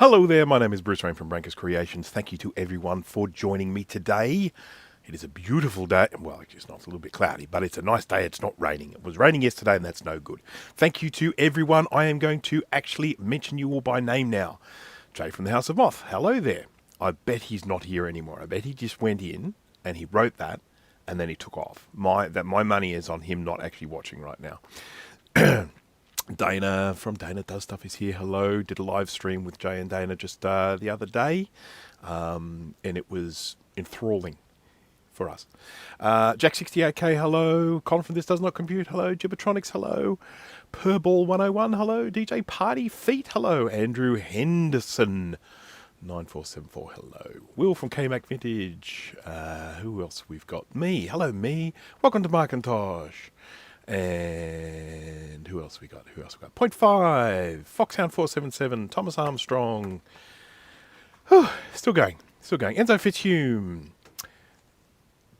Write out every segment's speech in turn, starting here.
Hello there, my name is Bruce Rain from Brankus Creations. Thank you to everyone for joining me today. It is a beautiful day. Well, it's not, a little bit cloudy, but it's a nice day. It's not raining. It was raining yesterday and that's no good. Thank you to everyone. I am going to actually mention you all by name now. Jay from the House of Moth, hello there. I bet he's not here anymore. I bet he just went in and he wrote that and then he took off. My money is on him not actually watching right now. Dana from Dana Does Stuff is here. Hello. Did a live stream with Jay and Dana just the other day. And it was enthralling for us. Jack68K, hello. Colin from This Does Not Compute, hello. Gibbertronics, hello. Purball101, hello. DJ Party Feet, hello. Andrew Henderson, 9474, hello. Will from KMac Vintage. Who else we've got? Me, hello me. Welcome to Macintosh. And who else we got? Point 5, Foxhound477, Thomas Armstrong. Still going. Enzo Fitzhume.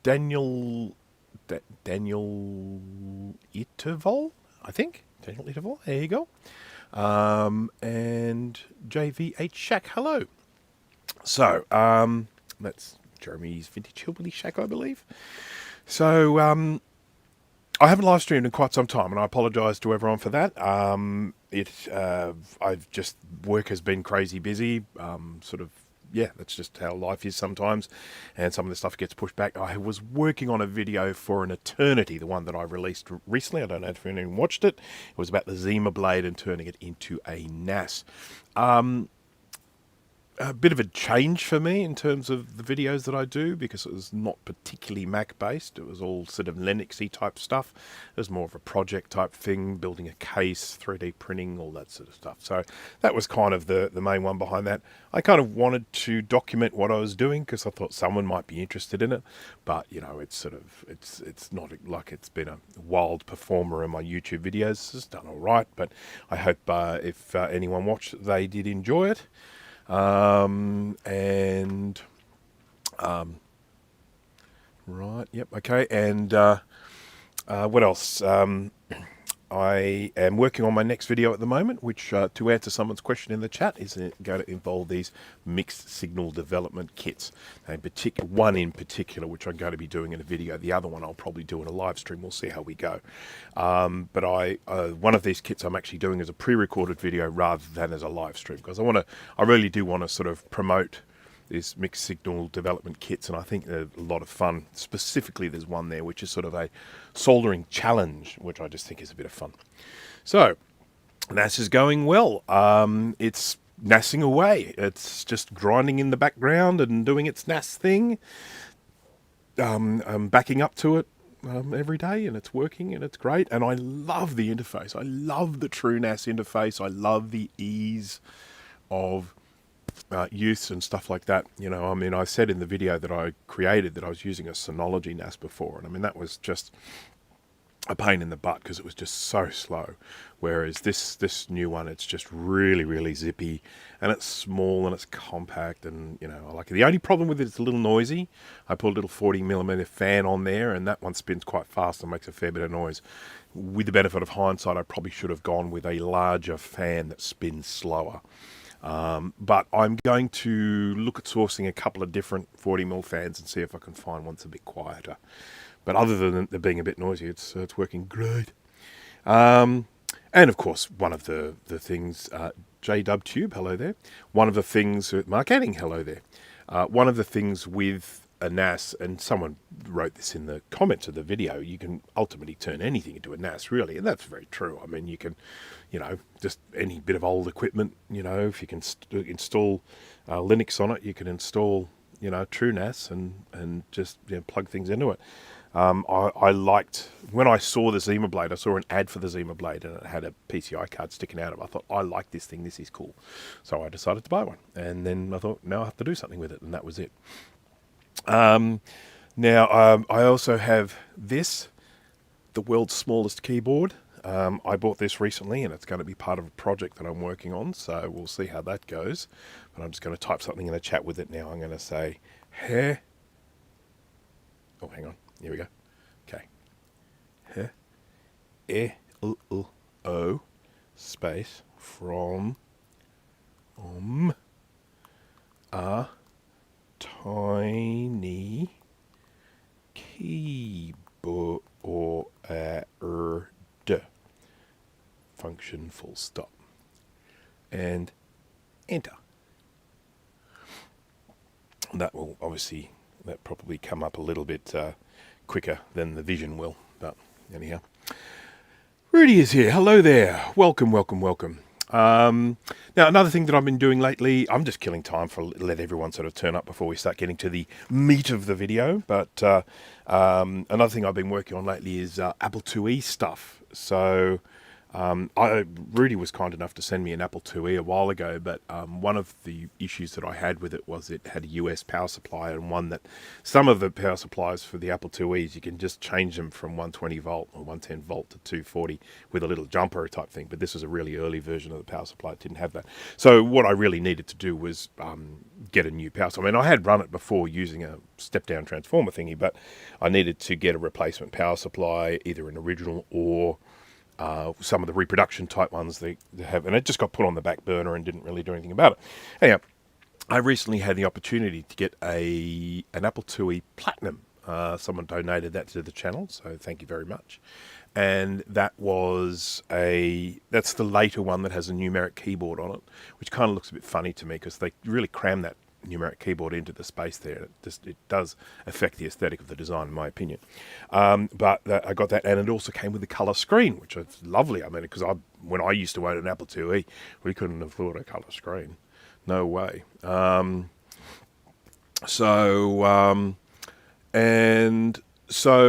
Daniel Ittervol, I think. Daniel Ittervol, there you go. And JVH Shack, hello. So, that's Jeremy's Vintage Hillbilly Shack, I believe. So, I haven't live streamed in quite some time, and I apologise to everyone for that. Work has been crazy busy. That's just how life is sometimes, and some of the stuff gets pushed back. I was working on a video for an eternity, the one that I released recently. I don't know if anyone watched it. It was about the Zima blade and turning it into a NAS. A bit of a change for me in terms of the videos that I do, because it was not particularly Mac based. It was all sort of Linuxy type stuff. It was more of a project type thing, building a case, 3D printing, all that sort of stuff. So that was kind of the main one behind that. I kind of wanted to document what I was doing because I thought someone might be interested in it, but you know, it's not like it's been a wild performer in my YouTube videos. It's done all right, but I hope if anyone watched, they did enjoy it. Right, yep, okay, and what else? I am working on my next video at the moment, which, to answer someone's question in the chat, is going to involve these mixed signal development kits. One in particular, which I'm going to be doing in a video. The other one I'll probably do in a live stream. We'll see how we go. But one of these kits I'm actually doing as a pre-recorded video rather than as a live stream, because I really do want to sort of promote these mixed signal development kits, and I think they're a lot of fun. Specifically, there's one there which is sort of a soldering challenge, which I just think is a bit of fun. So, NAS is going well. It's NASing away. It's just grinding in the background and doing its NAS thing. I'm backing up to it every day, and it's working, and it's great. And I love the interface. I love the true NAS interface. I love the ease of use and stuff like that. You know, I mean, I said in the video that I created that I was using a Synology NAS before, and I mean, that was just a pain in the butt because it was just so slow. Whereas this new one, it's just really, really zippy, and it's small and it's compact, and you know, I like it. The only problem with it is a little noisy. I put a little 40mm fan on there, and that one spins quite fast and makes a fair bit of noise. With the benefit of hindsight, I probably should have gone with a larger fan that spins slower. But I'm going to look at sourcing a couple of different 40mm fans and see if I can find one that's a bit quieter. But other than it being a bit noisy, it's working great. And of course, one of the things, JDubTube, hello there. One of the things, Mark Anning, hello there. One of the things with a NAS, and someone wrote this in the comments of the video, you can ultimately turn anything into a NAS, really, and that's very true. I mean, you can, you know, just any bit of old equipment, you know, if you can install Linux on it, you can install, you know, true NAS and just, you know, plug things into it. I liked, when I saw the Zima blade, I saw an ad for the Zima blade and it had a PCI card sticking out of it. I thought, I like this thing, this is cool. So I decided to buy one, and then I thought, now I have to do something with it, and that was it. Now, I also have this, the world's smallest keyboard. I bought this recently, and it's going to be part of a project that I'm working on, so we'll see how that goes. But I'm just going to type something in the chat with it now. I'm going to say, oh, hang on. Here we go. Okay. O space from a tiny keyboard function full stop and enter. That will obviously, that probably come up a little bit quicker than the vision will, but anyhow. Rudy is here. Hello there. Welcome, welcome, welcome. Now, another thing that I've been doing lately, I'm just killing time for let everyone sort of turn up before we start getting to the meat of the video. But another thing I've been working on lately is Apple IIe stuff. So Rudy was kind enough to send me an Apple IIe a while ago, but one of the issues that I had with it was it had a US power supply, and one that some of the power supplies for the Apple IIes, you can just change them from 120 volt or 110 volt to 240 with a little jumper type thing. But this was a really early version of the power supply. It didn't have that. So what I really needed to do was get a new power supply. I mean, I had run it before using a step-down transformer thingy, but I needed to get a replacement power supply, either an original or some of the reproduction type ones they have, and it just got put on the back burner and didn't really do anything about it. Anyhow, I recently had the opportunity to get an Apple IIe Platinum. Someone donated that to the channel, so thank you very much. And that's the later one that has a numeric keyboard on it, which kind of looks a bit funny to me because they really cram that numeric keyboard into the space there. It does affect the aesthetic of the design, in my opinion. But I got that, and it also came with a colour screen, which is lovely. I mean, because when I used to own an Apple IIe, we couldn't afford a colour screen. No way. So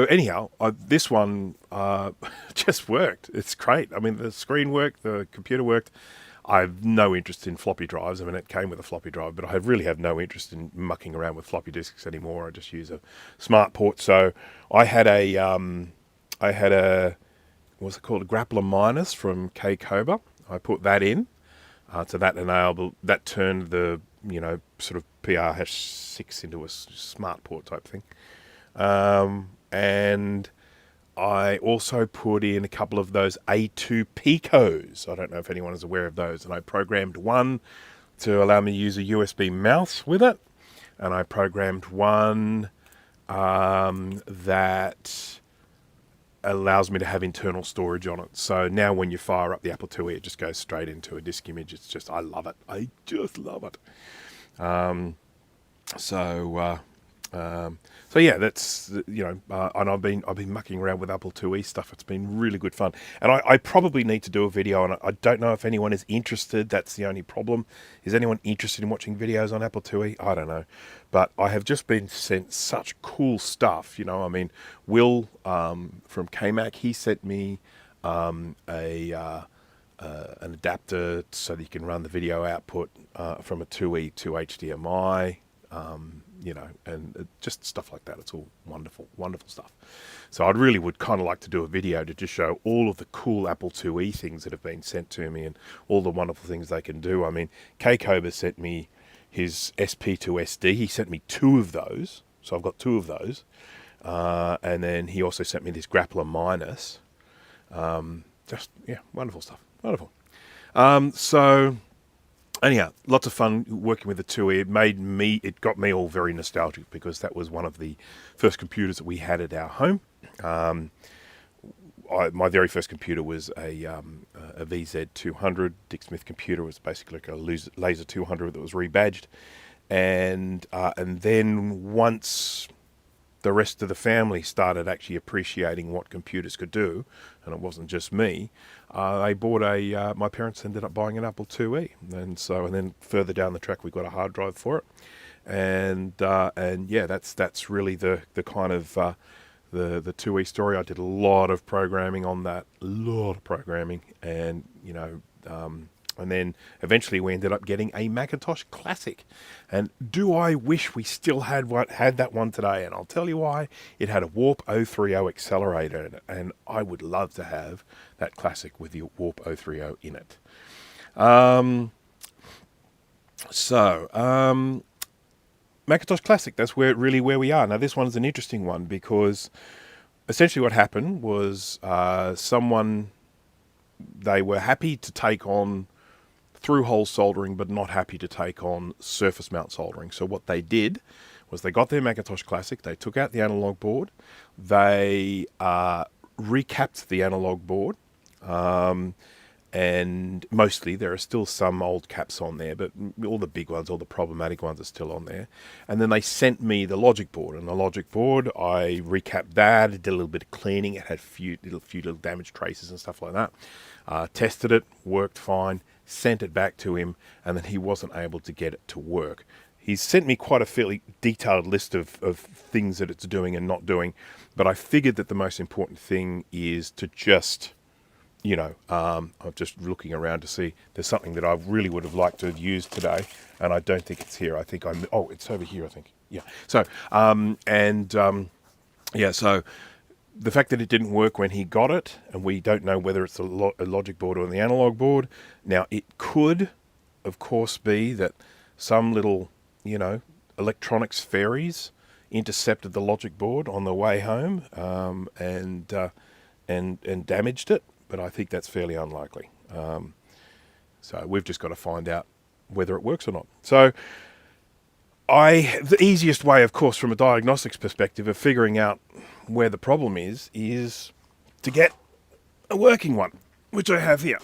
anyhow, this one just worked. It's great. I mean, the screen worked, the computer worked. I have no interest in floppy drives. I mean, it came with a floppy drive, but I really have no interest in mucking around with floppy disks anymore. I just use a smart port. So I had what's it called, a Grappler Minus from K-Cobra. I put that in, so that turned the sort of PR-6 into a smart port type thing, and I also put in a couple of those A2 Picos. I don't know if anyone is aware of those. And I programmed one to allow me to use a USB mouse with it. And I programmed one that allows me to have internal storage on it. So now when you fire up the Apple IIe, it just goes straight into a disk image. It's just, I love it. I just love it. So yeah, that's and I've been mucking around with Apple IIe stuff. It's been really good fun, and I probably need to do a video on it. I don't know if anyone is interested. That's the only problem. Is anyone interested in watching videos on Apple IIe? I don't know, but I have just been sent such cool stuff. I mean, Will from KMac, he sent me an adapter so that you can run the video output from a IIe to HDMI. And just stuff like that. It's all wonderful, wonderful stuff. So I really would kind of like to do a video to just show all of the cool Apple IIe things that have been sent to me and all the wonderful things they can do. I mean, K-Cobra sent me his SP2SD. He sent me 2 of those. So I've got 2 of those. And then he also sent me this Grappler Minus. Wonderful stuff. Wonderful. Anyhow, lots of fun working with the IIe. It got me all very nostalgic because that was one of the first computers that we had at our home. My very first computer was a VZ200. Dick Smith computer. It was basically like a laser 200 that was rebadged. And then once the rest of the family started actually appreciating what computers could do, and it wasn't just me, my parents ended up buying an Apple IIe, and then further down the track we got a hard drive for it, and that's really the kind of the IIe story. I did a lot of programming on that, and then eventually we ended up getting a Macintosh Classic. And do I wish we still had that one today? And I'll tell you why. It had a Warp 030 accelerator in it, and I would love to have that Classic with the Warp 030 in it. Macintosh Classic, that's where we are. Now this one's an interesting one because essentially what happened was they were happy to take on through-hole soldering, but not happy to take on surface mount soldering. So what they did was they got their Macintosh Classic, they took out the analog board, they recapped the analog board, and mostly there are still some old caps on there, but all the big ones, all the problematic ones are still on there. And then they sent me the logic board, and the logic board, I recapped that, did a little bit of cleaning, it had a few little damage traces and stuff like that. Tested it, worked fine, sent it back to him, and then he wasn't able to get it to work. He's sent me quite a fairly detailed list of things that it's doing and not doing, but I figured that the most important thing is to just, you know, I'm just looking around to see there's something that I really would have liked to have used today, and I don't think it's here. I think oh, it's over here, I think. Yeah. So, yeah, so the fact that it didn't work when he got it, and we don't know whether it's a logic board or the analog board. Now, it could, of course, be that some little, you know, electronics fairies intercepted the logic board on the way home, and damaged it. But I think that's fairly unlikely. So we've just got to find out whether it works or not. So the easiest way, of course, from a diagnostics perspective of figuring out where the problem is to get a working one, which I have here.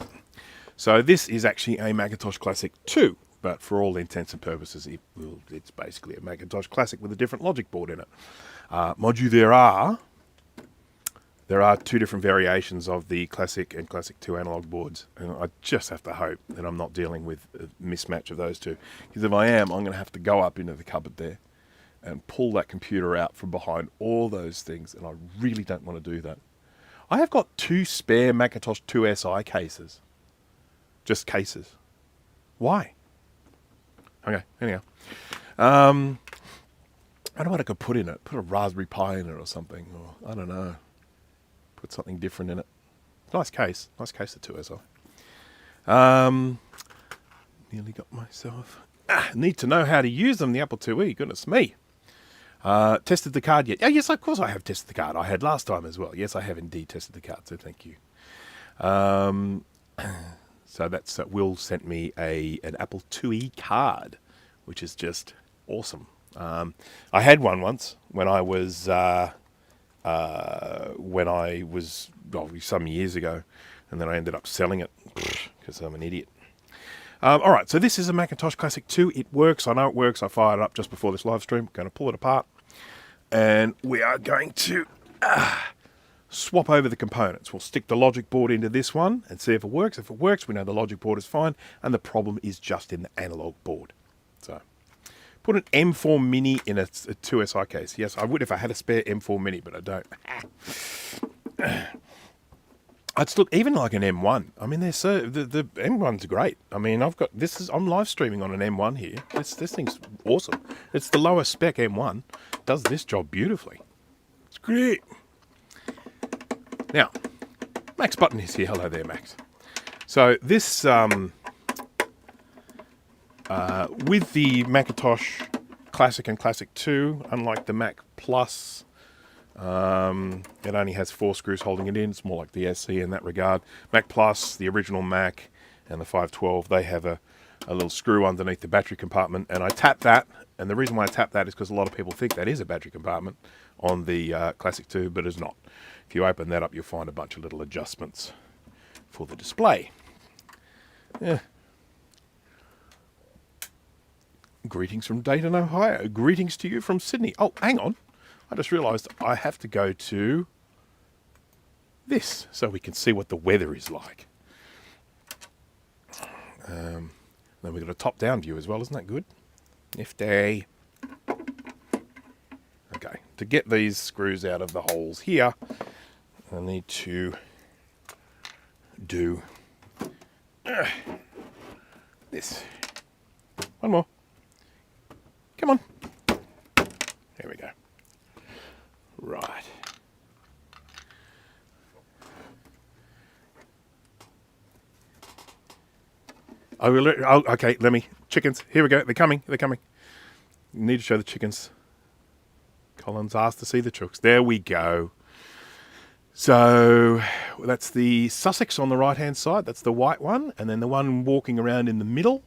So this is actually a Macintosh Classic 2, but for all intents and purposes, it's basically a Macintosh Classic with a different logic board in it. Mind you, there are two different variations of the Classic and Classic 2 analog boards, and I just have to hope that I'm not dealing with a mismatch of those two, because if I am, I'm going to have to go up into the cupboard there and pull that computer out from behind all those things, and I really don't want to do that. I have got 2 spare Macintosh 2 SI cases. Just cases. Why? Okay, anyhow. I don't know what I could put in it. Put a Raspberry Pi in it or something, or I don't know. Put something different in it. Nice case. Nice case of 2 SI. Nearly got myself. Need to know how to use them, the Apple IIe. Goodness me. Tested the card yet? Oh, yes, of course I have tested the card. I had last time as well. Yes, I have indeed tested the card, so thank you. So that's Will sent me an Apple IIe card, which is just awesome. I had one once when I was some years ago, and then I ended up selling it because I'm an idiot. All right, so this is a Macintosh Classic 2. It works. I know it works. I fired it up just before this live stream. Going to pull it apart, and we are going to swap over the components. We'll stick the logic board into this one and see if it works. If it works, we know the logic board is fine, and the problem is just in the analog board. So put an M4 Mini in a 2SI case. Yes, I would if I had a spare M4 Mini, but I don't. I'd still, even like an M1. I mean, they're so, the M1's great. I mean, I've got, I'm live streaming on an M1 here. This thing's awesome. It's the lowest spec M1. Does this job beautifully. It's great. Now, Max Button is here. Hello there, Max. So this, with the Macintosh Classic and Classic 2, unlike the Mac Plus, it only has 4 screws holding it in. It's more like the SE in that regard. Mac Plus, the original Mac, and the 512, they have a little screw underneath the battery compartment, and I tap that, and the reason why I tap that is because a lot of people think that is a battery compartment on the Classic 2, but it's not. If you open that up, you'll find a bunch of little adjustments for the display. Yeah. Greetings from Dayton, Ohio. Greetings to you from Sydney. Oh, hang on. I just realised I have to go to this so we can see what the weather is like. Then we've got a top-down view as well. Isn't that good? Nifty. Okay, to get these screws out of the holes here, I need to do this. One more. Come on. There we go. Right. Okay, let me. Chickens. Here we go. They're coming. They're coming. Need to show the chickens. Colin's asked to see the chooks. There we go. So that's the Sussex on the right-hand side. That's the white one. And then the one walking around in the middle,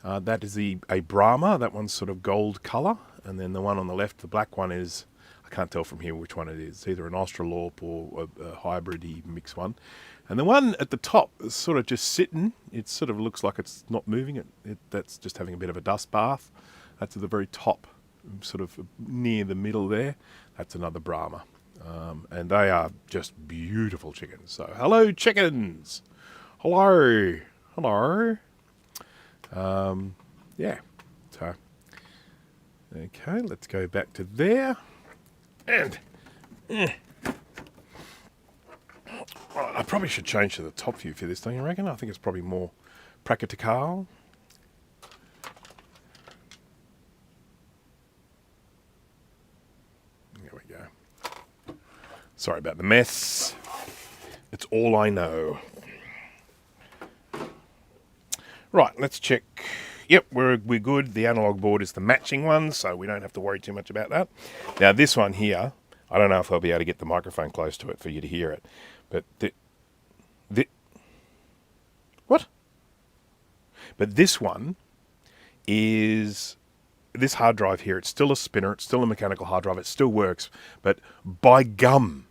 that is a Brahma. That one's sort of gold colour. And then the one on the left, the black one is, I can't tell from here which one it is. It's either an Australorp or a hybrid-y mixed one. And the one at the top is sort of just sitting. It sort of looks like it's not moving. That's just having a bit of a dust bath. That's at the very top, sort of near the middle there. That's another Brahma. And they are just beautiful chickens. So, hello, chickens. Hello. Hello. Yeah. So, okay, let's go back to there. And I probably should change to the top view for this, don't you reckon? I think it's probably more practical. There we go. Sorry about the mess. It's all I know. Right, let's check. Yep, we're good. The analog board is the matching one, so we don't have to worry too much about that. Now, this one here, I don't know if I'll be able to get the microphone close to it for you to hear it, but what? But this one is this hard drive here. It's still a spinner. It's still a mechanical hard drive. It still works, but by gum,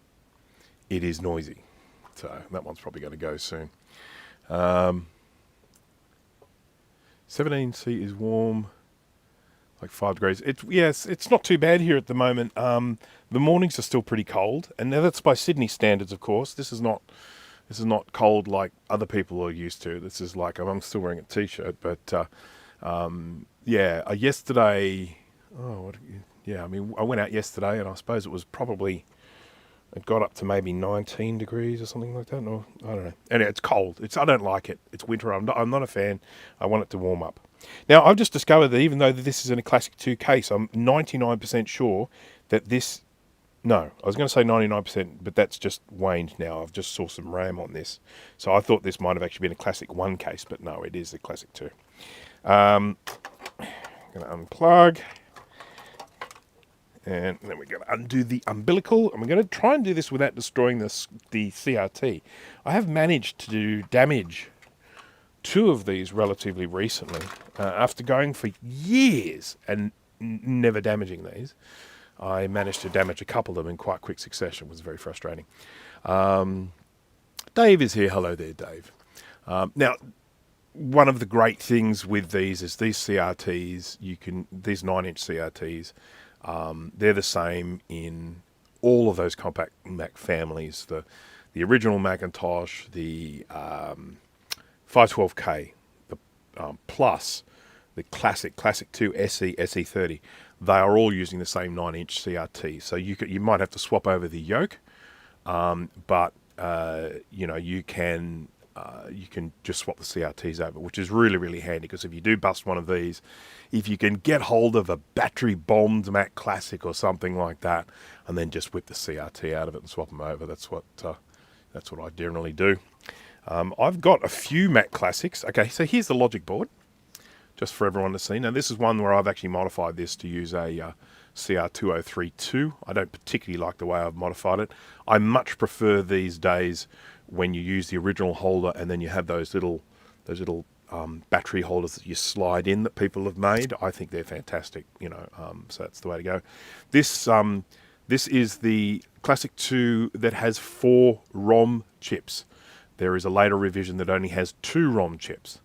it is noisy. So that one's probably going to go soon. 17C is warm, like 5 degrees. It's not too bad here at the moment. The mornings are still pretty cold, and now that's by Sydney standards, of course. This is not cold like other people are used to. This is like, I'm still wearing a t-shirt, but yesterday. I went out yesterday, and I suppose it was probably. It got up to maybe 19 degrees or something like that. No, I don't know. Anyway, it's cold. I don't like it. It's winter. I'm not a fan. I want it to warm up. Now, I've just discovered that even though this is in a Classic 2 case, I'm 99% sure that this... No, I was going to say 99%, but that's just waned now. I've just saw some RAM on this. So I thought this might have actually been a Classic 1 case, but no, it is a Classic 2. I'm going to unplug. And then we're going to undo the umbilical, and we're going to try and do this without destroying the CRT. I have managed to damage 2 of these relatively recently. After going for years and never damaging these, I managed to damage a couple of them in quite quick succession. It was very frustrating. Dave is here. Hello there, Dave. Now, one of the great things with these is these CRTs, these 9-inch CRTs, they're the same in all of those compact Mac families. The original Macintosh, the 512K, the Plus, the Classic 2, SE, SE30. They are all using the same 9-inch CRT. So you might have to swap over the yoke, but you can just swap the CRTs over, which is really, really handy, because if you do bust one of these, if you can get hold of a battery-bombed Mac Classic or something like that, and then just whip the CRT out of it and swap them over, that's what I generally do. I've got a few Mac Classics. Okay, so here's the logic board, just for everyone to see. Now, this is one where I've actually modified this to use a CR2032. I don't particularly like the way I've modified it. I much prefer these days when you use the original holder, and then you have those little battery holders that you slide in that people have made. I think they're fantastic, so that's the way to go. This is the Classic 2 that has 4 ROM chips. There is a later revision that only has 2 ROM chips,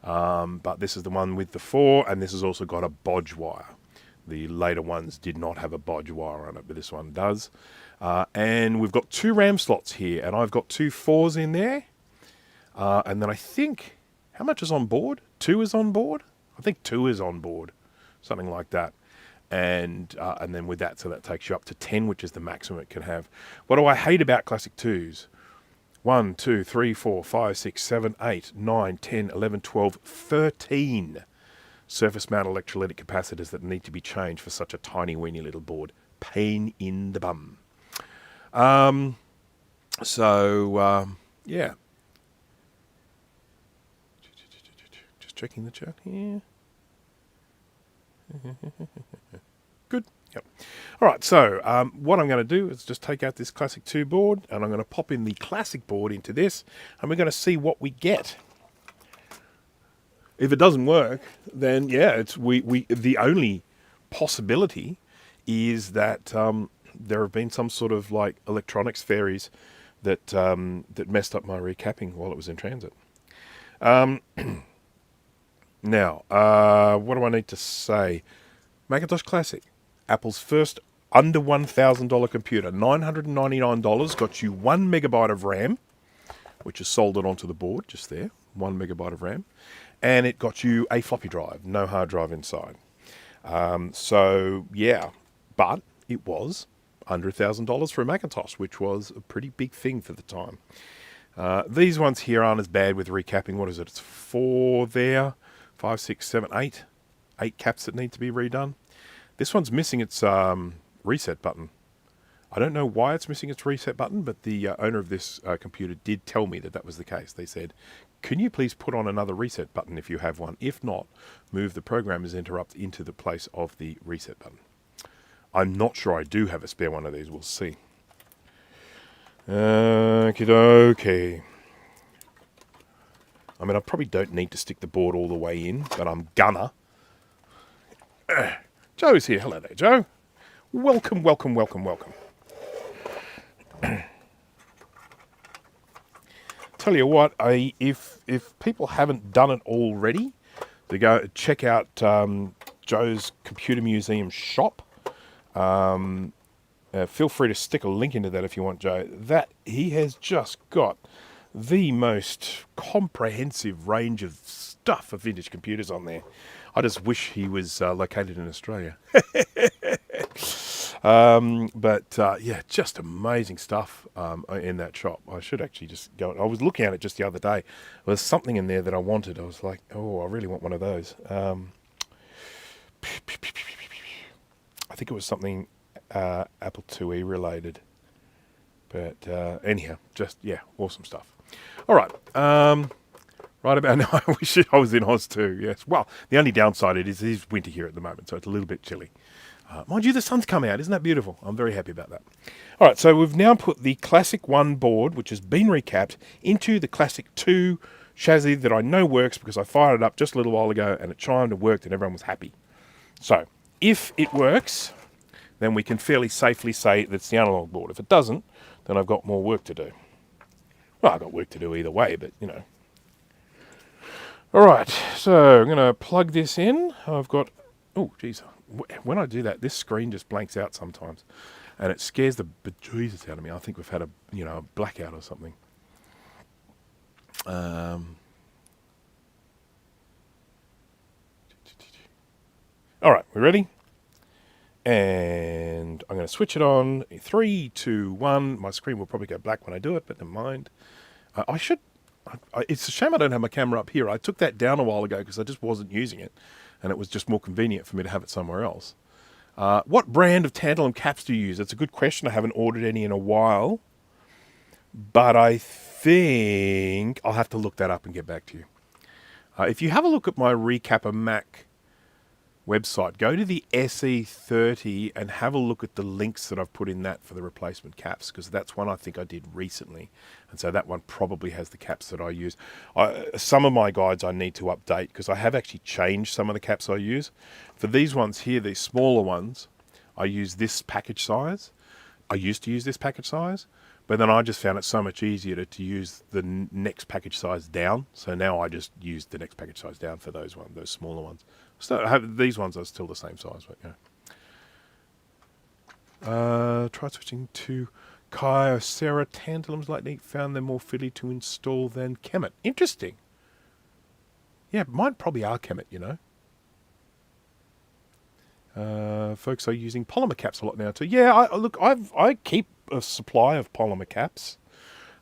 but this is the one with the 4, and this has also got a bodge wire. The later ones did not have a bodge wire on it, but this one does. And we've got 2 RAM slots here, and I've got 2 4s in there. And then I think, how much is on board? 2 is on board? I think 2 is on board, something like that. And then with that, so that takes you up to 10, which is the maximum it can have. What do I hate about Classic 2s? 1, 2, 3, 4, 5, 6, 7, 8, 9, 10, 11, 12, 13 surface mount electrolytic capacitors that need to be changed for such a tiny weeny little board. Pain in the bum. Yeah. Just checking the chat here. Good. Yep. All right, so what I'm going to do is just take out this Classic 2 board, and I'm going to pop in the Classic board into this, and we're going to see what we get. If it doesn't work, then yeah, it's the only possibility is that there have been some sort of like electronics fairies that that messed up my recapping while it was in transit. Now, what do I need to say? Macintosh Classic, Apple's first under $1,000 computer, $999, got you 1 megabyte of RAM, which is soldered onto the board just there, 1 megabyte of RAM, and it got you a floppy drive, no hard drive inside. So yeah, but it was under $1,000 for a Macintosh, which was a pretty big thing for the time. These ones here aren't as bad with recapping. What is it? It's 4 there, 5, 6, 7, 8. 8 caps that need to be redone. This one's missing its reset button. I don't know why it's missing its reset button, but the owner of this computer did tell me that that was the case. They said, can you please put on another reset button if you have one? If not, move the programmer's interrupt into the place of the reset button. I'm not sure I do have a spare one of these. We'll see. Okie dokie. I mean, I probably don't need to stick the board all the way in, but I'm gonna. Joe's here. Hello there, Joe. Welcome, welcome, welcome, welcome. Tell you what, if people haven't done it already, to go check out Joe's Computer Museum shop. Feel free to stick a link into that if you want, Joe. That he has just got the most comprehensive range of stuff for vintage computers on there. I just wish he was located in Australia. Yeah, just amazing stuff in that shop. I should actually just go. I was looking at it just the other day. There was something in there that I wanted. I was like, oh, I really want one of those. I think it was something Apple IIe related. But anyhow, just, yeah, awesome stuff. All right. Right about now, I wish I was in Oz too, yes. Well, the only downside it is winter here at the moment, so it's a little bit chilly. Mind you, the sun's come out. Isn't that beautiful? I'm very happy about that. All right, so we've now put the Classic 1 board, which has been recapped, into the Classic 2 chassis that I know works because I fired it up just a little while ago and it chimed and worked and everyone was happy. So, if it works, then we can fairly safely say that it's the analog board. If it doesn't, then I've got more work to do. Well, I've got work to do either way, but, you know. All right, so I'm going to plug this in. I've got... Oh, geez. When I do that, this screen just blanks out sometimes. And it scares the bejesus out of me. I think we've had a blackout or something. All right, we ready? And I'm going to switch it on. 3, 2, 1. My screen will probably go black when I do it, but never mind. It's a shame I don't have my camera up here. I took that down a while ago because I just wasn't using it. And it was just more convenient for me to have it somewhere else. What brand of tantalum caps do you use? That's a good question. I haven't ordered any in a while. But I think I'll have to look that up and get back to you. If you have a look at my Recapper Mac website, go to the SE30 and have a look at the links that I've put in that for the replacement caps, because that's one I think I did recently. And so that one probably has the caps that I use. Some of my guides I need to update because I have actually changed some of the caps I use. For these ones here, these smaller ones, I use this package size. I used to use this package size, but then I just found it so much easier to use the next package size down. So now I just use the next package size down for those smaller ones. So these ones are still the same size, but yeah. Try switching to Kyocera tantalums lately. Found them more fiddly to install than Kemet. Interesting. Yeah, mine probably are Kemet, you know. Folks are using polymer caps a lot now too. Yeah, I keep a supply of polymer caps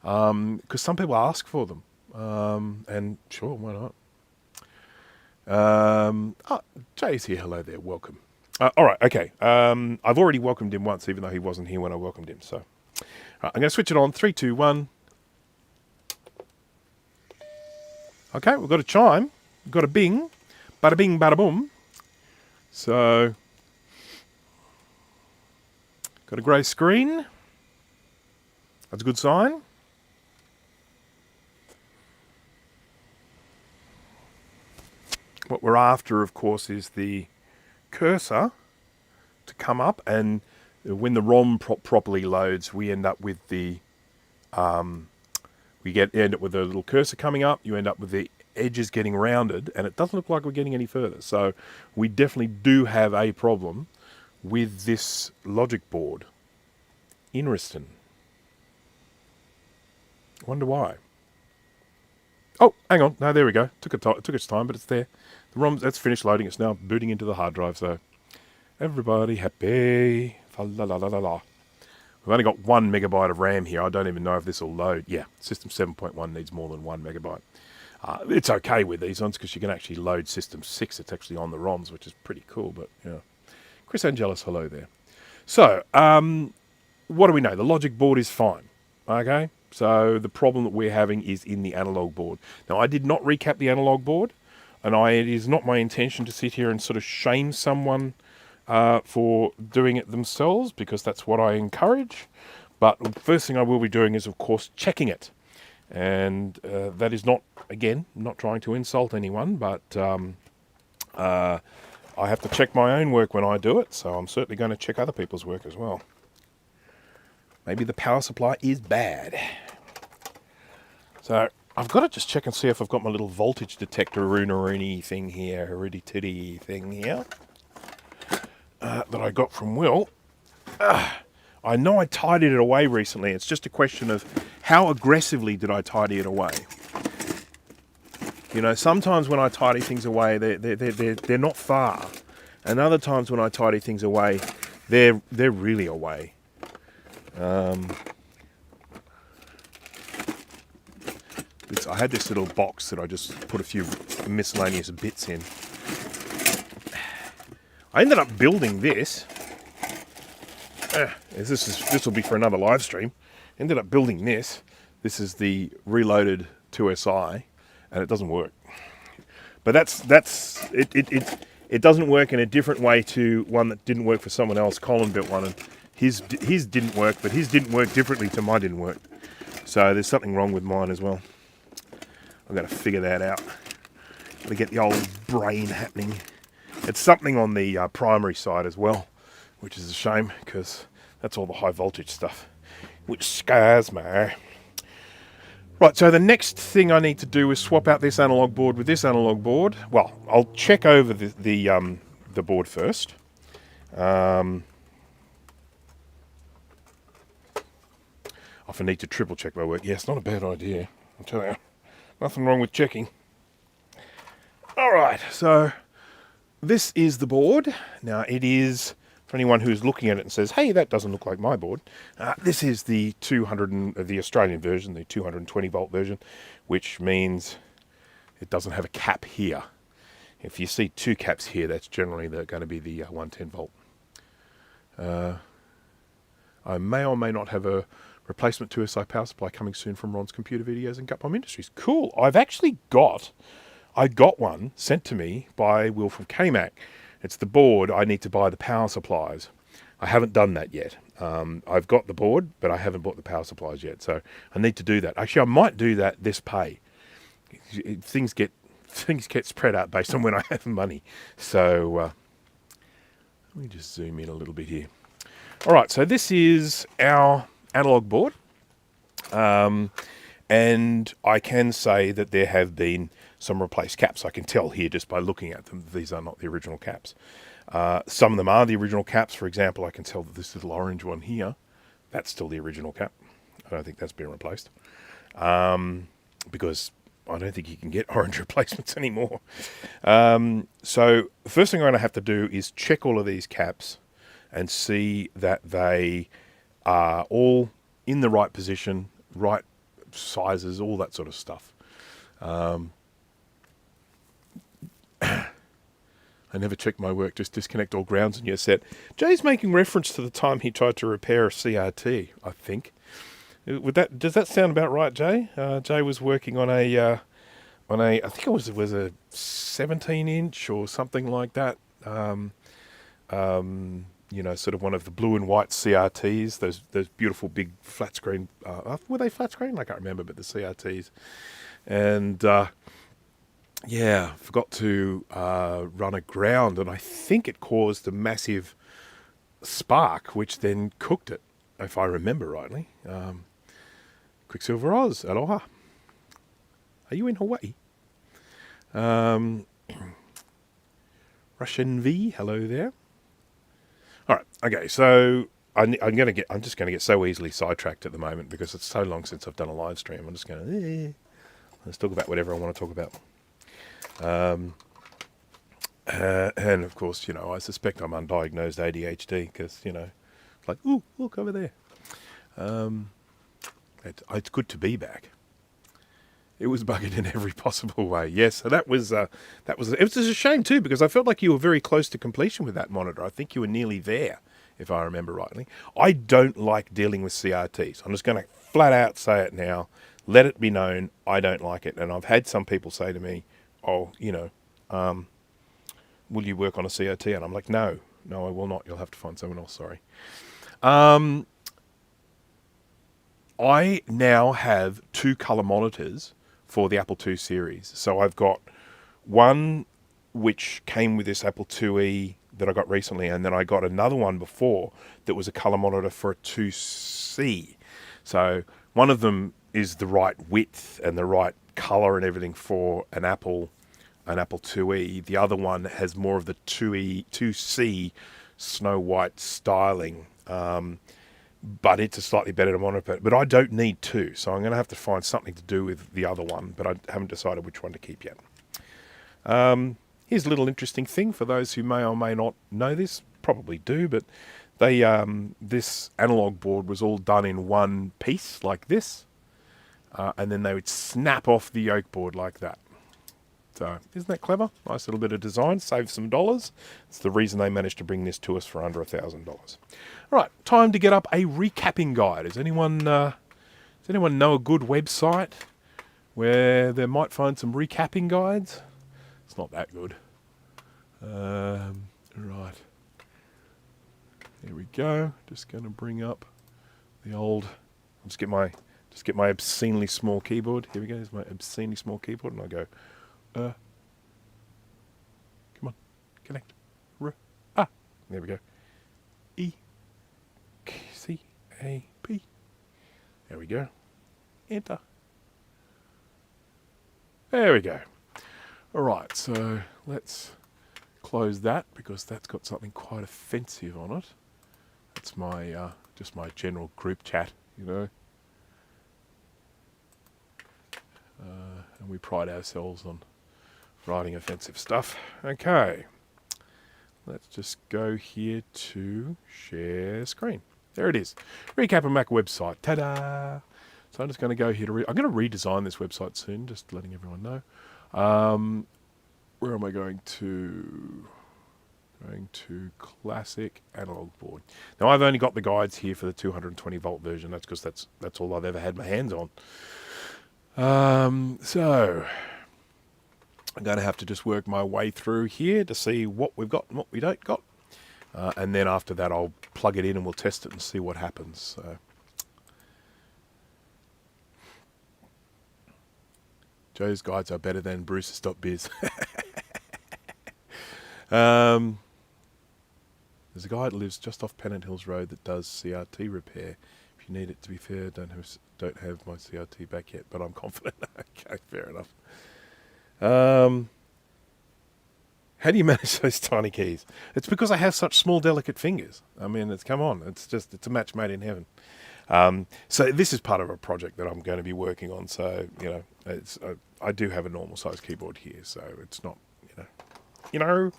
because some people ask for them, and sure, why not? Jay's here. Hello there. Welcome. All right. Okay. I've already welcomed him once, even though he wasn't here when I welcomed him. So I'm going to switch it on. 3, 2, 1. Okay. We've got a chime. We've got a bing. Bada bing, bada boom. So Got a grey screen. That's a good sign. What we're after, of course, is the cursor to come up, and when the ROM properly loads, we end up with the end up with a little cursor coming up. You end up with the edges getting rounded, and it doesn't look like we're getting any further. So we definitely do have a problem with this logic board. Interesting. Wonder why. Oh, hang on. No, there we go. Took its time, but it's there. The ROM, that's finished loading. It's now booting into the hard drive, so everybody happy. Fa la la la la la. We've only got 1 megabyte of RAM here. I don't even know if this will load. Yeah, System 7.1 needs more than 1 megabyte. It's okay with these ones because you can actually load System 6. It's actually on the ROMs, which is pretty cool. But yeah, Chris Angelis, hello there. So, what do we know? The logic board is fine. Okay, so the problem that we're having is in the analog board. Now, I did not recap the analog board, and it is not my intention to sit here and sort of shame someone for doing it themselves, because that's what I encourage. But the first thing I will be doing is, of course, checking it. And that is not, again, not trying to insult anyone, but I have to check my own work when I do it, so I'm certainly going to check other people's work as well. Maybe the power supply is bad. So I've got to just check and see if I've got my little voltage detector Rooney thing here, hereditary thing here. That I got from Will. I know I tidied it away recently. It's just a question of how aggressively did I tidy it away. You know, sometimes when I tidy things away, they're not far, and other times when I tidy things away, they're really away. I had this little box that I just put a few miscellaneous bits in. I ended up building this. This will be for another live stream. Ended up building this. This is the reloaded 2SI, and it doesn't work. But it doesn't work in a different way to one that didn't work for someone else. Colin built one, and his didn't work, but his didn't work differently to mine didn't work. So there's something wrong with mine as well. I've got to figure that out. Got to get the old brain happening. It's something on the primary side as well, which is a shame, because that's all the high voltage stuff, which scares me. Right, so the next thing I need to do is swap out this analog board with this analog board. Well, I'll check over the board first. I often need to triple check my work. Yes, not a bad idea, I'll tell you. Nothing wrong with checking. All right, so this is the board. Now, it is, for anyone who's looking at it and says, hey, that doesn't look like my board, this is the the Australian version, the 220 volt version, which means it doesn't have a cap here. If you see two caps here, that's generally going to be the 110 volt. I may or may not have a replacement 2SI power supply coming soon from Ron's Computer Videos and Gut Bomb Industries. Cool. I got one sent to me by Will from KMAC. It's the board. I need to buy the power supplies. I haven't done that yet. I've got the board, but I haven't bought the power supplies yet. So I need to do that. Actually, I might do that this pay. Things get spread out based on when I have money. So let me just zoom in a little bit here. All right, so this is our analog board. And I can say that there have been some replaced caps. I can tell here just by looking at them, these are not the original caps. Some of them are the original caps. For example, I can tell that this little orange one here, that's still the original cap. I don't think that's been replaced. Because I don't think you can get orange replacements anymore. So the first thing I'm going to have to do is check all of these caps and see that they are all in the right position, right sizes, all that sort of stuff. I never check my work, just disconnect all grounds in your set. Jay's making reference to the time he tried to repair a CRT, I think. Does that sound about right, Jay? Jay was working on I think it was a 17-inch or something like that. you know, sort of one of the blue and white CRTs, those beautiful big flat screen, were they flat screen? I can't remember, but the CRTs. And yeah, forgot to run aground, and I think it caused a massive spark, which then cooked it, if I remember rightly. Quicksilver Oz, aloha. Are you in Hawaii? Russian V, hello there. All right, okay, so I'm just gonna get so easily sidetracked at the moment because it's so long since I've done a live stream. I'm just gonna let's talk about whatever I want to talk about. And of course, you know, I suspect I'm undiagnosed ADHD because, you know, it's like, ooh, look over there. It's good to be back. It was buggered in every possible way. Yes, so it was a shame too, because I felt like you were very close to completion with that monitor. I think you were nearly there, if I remember rightly. I don't like dealing with CRTs. I'm just going to flat out say it now. Let it be known, I don't like it. And I've had some people say to me, oh, you know, will you work on a CRT? And I'm like, no, I will not. You'll have to find someone else, sorry. I now have 2 color monitors for the Apple II series. So I've got one which came with this Apple IIe that I got recently, and then I got another one before that was a color monitor for a 2C. So one of them is the right width and the right color and everything for an Apple IIe. The other one has more of the 2C Snow White styling. But it's a slightly better monitor. But I don't need 2, so I'm going to have to find something to do with the other one, but I haven't decided which one to keep yet. Here's a little interesting thing for those who may or may not know this, probably do, but they this analog board was all done in one piece like this, and then they would snap off the yoke board like that. So isn't that clever? Nice little bit of design, save some dollars. It's the reason they managed to bring this to us for under $1,000. All right, time to get up a recapping guide. Does anyone know a good website where they might find some recapping guides? It's not that good. Right. There we go. Just going to bring up the old. I'll just get my obscenely small keyboard. Here we go. Here's my obscenely small keyboard, and I go. Come on, connect. There we go. E-C-A-P. There we go. Enter. There we go. All right, so let's close that because that's got something quite offensive on it. That's my just my general group chat, you know. And we pride ourselves on writing offensive stuff. Okay, let's just go here to share screen. There it is. Recap a Mac website. Ta-da! So I'm just going to go here to I'm going to redesign this website soon, just letting everyone know. Where am I going to? Going to classic analog board. Now I've only got the guides here for the 220 volt version. That's because that's all I've ever had my hands on. So I'm going to have to just work my way through here to see what we've got and what we don't got. And then after that, I'll plug it in and we'll test it and see what happens. So. Joe's guides are better than Bruce's.biz. There's a guy that lives just off Pennant Hills Road that does CRT repair. If you need it, to be fair, don't have my CRT back yet, but I'm confident. Okay, fair enough. How do you manage those tiny keys? It's because I have such small, delicate fingers. I mean, come on. It's a match made in heaven. So this is part of a project that I'm going to be working on. So, you know, I do have a normal size keyboard here, so it's not, you know.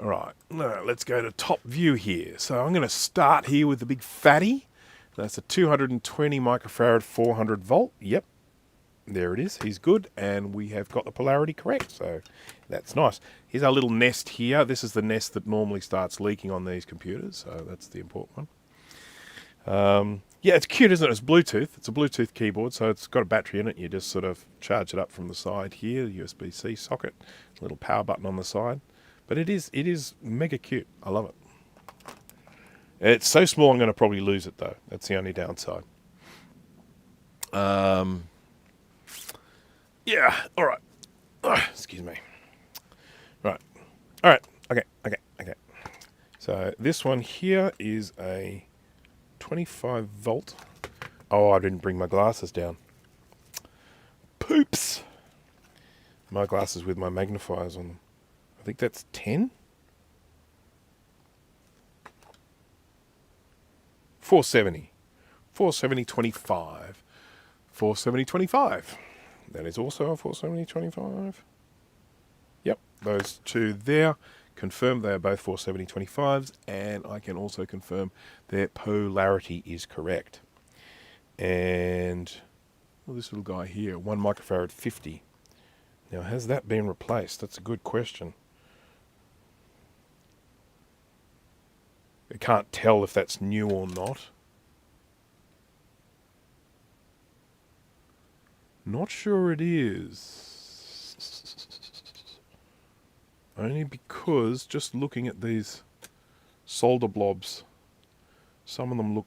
All right, now let's go to top view here. So I'm going to start here with the big fatty. That's a 220 microfarad 400 volt. Yep, there it is. He's good, and we have got the polarity correct, so that's nice. Here's our little nest here. This is the nest that normally starts leaking on these computers, so that's the important one. Yeah, it's cute, isn't it? It's Bluetooth. It's a Bluetooth keyboard, so it's got a battery in it. You just sort of charge it up from the side here, USB-C socket, a little power button on the side. But it is mega cute. I love it. It's so small I'm going to probably lose it though. That's the only downside. Yeah, alright. Excuse me. Right. Alright, okay. So this one here is a 25 volt. Oh, I didn't bring my glasses down. Poops! My glasses with my magnifiers on them. I think that's 10? 470. 470 25. 470 25. That is also a 470 25. Yep, those two there. Confirm they are both 470 25s, and I can also confirm their polarity is correct. And well, this little guy here, 1 microfarad 50. Now, has that been replaced? That's a good question. I can't tell if that's new or not. Not sure it is. Only because just looking at these solder blobs, some of them look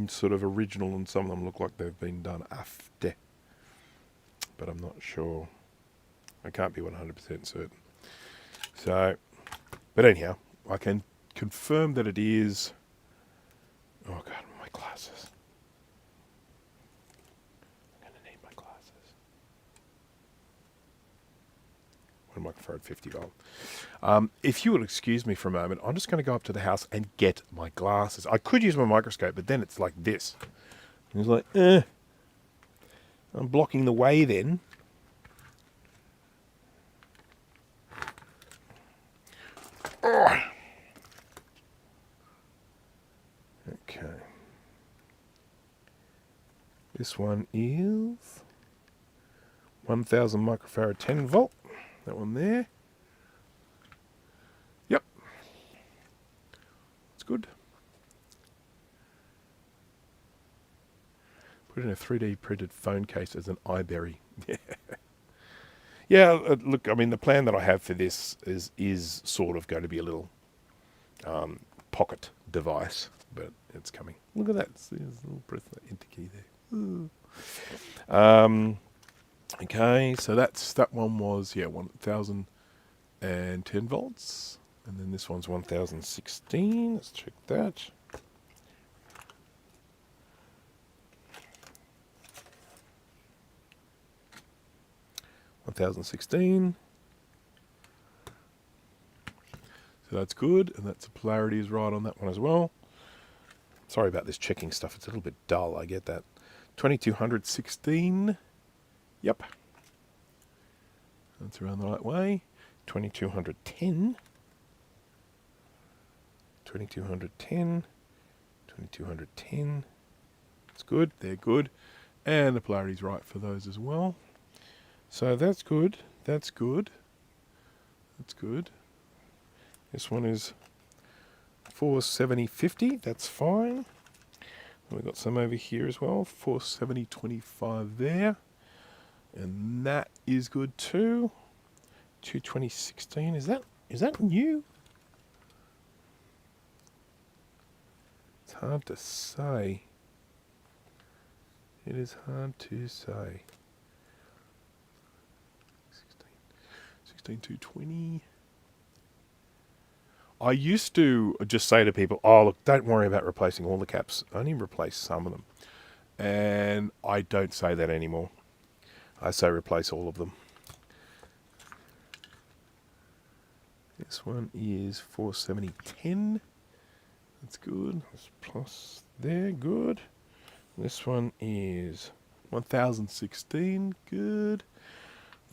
sort of original and some of them look like they've been done after. But I'm not sure. I can't be 100% certain. So, but anyhow, I can confirm that it is... Oh God, my glasses. I'm going to need my glasses. 1 microfarad 50 volt. If you would excuse me for a moment, I'm just going to go up to the house and get my glasses. I could use my microscope, but then it's like this. It's like, I'm blocking the way then. Oh. Okay. This one is 1000 microfarad 10 volt. That one there. Yep. It's good. Put in a 3D printed phone case as an iBerry. Yeah, look, I mean, the plan that I have for this is sort of going to be a little pocket device, but it's coming. Look at that. See, there's a little press that enter key there. Okay, so that one was, 1010 volts. And then this one's 1016. Let's check that. $1,016. So that's good, and that's the polarity is right on that one as well. Sorry about this checking stuff, it's a little bit dull, I get that. 2216. Yep. That's around the right way. 2210. 2210. 2210. It's good, they're good. And the polarity's right for those as well. So that's good, that's good, that's good. This one is 470/50, that's fine. We've got some over here as well, 470/25 there. And that is good too. 220/16, is that new? It's hard to say. It is hard to say. 220. I used to just say to people, oh, look, don't worry about replacing all the caps. Only replace some of them. And I don't say that anymore. I say replace all of them. This one is 470/10. That's good. That's plus there, good. This one is 1016, good.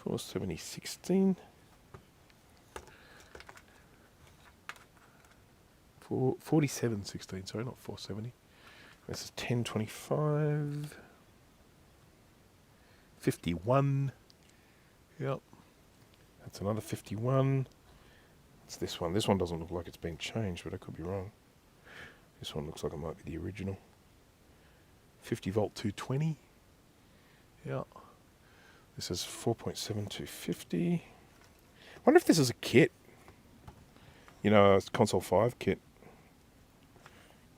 470/16. 47/16, sorry, not 470. This is 1025. 51. Yep. That's another 51. It's this one. This one doesn't look like it's been changed, but I could be wrong. This one looks like it might be the original. 50 volt 220. Yeah. This is 4.7250. I wonder if this is a kit. You know, a console 5 kit.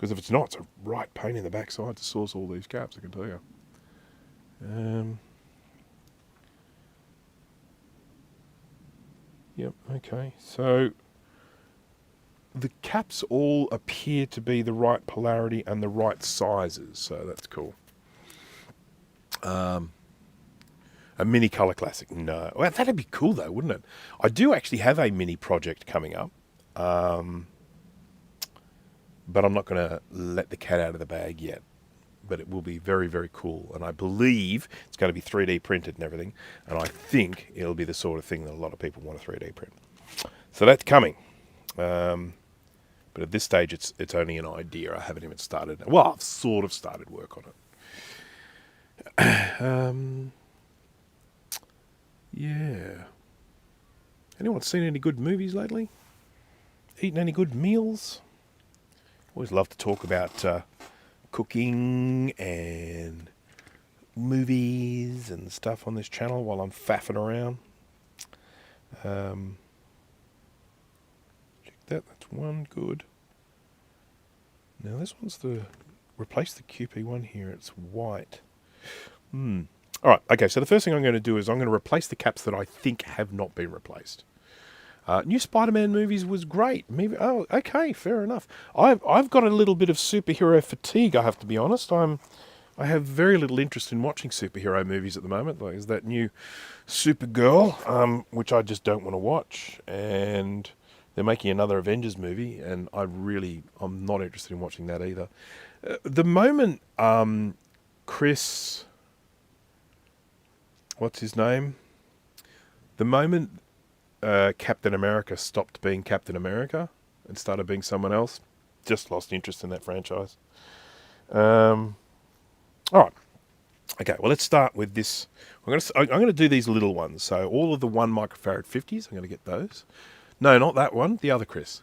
Because if it's not, it's a right pain in the backside to source all these caps, I can tell you. Yep, okay. So the caps all appear to be the right polarity and the right sizes, so that's cool. A mini Color Classic, no. Well, that'd be cool though, wouldn't it? I do actually have a mini project coming up, but I'm not going to let the cat out of the bag yet. But it will be very, very cool, and I believe it's going to be 3D printed and everything, and I think it'll be the sort of thing that a lot of people want to 3D print. So that's coming. But at this stage, it's only an idea. I haven't even started. Well, I've sort of started work on it. Yeah. Anyone seen any good movies lately? Eaten any good meals? Always love to talk about cooking and movies and stuff on this channel while I'm faffing around. Check that. That's one good. Now this one's replace the QP one here. It's white. All right, okay, so the first thing I'm going to do is I'm going to replace the caps that I think have not been replaced. New Spider-Man movies was great. Maybe, oh, okay, fair enough. I've got a little bit of superhero fatigue, I have to be honest. I have very little interest in watching superhero movies at the moment. Like, there's that new Supergirl, which I just don't want to watch, and they're making another Avengers movie, and I'm not interested in watching that either. The moment Chris... What's his name? The moment Captain America stopped being Captain America and started being someone else, just lost interest in that franchise. All right. Okay, well, let's start with this. I'm going to do these little ones. So all of the 1 microfarad 50s, I'm going to get those. No, not that one. The other Chris.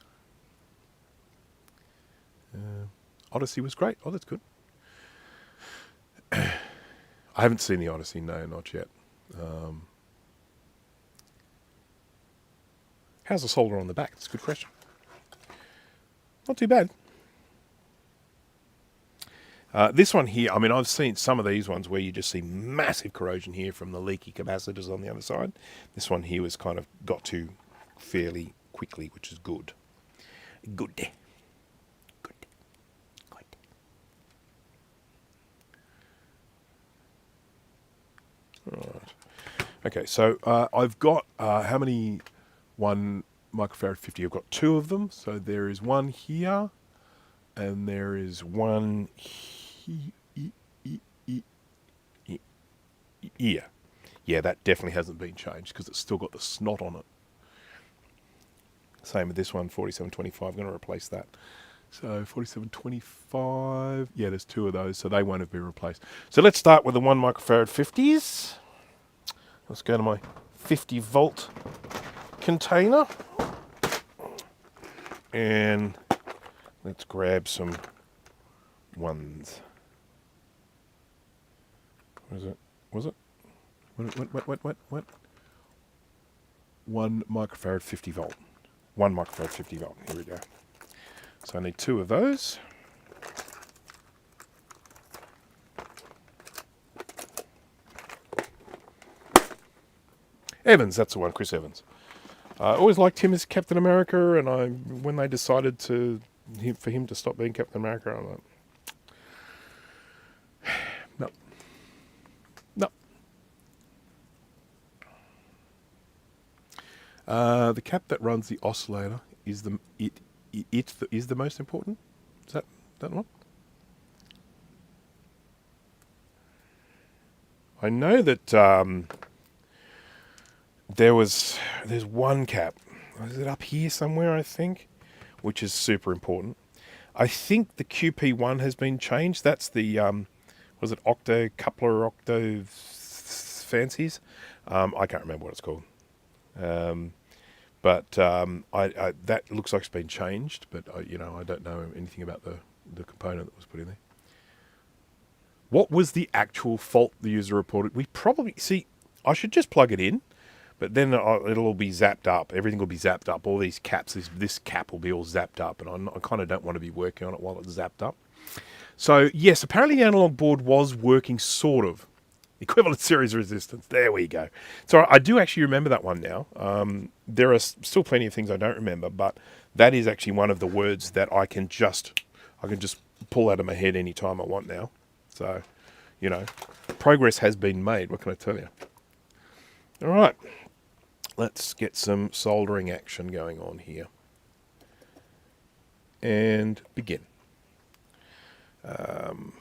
Odyssey was great. Oh, that's good. I haven't seen the Odyssey. No, not yet. How's the solder on the back? That's a good question. Not too bad. This one here, I mean, I've seen some of these ones where you just see massive corrosion here from the leaky capacitors on the other side. This one here was kind of got to fairly quickly, which is good. Good. Good. Good. Right. Okay, so I've got, how many 1 microfarad 50? I've got 2 of them. So there is one here, and there is one here. Yeah, that definitely hasn't been changed because it's still got the snot on it. Same with this one, 4725. I'm going to replace that. So 4725. Yeah, there's 2 of those, so they won't have been replaced. So let's start with the 1 microfarad 50s. Let's go to my 50 volt container. And let's grab some ones. Was it? What? 1 microfarad 50 volt. 1 microfarad 50 volt. Here we go. So I need 2 of those. Evans, that's the one, Chris Evans. I always liked him as Captain America, and when they decided for him to stop being Captain America, I'm like, no. The cap that runs the oscillator is the most important. Is that one? I know that there's one cap. Is it up here somewhere, I think? Which is super important. I think the QP1 has been changed. That's the, was it octo coupler, octo fancies? I can't remember what it's called. But that looks like it's been changed, but I don't know anything about the component that was put in there. What was the actual fault the user reported? We probably, see, I should just plug it in, But then it'll all be zapped up. Everything will be zapped up. All these caps, this cap will be all zapped up. And I kind of don't want to be working on it while it's zapped up. So, yes, apparently the analog board was working sort of. Equivalent series resistance. There we go. So I do actually remember that one now. There are still plenty of things I don't remember, but that is actually one of the words that I can just pull out of my head any time I want now. So, you know, progress has been made. What can I tell you? All right. Let's get some soldering action going on here. And begin. I'm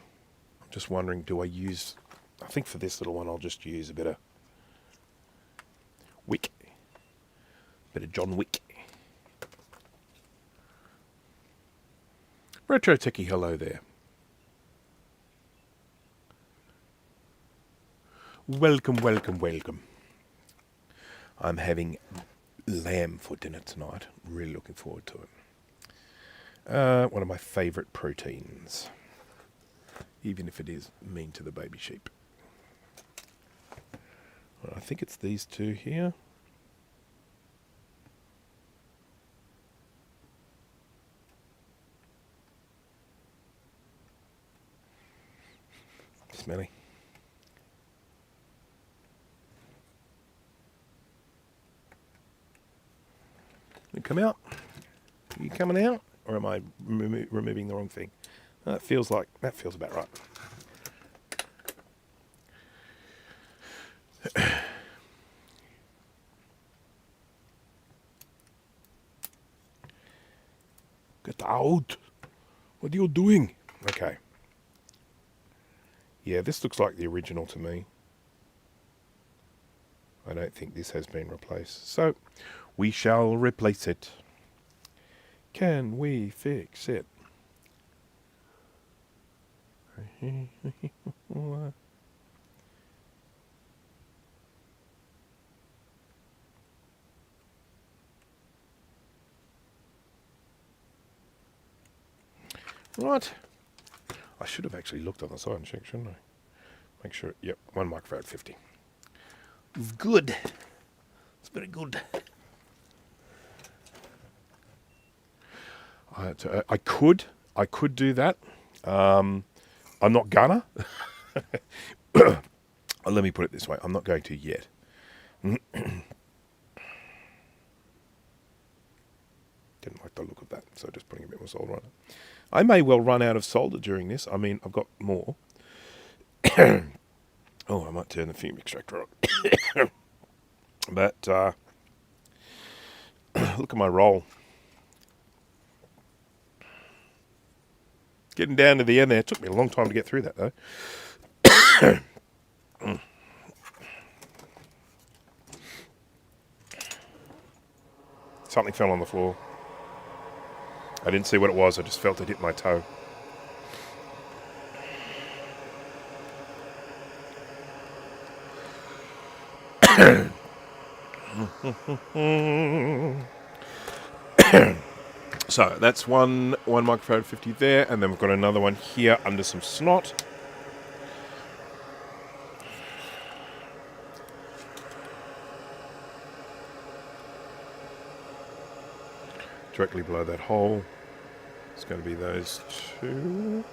just wondering, do I use... I think for this little one I'll just use a bit of WICK. Bit of John Wick. Retro Techie, hello there. Welcome, welcome, welcome. I'm having lamb for dinner tonight. Really looking forward to it. One of my favourite proteins. Even if it is mean to the baby sheep. Well, I think it's these two here. Smelly. You come out? Are you coming out? Or am I removing the wrong thing? That feels about right. Get out! What are you doing? Okay. Yeah, this looks like the original to me. I don't think this has been replaced. So, we shall replace it. Can we fix it? Right. I should have actually looked on the side and checked, shouldn't I? Make sure, yep, 1 microfarad 50. It's good. It's very good. I could do that. I'm not gonna. Let me put it this way. I'm not going to yet. Didn't like the look of that, so just putting a bit more solder on it. I may well run out of solder during this. I mean, I've got more. Oh, I might turn the fume extractor on. But, look at my roll. Getting down to the end there. It took me a long time to get through that, though. Something fell on the floor. I didn't see what it was. I just felt it hit my toe. So that's one microfarad 50 there, and then we've got another one here under some snot. Directly below that hole. It's going to be those two.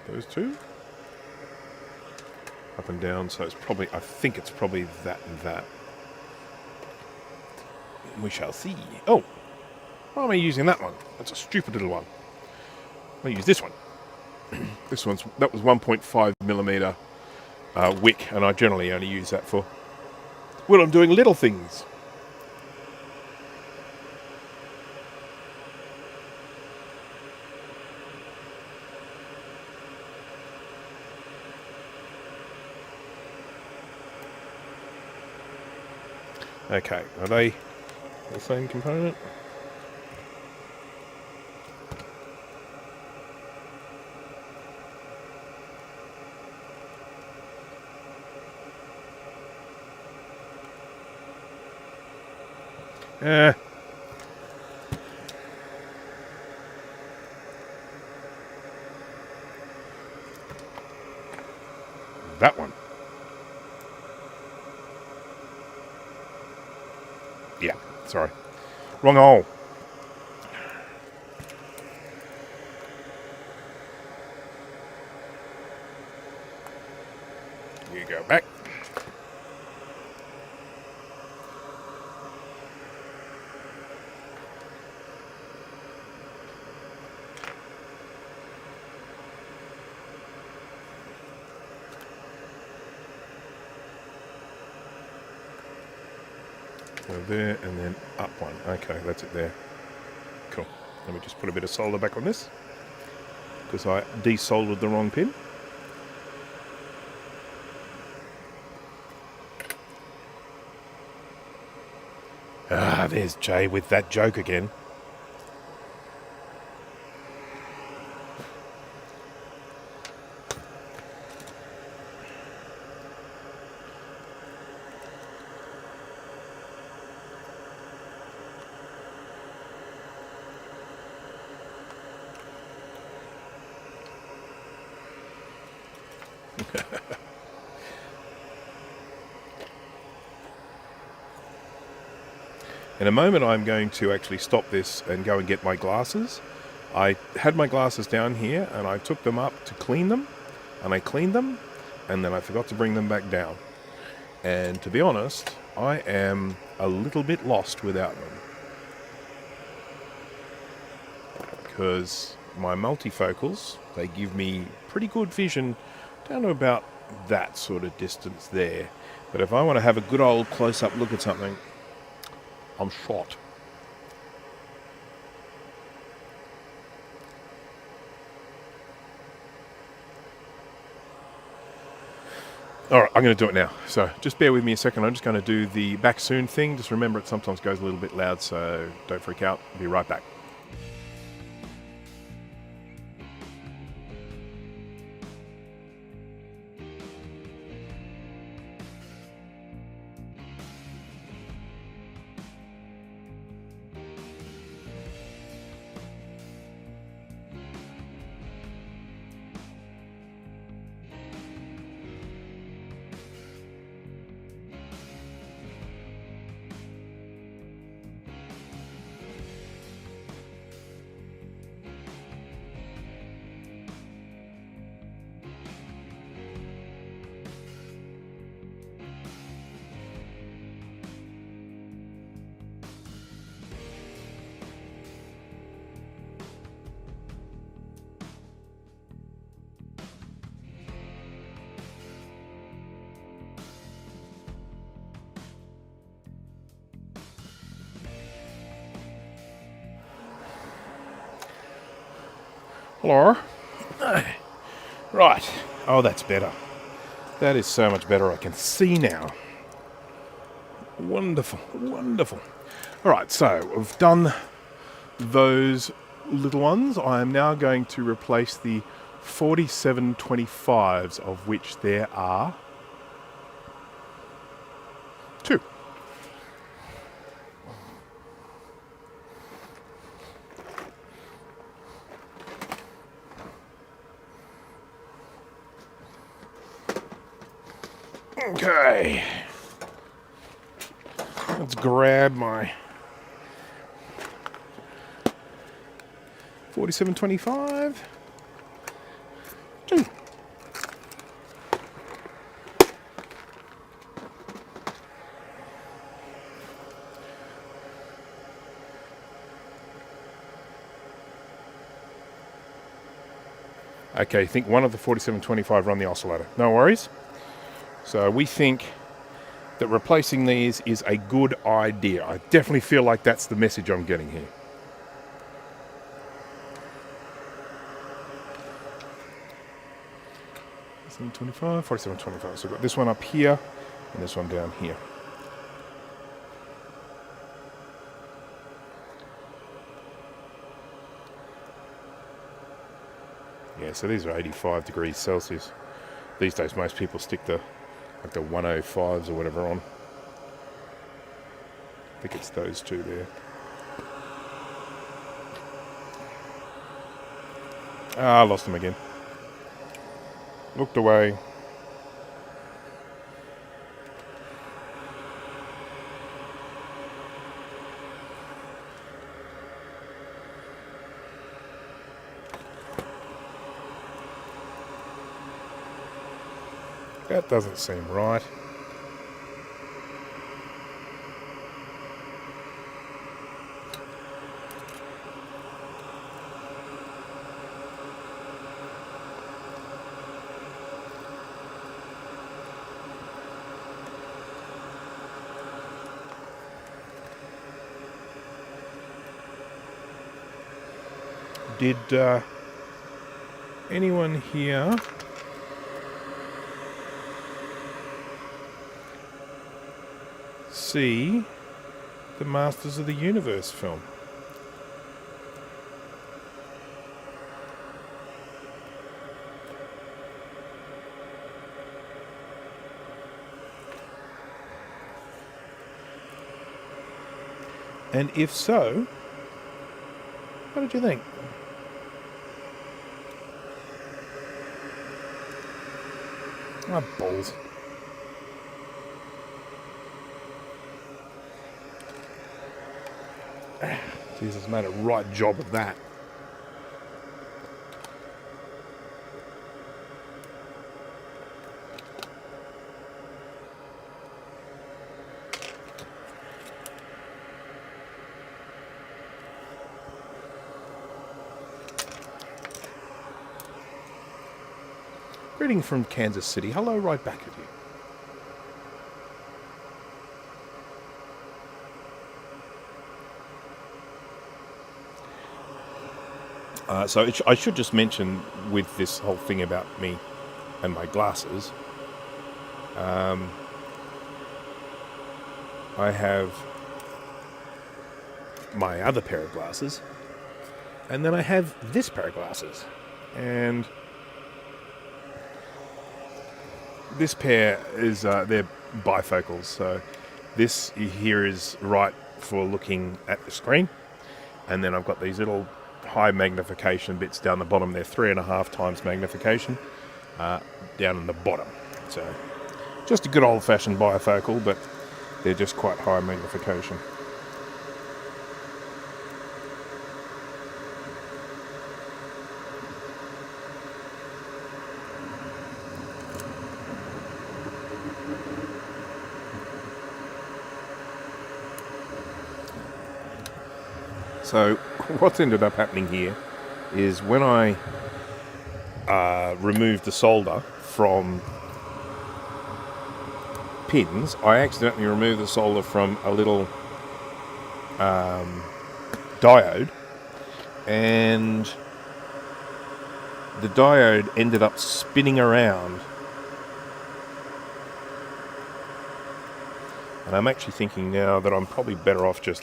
Those two. Up and down, so it's probably, I think it's probably that and that. We shall see. Oh, why am I using that one? That's a stupid little one. I'll use this one. That was 1.5 millimeter wick, and I generally only use that for when I'm doing little things. Okay, are they the same component? That one. Sorry. Wrong hole. You go back. Go there and then up one. Okay, that's it there. Cool. Let me just put a bit of solder back on this because I desoldered the wrong pin. Ah, there's Jay with that joke again. In a moment I'm going to actually stop this and go and get my glasses. I had my glasses down here and I took them up to clean them, and I cleaned them, and then I forgot to bring them back down. And to be honest, I am a little bit lost without them. Because my multifocals, they give me pretty good vision down to about that sort of distance there. But if I want to have a good old close-up look at something, I'm shot. Alright, I'm going to do it now. So just bear with me a second. I'm just going to do the back soon thing. Just remember it sometimes goes a little bit loud, so don't freak out. I'll be right back. Hello. Right. Oh, that's better. That is so much better. I can see now. Wonderful. Wonderful. All right, so we've done those little ones. I am now going to replace the 4725s, of which there are 2. Okay, let's grab my 4725. 2. Okay, I think one of the 4725 run the oscillator. No worries. So we think that replacing these is a good idea. I definitely feel like that's the message I'm getting here. 4725. So I've got this one up here and this one down here. Yeah, so these are 85 degrees Celsius. These days most people stick the 105s or whatever on. I think it's those 2 there. Ah, I lost them again. Looked away. That doesn't seem right. Did anyone here see the Masters of the Universe film? And if so, what did you think? Ah, balls. Jesus made a right job of that. Reading from Kansas City. Hello, right back at you. So I should just mention with this whole thing about me and my glasses, I have my other pair of glasses, and then I have this pair of glasses, and this pair is they're bifocals, so this here is right for looking at the screen, and then I've got these little high magnification bits down the bottom. They're 3.5 times magnification down in the bottom, so just a good old-fashioned bifocal, but they're just quite high magnification. So what's ended up happening here is when I removed the solder from pins, I accidentally removed the solder from a little diode, and the diode ended up spinning around. And I'm actually thinking now that I'm probably better off just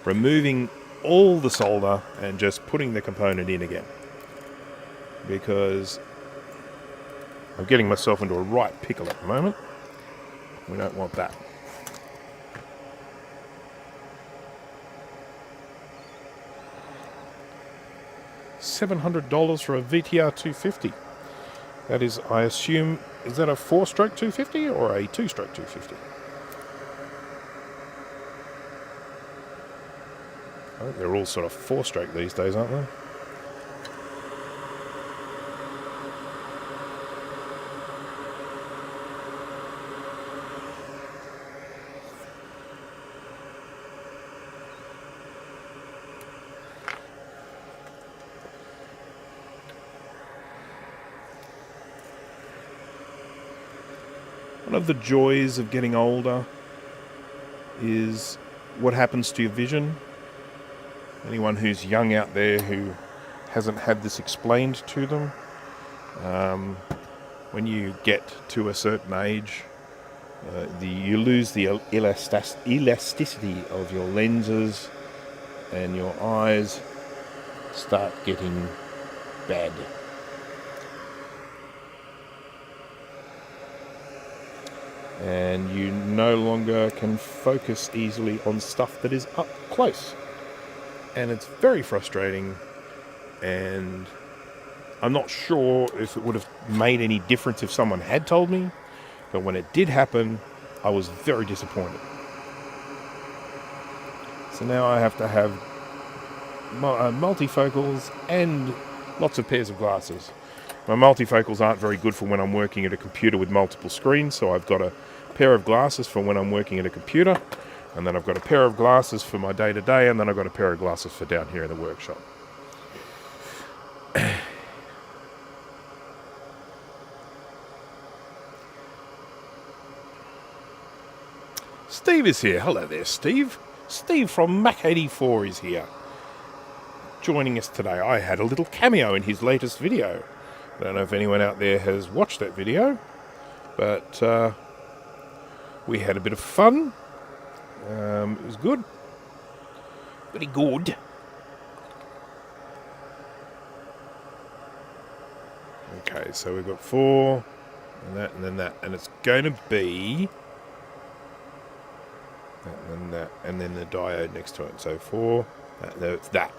removing all the solder and just putting the component in again, because I'm getting myself into a right pickle at the moment. We don't want that. $700 for a VTR 250. That is, I assume, is that a 4-stroke 250 or a 2-stroke 250? I think they're all sort of 4-stroke these days, aren't they? One of the joys of getting older is what happens to your vision. Anyone who's young out there who hasn't had this explained to them, when you get to a certain age, you lose the elasticity of your lenses, and your eyes start getting bad. And you no longer can focus easily on stuff that is up close. And it's very frustrating, and I'm not sure if it would have made any difference if someone had told me, but when it did happen, I was very disappointed. So now I have to have multifocals and lots of pairs of glasses. My multifocals aren't very good for when I'm working at a computer with multiple screens, so I've got a pair of glasses for when I'm working at a computer, and then I've got a pair of glasses for my day-to-day, and then I've got a pair of glasses for down here in the workshop. Steve is here. Hello there, Steve. Steve from Mac84 is here, joining us today. I had a little cameo in his latest video. I don't know if anyone out there has watched that video, but we had a bit of fun. It was good. Pretty good. Okay, so we've got 4, and that, and then that, and it's going to be that, and then that, and then the diode next to it. So 4, that, no, it's that.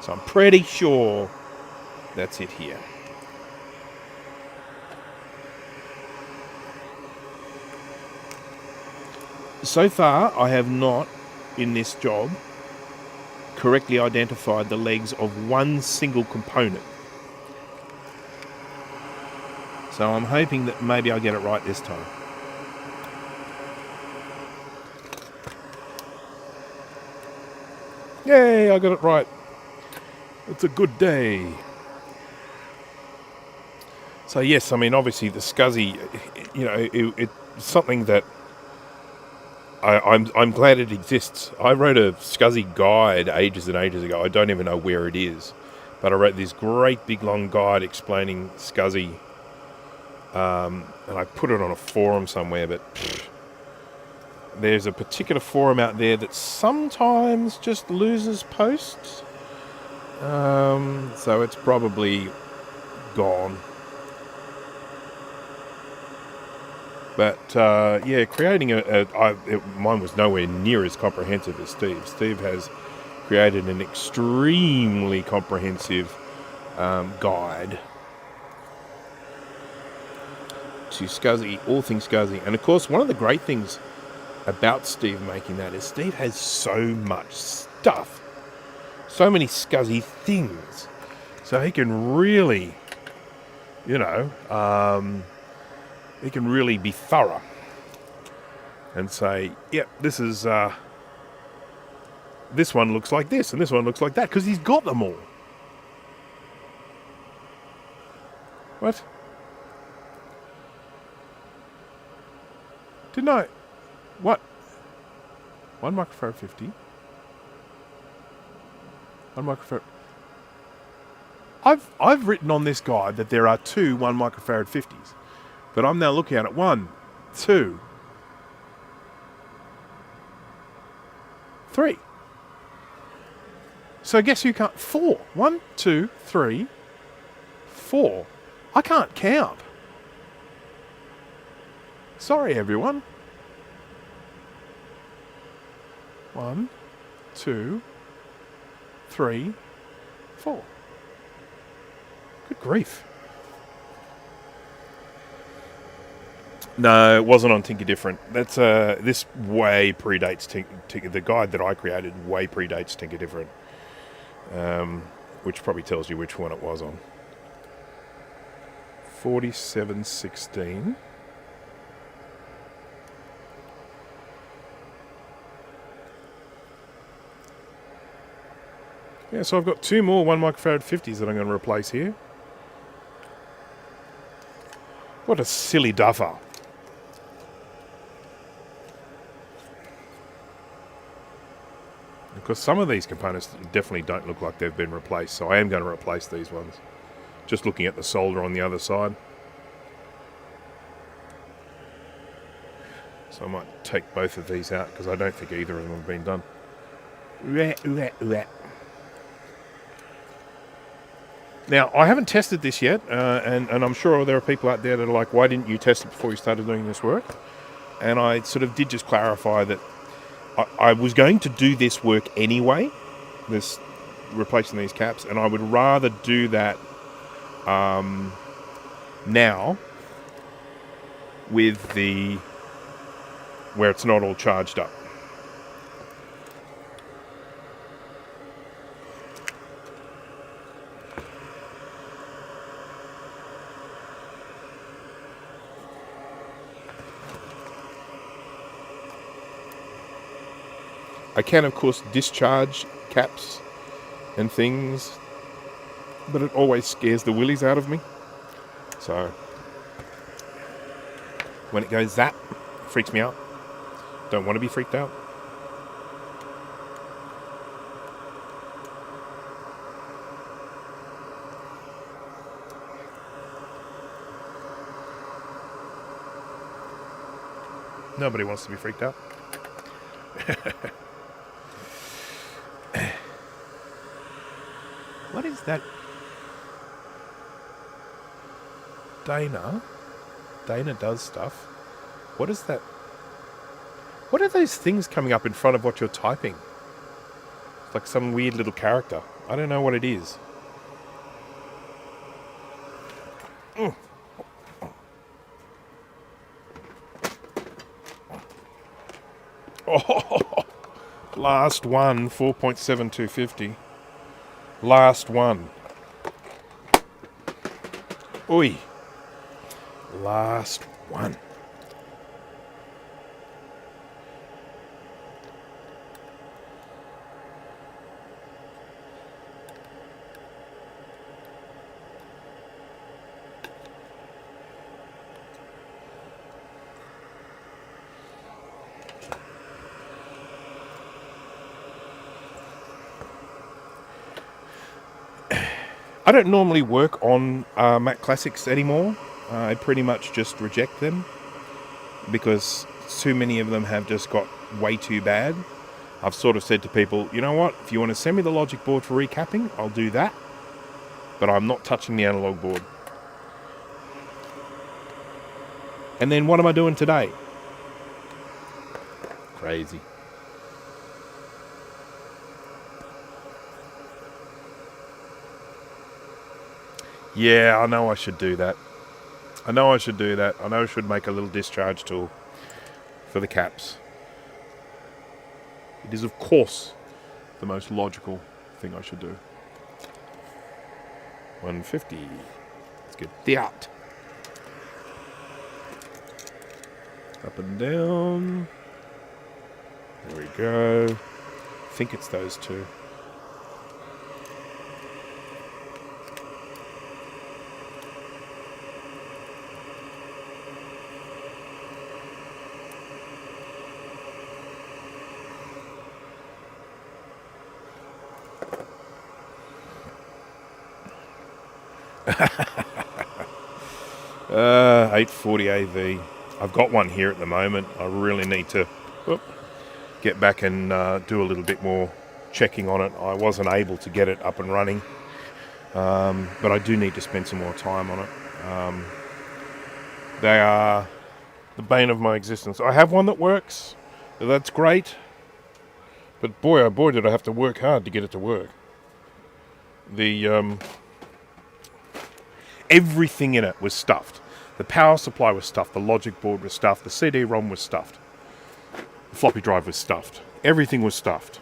So I'm pretty sure that's it here. So far, I have not, in this job, correctly identified the legs of one single component. So I'm hoping that maybe I'll get it right this time. Yay, I got it right. It's a good day. So yes, I mean, obviously the SCSI, you know, it's something that I'm glad it exists. I wrote a SCSI guide ages and ages ago. I don't even know where it is, but I wrote this great big long guide explaining SCSI, and I put it on a forum somewhere. But there's a particular forum out there that sometimes just loses posts, so it's probably gone. But, yeah, creating mine was nowhere near as comprehensive as Steve. Steve has created an extremely comprehensive guide to SCSI, all things SCSI. And, of course, one of the great things about Steve making that is Steve has so much stuff, so many SCSI things. So he can really, you know, he can really be thorough and say, yep, this is, this one looks like this and this one looks like that, because he's got them all. What? Didn't I? What? 1 microfarad 50? 1 microfarad. I've written on this guide that there are 2 1 microfarad 50s. But I'm now looking at it. 1, 2, 3. So guess who can't? 4. 1, 2, 3, 4. I can't count. Sorry, everyone. 1, 2, 3, 4. Good grief. No, it wasn't on Tinker Different. That's this way predates Tinker. The guide that I created way predates Tinker Different, which probably tells you which one it was on. 4716. Yeah, so I've got 2 more 1 microfarad 50s that I'm going to replace here. What a silly duffer. Because some of these components definitely don't look like they've been replaced, so I am going to replace these ones. Just looking at the solder on the other side. So I might take both of these out, because I don't think either of them have been done. Now, I haven't tested this yet, and I'm sure there are people out there that are like, why didn't you test it before you started doing this work? And I sort of did just clarify that I was going to do this work anyway, this replacing these caps, and I would rather do that now with the where it's not all charged up. I can, of course, discharge caps and things, but it always scares the willies out of me. So when it goes zap, it freaks me out. Don't want to be freaked out. Nobody wants to be freaked out. What is that? Dana does stuff. What is that? What are those things coming up in front of what you're typing? It's like some weird little character. I don't know what it is. Oh, last one, 4.7250. Last one. Oi. Last one. I don't normally work on Mac Classics anymore. I pretty much just reject them because too many of them have just got way too bad. I've sort of said to people, you know what, if you want to send me the logic board for recapping, I'll do that. But I'm not touching the analog board. And then what am I doing today? Crazy. Yeah, I know I should do that. I know I should make a little discharge tool for the caps. It is, of course, the most logical thing I should do. 150. Let's get that. Up and down. There we go. I think it's those two. Uh, 840 AV. I've got one here at the moment. I really need to get back and do a little bit more checking on it. I wasn't able to get it up and running, but I do need to spend some more time on it. They are the bane of my existence. I have one that works. That's great. But boy, oh boy, did I have to work hard to get it to work. Everything in it was stuffed. The power supply was stuffed. The logic board was stuffed. The CD-ROM was stuffed. The floppy drive was stuffed. Everything was stuffed.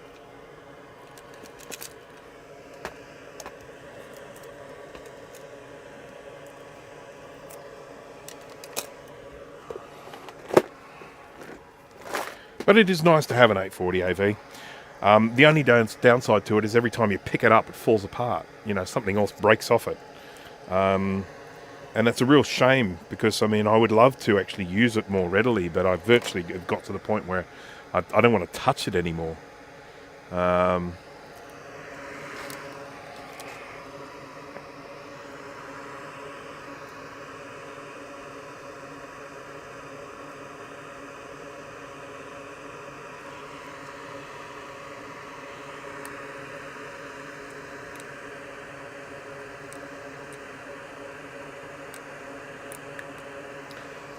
But it is nice to have an 840 AV. The only downside to it is every time you pick it up, it falls apart. You know, something else breaks off it. And that's a real shame because, I mean, I would love to actually use it more readily, but I virtually got to the point where I don't want to touch it anymore.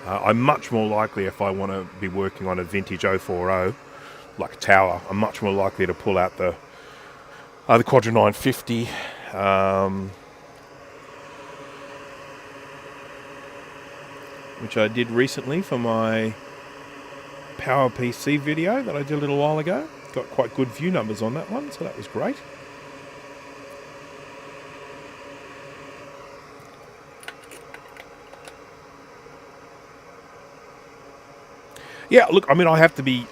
I'm much more likely, if I want to be working on a vintage 040, like a tower, I'm much more likely to pull out the Quadra 950, which I did recently for my Power PC video that I did a little while ago. Got quite good view numbers on that one, so that was great. Yeah, look, I mean, I have to be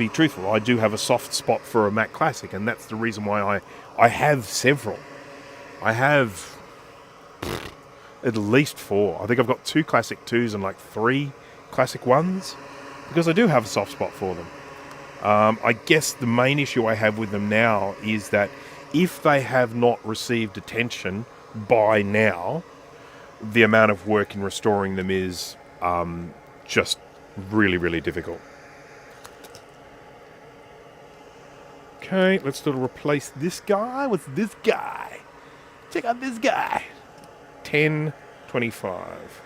truthful. I do have a soft spot for a Mac Classic, and that's the reason why I have several. I have at least 4. I think I've got 2 Classic 2s and like 3 Classic 1s, because I do have a soft spot for them. I guess the main issue I have with them now is that if they have not received attention by now, the amount of work in restoring them is just really, really difficult. Okay, let's sort of replace this guy with this guy. Check out this guy. 1025.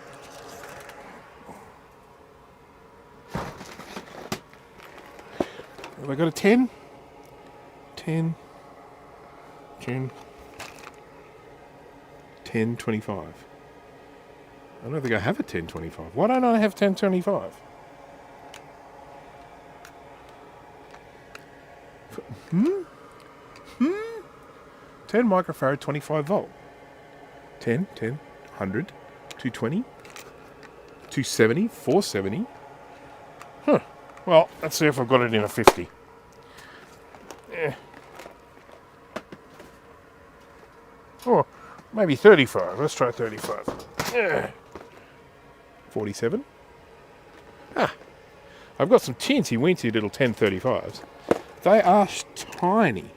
Have I got a 10? 10. 10. 1025. I don't think I have a 1025. Why don't I have 1025? 10 microfarad, 25 volt. 10, 10, 100, 220, 270, 470. Huh. Well, let's see if I've got it in a 50. Oh, maybe 35. Let's try 35. 47. Ah, I've got some teensy-weensy little 1035s. They are tiny.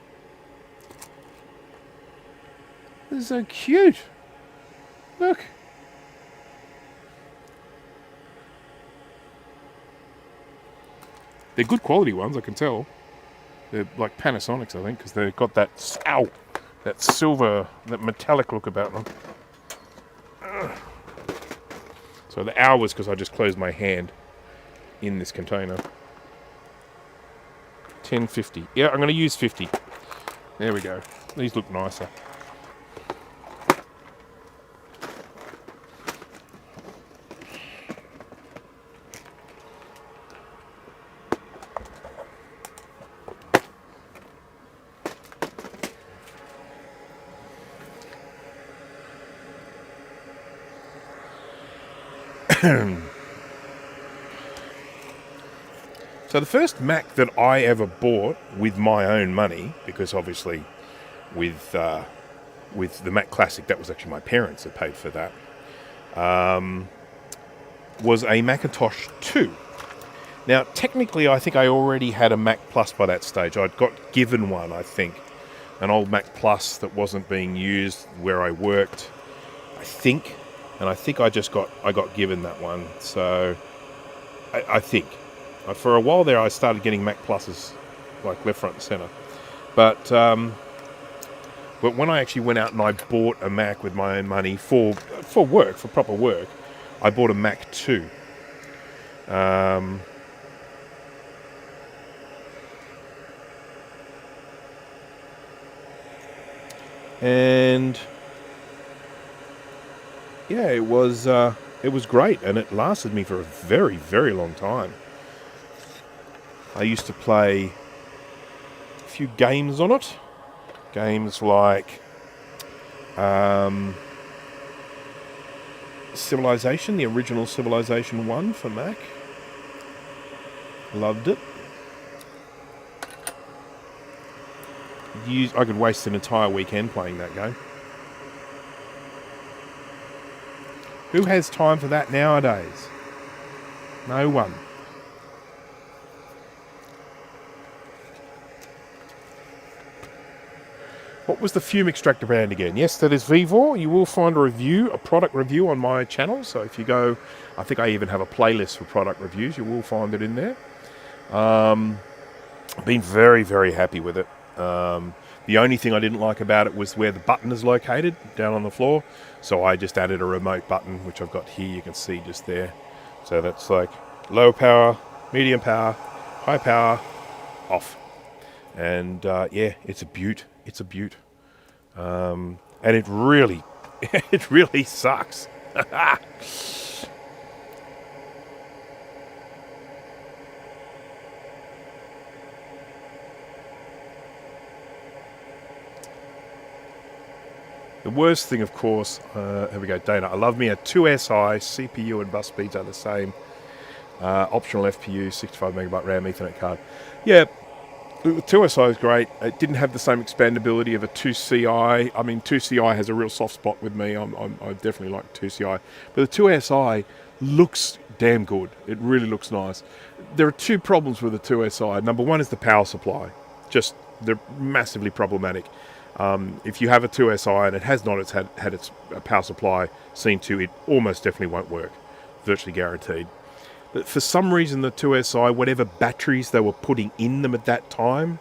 They're so cute. Look. They're good quality ones, I can tell. They're like Panasonics, I think, because they've got that silver, that metallic look about them. So the hour was because I just closed my hand in this container. 1050. Yeah, I'm going to use 50. There we go. These look nicer. So the first Mac that I ever bought with my own money, because obviously with the Mac Classic, that was actually my parents that paid for that, was a Macintosh 2. Now, technically, I think I already had a Mac Plus by that stage. I'd got given one, I think, an old Mac Plus that wasn't being used where I worked, I think. And I think I got given that one. So I think for a while there I started getting Mac Pluses like left, front and center. But when I actually went out and I bought a Mac with my own money for work, for proper work, I bought a Mac 2. And yeah, it was great, and it lasted me for a very, very long time. I used to play a few games on it. Games like Civilization, the original Civilization 1 for Mac. Loved it. I could waste an entire weekend playing that game. Who has time for that nowadays? No one. What was the Fume Extractor brand again? Yes, that is Vevor. You will find a product review on my channel. So if you go, I think I even have a playlist for product reviews. You will find it in there. I've been very, very happy with it. The only thing I didn't like about it was where the button is located, down on the floor. So I just added a remote button, which I've got here, you can see just there. So that's like low power, medium power, high power, off. And yeah, it's a beaut. It's a beaut. And it really, it really sucks. The worst thing, of course, here we go, Dana. I love me a 2SI, CPU and bus speeds are the same. Optional FPU, 65 megabyte RAM, Ethernet card. Yeah, the 2SI is great. It didn't have the same expandability of a 2CI. I mean, 2CI has a real soft spot with me. I definitely like 2CI. But the 2SI looks damn good. It really looks nice. There are two problems with the 2SI. Number one is the power supply. Just, they're massively problematic. If you have a 2SI and it has not had its power supply seen to, it almost definitely won't work. Virtually guaranteed. But for some reason, the 2SI, whatever batteries they were putting in them at that time,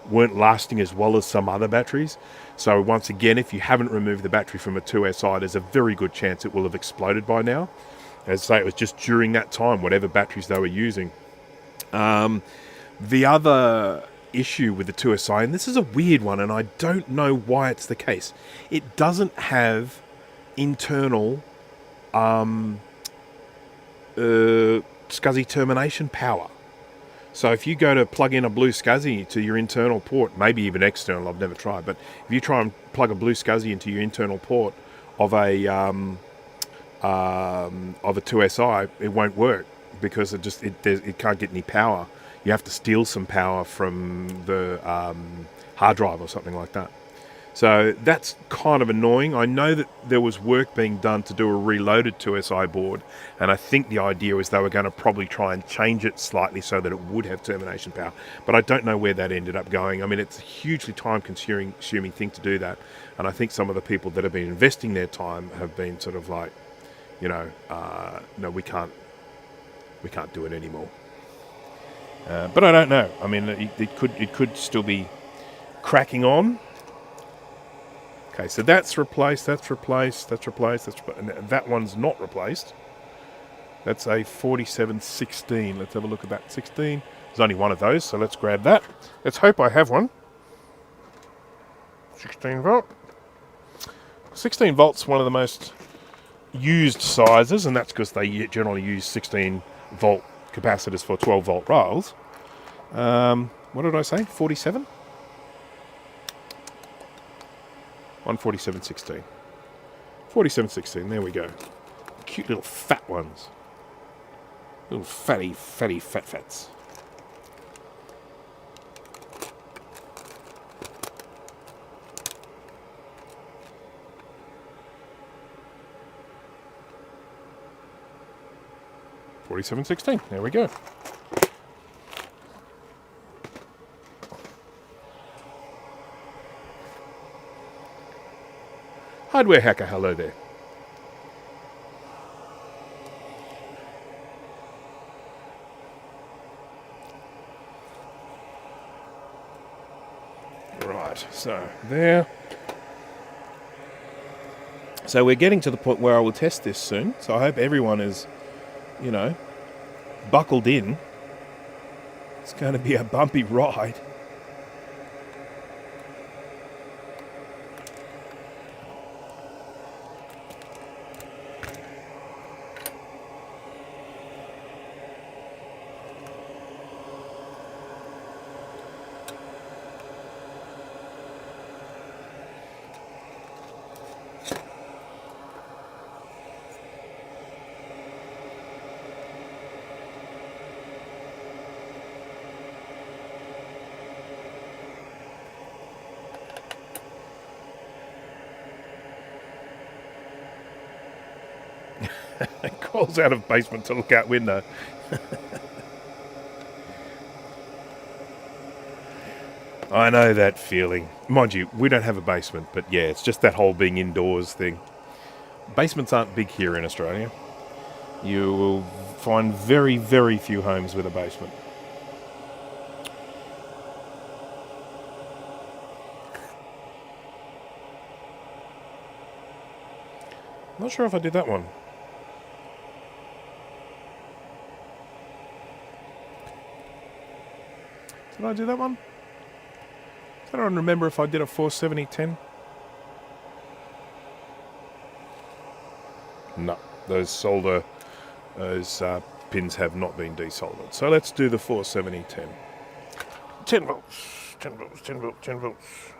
weren't lasting as well as some other batteries. So once again, if you haven't removed the battery from a 2SI, there's a very good chance it will have exploded by now. As I say, it was just during that time, whatever batteries they were using. The other issue with the 2SI, and this is a weird one, and I don't know why it's the case, it doesn't have internal SCSI termination power. So if you go to plug in a blue SCSI to your internal port, maybe even external, I've never tried, but if you try and plug a blue SCSI into your internal port of a 2SI, it won't work because it can't get any power. You have to steal some power from the hard drive or something like that. So that's kind of annoying. I know that there was work being done to do a reloaded 2SI board, and I think the idea was they were going to probably try and change it slightly so that it would have termination power. But I don't know where that ended up going. I mean, it's a hugely time-consuming thing to do that, and I think some of the people that have been investing their time have been sort of like, you know, no, we can't do it anymore. But I don't know. I mean, it could still be cracking on. Okay, so that's replaced, and that one's not replaced. That's a 4716. Let's have a look at that. 16. There's only one of those, so let's grab that. Let's hope I have one. 16 volt. 16 volts, one of the most used sizes, and that's because they generally use 16 volt capacitors for 12 volt rails. What did I say? 47? 147.16. 47.16, there we go. Cute little fat ones. Little fatty fats. $47.16, there we go. Hardware hacker, hello there. Right, so there. So we're getting to the point where I will test this soon. So I hope everyone is, you know, buckled in. It's going to be a bumpy ride. Calls out of basement to look out window. I know that feeling. Mind you, we don't have a basement, but yeah, it's just that whole being indoors thing. Basements aren't big here in Australia. You will find very, very few homes with a basement. Not sure if I did that one. Did I do that one? I don't remember if I did a 470-10. No, those pins have not been desoldered. So let's do the 470-10. 10 volts, 10 volts, 10 volts, 10 volts.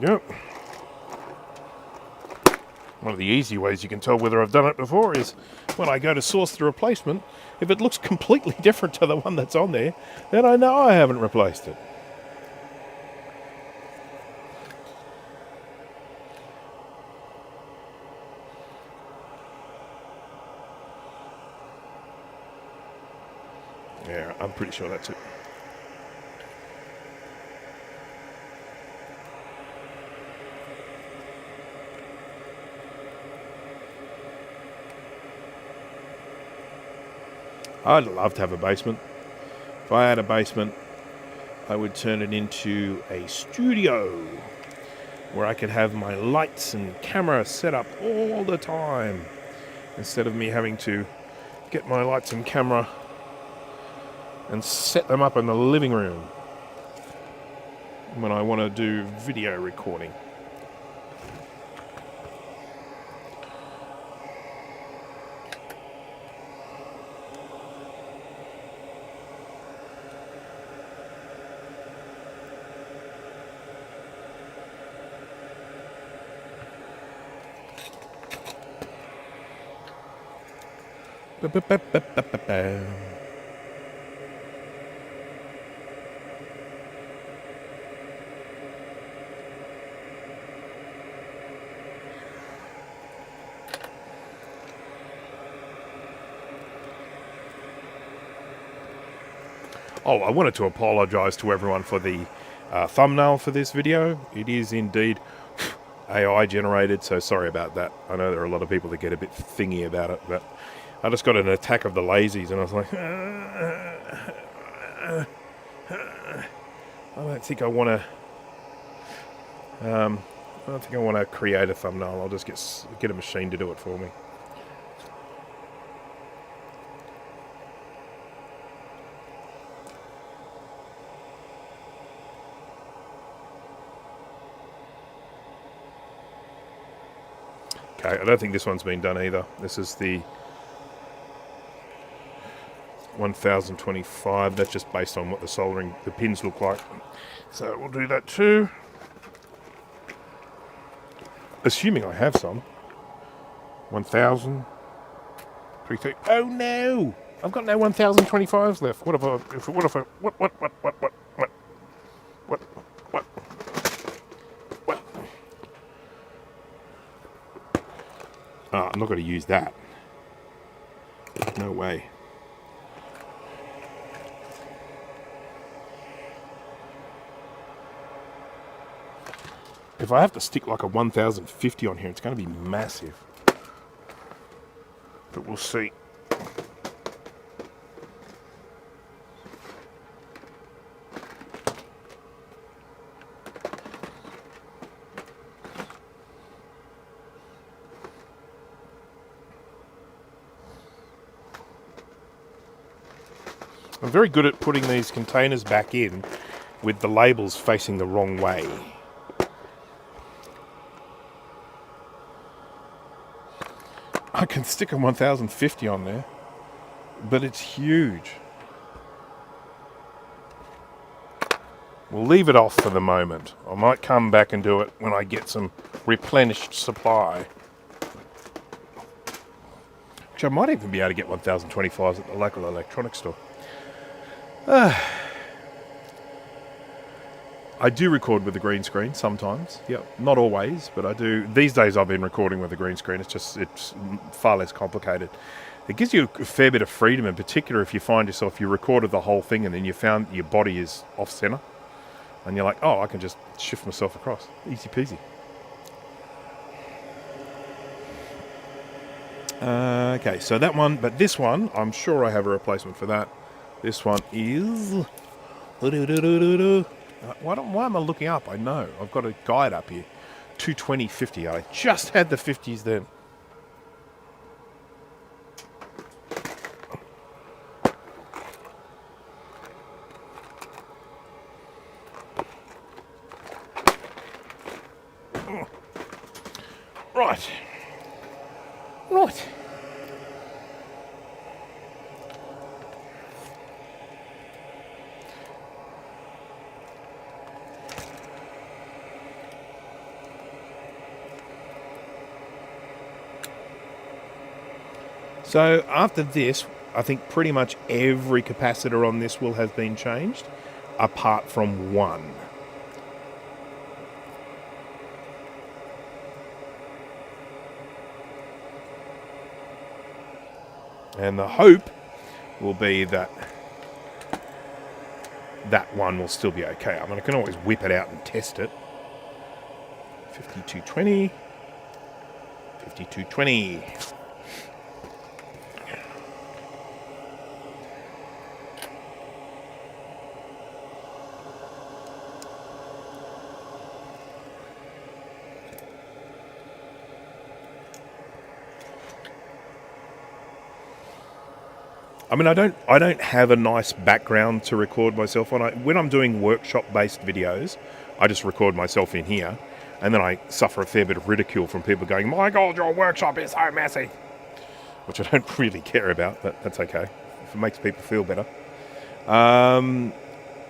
go. One of the easy ways you can tell whether I've done it before is when I go to source the replacement, if it looks completely different to the one that's on there, then I know I haven't replaced it. Yeah, I'm pretty sure that's it. I'd love to have a basement. If I had a basement, I would turn it into a studio where I could have my lights and camera set up all the time, instead of me having to get my lights and camera and set them up in the living room when I want to do video recording. Oh, I wanted to apologise to everyone for the thumbnail for this video. It is indeed AI generated, so sorry about that. I know there are a lot of people that get a bit thingy about it, but I just got an attack of the lazies, and I was like, I don't think I want to create a thumbnail. I'll just get a machine to do it for me. Okay, I don't think this one's been done either. This is the 1025. That's just based on what the pins look like. So we'll do that too. Assuming I have some. 1000. 3000. Oh no! I've got no 1025s left. What? Oh, I'm not going to use that. No way. If I have to stick like a 1050 on here, it's going to be massive. But we'll see. I'm very good at putting these containers back in with the labels facing the wrong way. I can stick a 1050 on there, but it's huge. We'll leave it off for the moment. I might come back and do it when I get some replenished supply. Which I might even be able to get 1025s at the local electronics store. I do record with a green screen sometimes. Yep, not always, but I do. These days I've been recording with a green screen. It's far less complicated. It gives you a fair bit of freedom, in particular if you find yourself, you recorded the whole thing and then you found your body is off center. And you're like, oh, I can just shift myself across. Easy peasy. Okay, so that one, but this one, I'm sure I have a replacement for that. This one is... Why am I looking up? I know. I've got a guide up here. 220/50. I just had the 50s then. Right. Right. So after this, I think pretty much every capacitor on this will have been changed, apart from one. And the hope will be that that one will still be okay. I mean, I can always whip it out and test it. 5220. 5220. I mean, I don't have a nice background to record myself on. When I'm doing workshop-based videos, I just record myself in here, and then I suffer a fair bit of ridicule from people going, "My God, your workshop is so messy," which I don't really care about, but that's okay if it makes people feel better.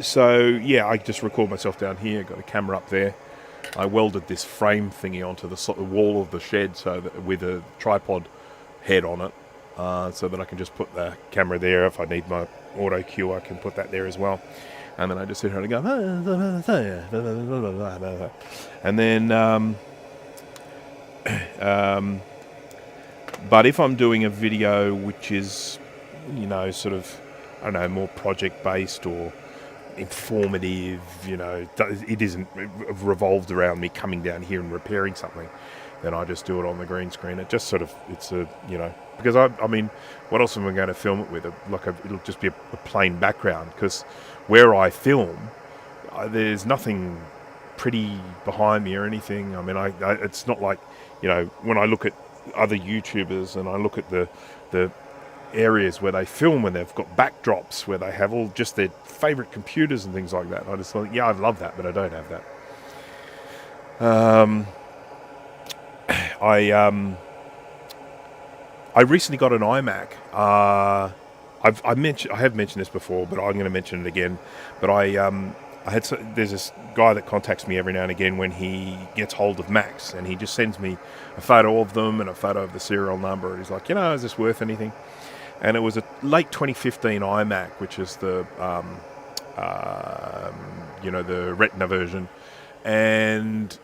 So yeah, I just record myself down here. Got a camera up there. I welded this frame thingy onto the wall of the shed, so that with a tripod head on it. So that I can just put the camera there. If I need my auto cue, I can put that there as well. And then I just sit here and go, and then, but if I'm doing a video which is, you know, sort of, I don't know, more project-based or informative, you know, it isn't revolved around me coming down here and repairing something, then I just do it on the green screen. It just sort of, it's a, you know, because I mean, what else am I going to film it with? It'll just be a plain background, because where I film, there's nothing pretty behind me or anything. I mean, it's not like, you know, when I look at other YouTubers and I look at the areas where they film and they've got backdrops where they have all just their favourite computers and things like that. I just think, yeah, I love that, but I don't have that. I recently got an iMac. I have mentioned this before, but I'm going to mention it again. But there's this guy that contacts me every now and again when he gets hold of Macs, and he just sends me a photo of them and a photo of the serial number. And he's like, you know, is this worth anything? And it was a late 2015 iMac, which is the you know, the Retina version, and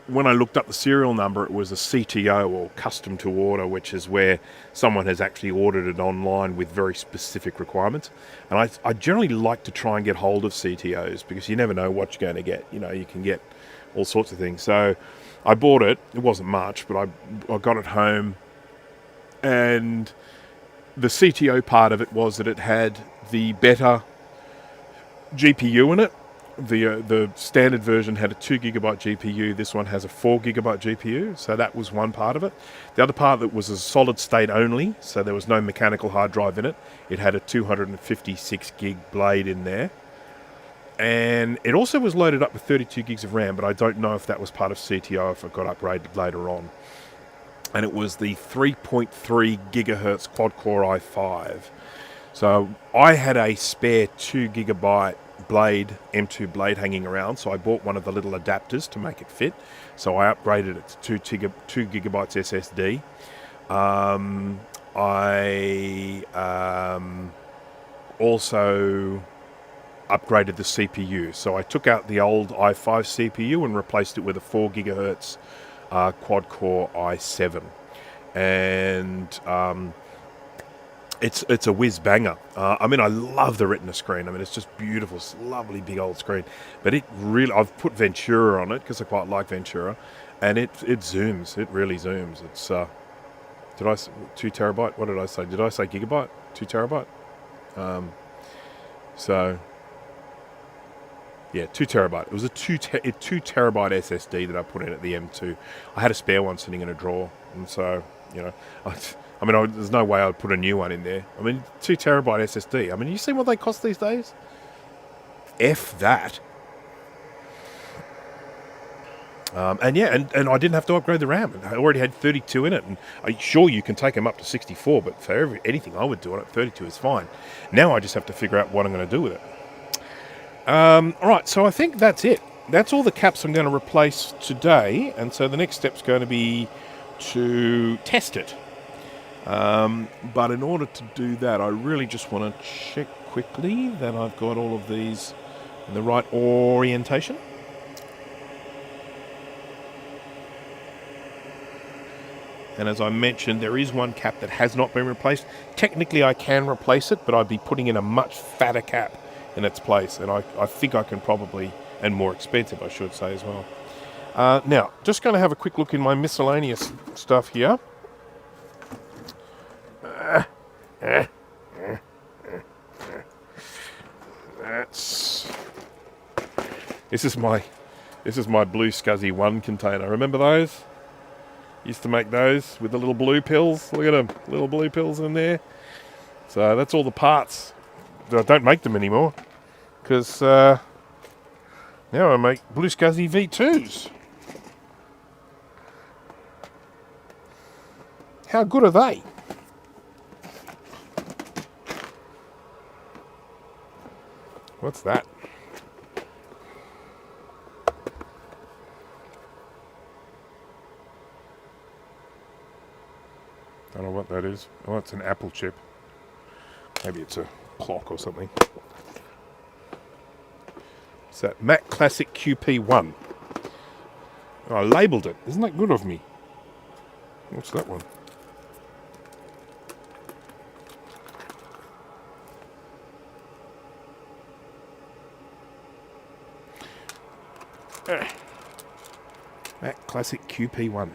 when I looked up the serial number, it was a CTO, or custom to order, which is where someone has actually ordered it online with very specific requirements. And I generally like to try and get hold of CTOs, because you never know what you're going to get. You know, you can get all sorts of things. So I bought it. It wasn't much, but I got it home. And the CTO part of it was that it had the better GPU in it. The standard version had a 2 gigabyte GPU. This one has a 4 gigabyte GPU, so that was one part of it. The other part that was a solid state only, so there was no mechanical hard drive in it. It had a 256 gig blade in there, and it also was loaded up with 32 gigs of RAM, but I don't know if that was part of CTO, if it got upgraded later on. And it was the 3.3 gigahertz quad-core i5. So I had a spare 2 gigabyte blade, M2 blade hanging around, so I bought one of the little adapters to make it fit. So I upgraded it to 2 gigabytes SSD. I also upgraded the CPU. So I took out the old i5 CPU and replaced it with a 4 gigahertz quad-core i7. And it's a whiz banger. I mean, I love the Retina screen. I mean, it's just beautiful. It's a lovely big old screen. But it really, I've put Ventura on it because I quite like Ventura, and it zooms. It really zooms. It's 2 terabyte? What did I say? Did I say gigabyte? 2 terabyte? So yeah, 2 terabyte. It was a 2 terabyte SSD that I put in at the M2. I had a spare one sitting in a drawer, and so, you know, I mean, there's no way I'd put a new one in there. I mean, 2 terabyte SSD. I mean, you see what they cost these days? F that. And yeah, and I didn't have to upgrade the RAM. I already had 32 in it, and sure, you can take them up to 64, but for anything I would do on it, 32 is fine. Now I just have to figure out what I'm going to do with it. All right, so I think that's it. That's all the caps I'm going to replace today, and so the next step's going to be to test it. But in order to do that, I really just want to check quickly that I've got all of these in the right orientation. And as I mentioned, there is one cap that has not been replaced. Technically, I can replace it, but I'd be putting in a much fatter cap in its place. And I think I can probably, and more expensive, I should say, as well. Now, just going to have a quick look in my miscellaneous stuff here. This is my Blue Scuzzy 1 container. Remember those? Used to make those with the little blue pills. Look at them, little blue pills in there. So that's all the parts. I don't make them anymore because now I make Blue Scuzzy V2s. How good are they? What's that? Don't know what that is. Oh, it's an apple chip. Maybe it's a clock or something. It's that Mac Classic QP1. Oh, I labelled it. Isn't that good of me? What's that one? Mac Classic QP1.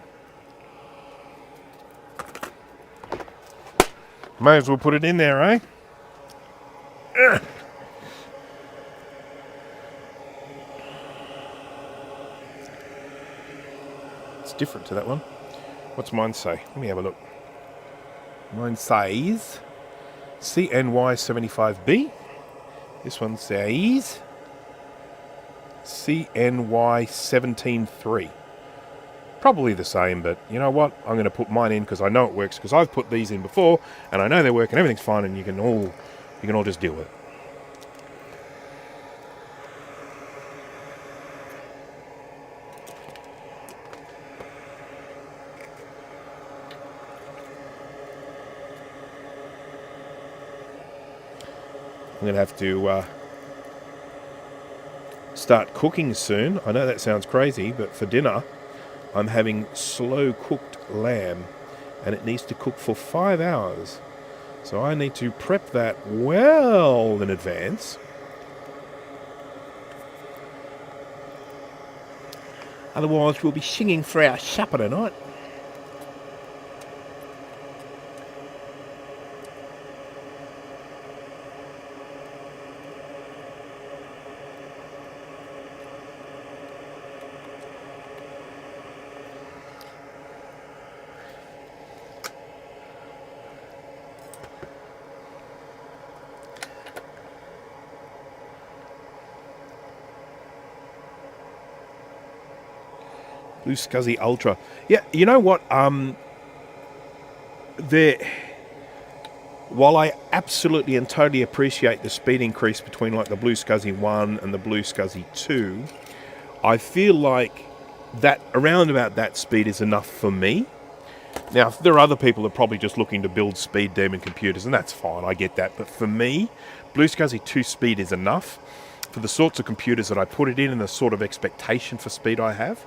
May as well put it in there, eh? It's different to that one. What's mine say? Let me have a look. Mine says CNY75B. This one says CNY173. Probably the same, but you know what? I'm going to put mine in because I know it works, because I've put these in before and I know they work and everything's fine, and you can all just deal with it. I'm going to have to start cooking soon. I know that sounds crazy, but for dinner I'm having slow cooked lamb, and it needs to cook for 5 hours. So I need to prep that well in advance. Otherwise we'll be singing for our supper tonight. Blue Scuzzy Ultra. Yeah, you know what? While I absolutely and totally appreciate the speed increase between like the Blue Scuzzy 1 and the Blue Scuzzy 2, I feel like that around about that speed is enough for me. Now, there are other people that are probably just looking to build speed demon computers, and that's fine, I get that. But for me, Blue Scuzzy 2 speed is enough for the sorts of computers that I put it in and the sort of expectation for speed I have.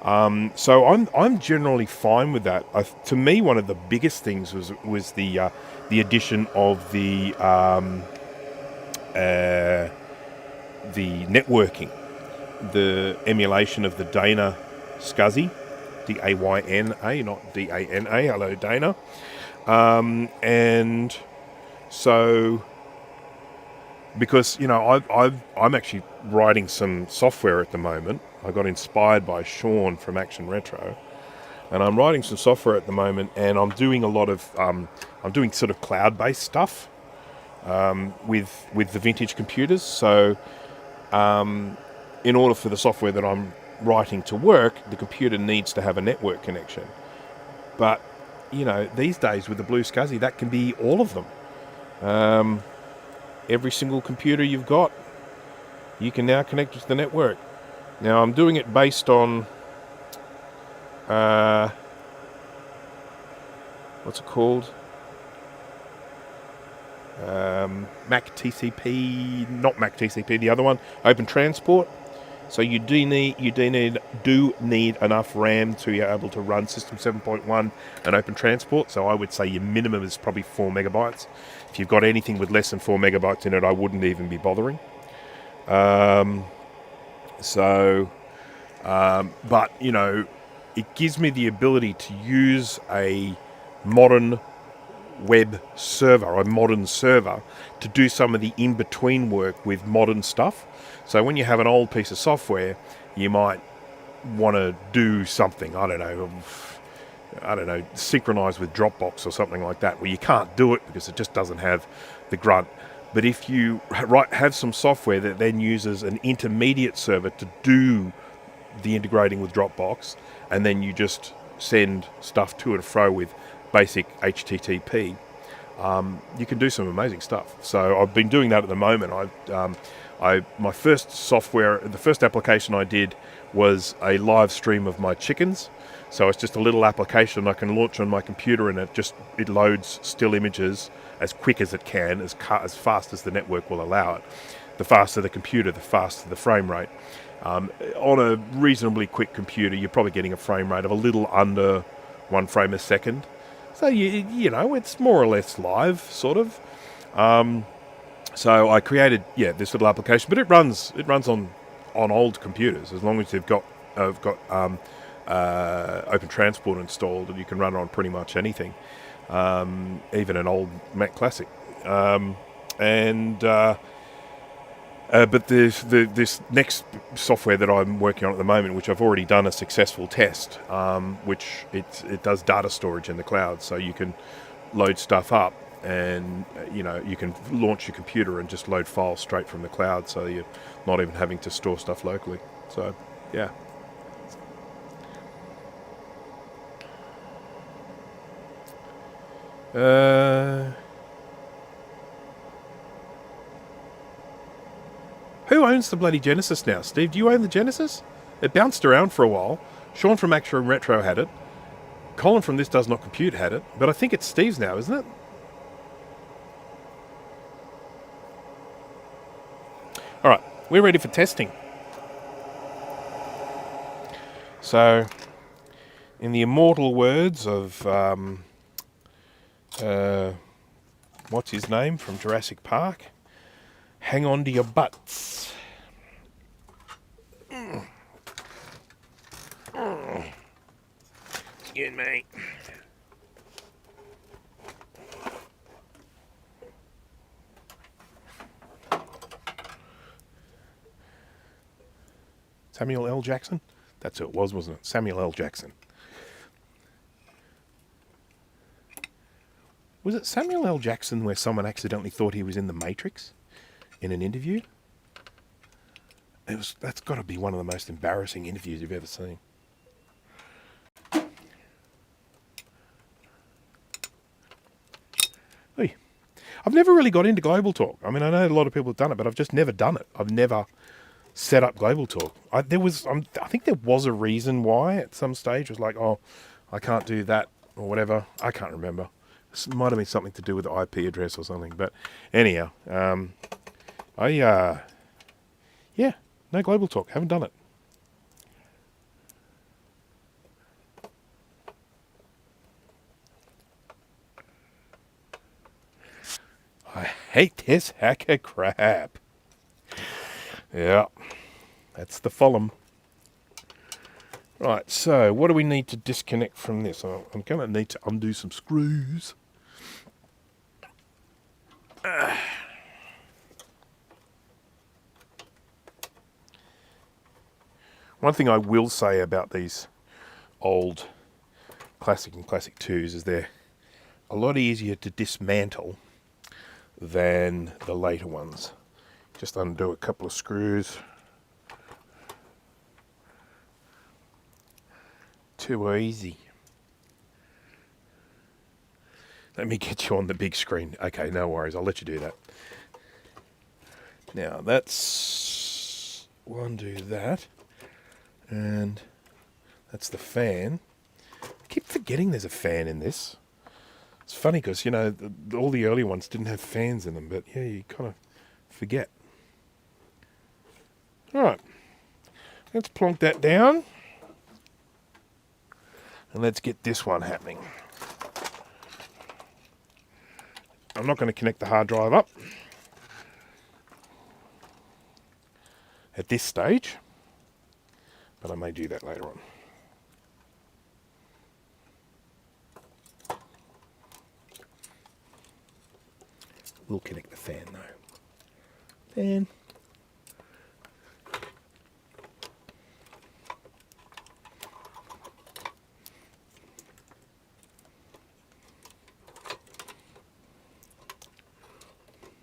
So I'm generally fine with that. To me, one of the biggest things was the addition of the networking, the emulation of the Dana SCSI, D-A-Y-N-A, not D-A-N-A. Hello, Dana. And so, because I'm actually writing some software at the moment. I got inspired by Sean from Action Retro, and I'm writing some software at the moment, and I'm doing a lot of I'm doing sort of cloud-based stuff with the vintage computers. So in order for the software that I'm writing to work, the computer needs to have a network connection. But these days with the Blue Scuzzy, that can be all of them. Every single computer you've got, you can now connect to the network. Now, I'm doing it based on, what's it called? Mac TCP, not Mac TCP, the other one, Open Transport. So you do need enough RAM to be able to run System 7.1 and Open Transport. So I would say your minimum is probably 4 megabytes. If you've got anything with less than 4 megabytes in it, I wouldn't even be bothering. But you know, it gives me the ability to use a modern web server, a modern server, to do some of the in-between work with modern stuff. So when you have an old piece of software, you might want to do something, I don't know, synchronize with Dropbox or something like that, where you can't do it because it just doesn't have the grunt. But if you have some software that then uses an intermediate server to do the integrating with Dropbox, and then you just send stuff to and fro with basic HTTP, you can do some amazing stuff. So I've been doing that at the moment. My first software, the first application I did was a live stream of my chickens. So it's just a little application I can launch on my computer, and it loads still images as quick as it can, as fast as the network will allow it. The faster the computer, the faster the frame rate. On a reasonably quick computer, you're probably getting a frame rate of a little under 1 frame a second. So you know, it's more or less live, sort of. So I created this little application, but it runs on old computers as long as you've got Open Transport installed, and you can run it on pretty much anything, even an old Mac Classic. But there's this next software that I'm working on at the moment, which I've already done a successful test, which it does data storage in the cloud, so you can load stuff up, and you know, you can launch your computer and just load files straight from the cloud, so you're not even having to store stuff locally. So yeah. Who owns the bloody Genesis now? Steve, do you own the Genesis? It bounced around for a while. Sean from Actra and Retro had it. Colin from This Does Not Compute had it. But I think it's Steve's now, isn't it? Alright, we're ready for testing. So, in the immortal words of... what's his name from Jurassic Park? Hang on to your butts. Excuse me. Samuel L. Jackson? That's who it was, wasn't it? Samuel L. Jackson. Was it Samuel L. Jackson where someone accidentally thought he was in The Matrix in an interview? That's got to be one of the most embarrassing interviews you've ever seen. Hey, I've never really got into Global Talk. I mean, I know a lot of people have done it, but I've just never done it. I've never set up Global Talk. I think there was a reason why at some stage. It was like, oh, I can't do that or whatever. I can't remember. This might have been something to do with the IP address or something. But anyhow, no Global Talk. Haven't done it. I hate this hacker crap. Yeah, that's the Fulham. Right, so what do we need to disconnect from this? I'm going to need to undo some screws. One thing I will say about these old Classic and Classic 2s is they're a lot easier to dismantle than the later ones. Just undo a couple of screws. Too easy. Let me get you on the big screen. Okay, no worries. I'll let you do that. Now, we'll undo that. And that's the fan. I keep forgetting there's a fan in this. It's funny because, you know, all the early ones didn't have fans in them, but yeah, you kind of forget. All right, let's plonk that down. And let's get this one happening. I'm not going to connect the hard drive up at this stage, but I may do that later on. We'll connect the fan though. Fan.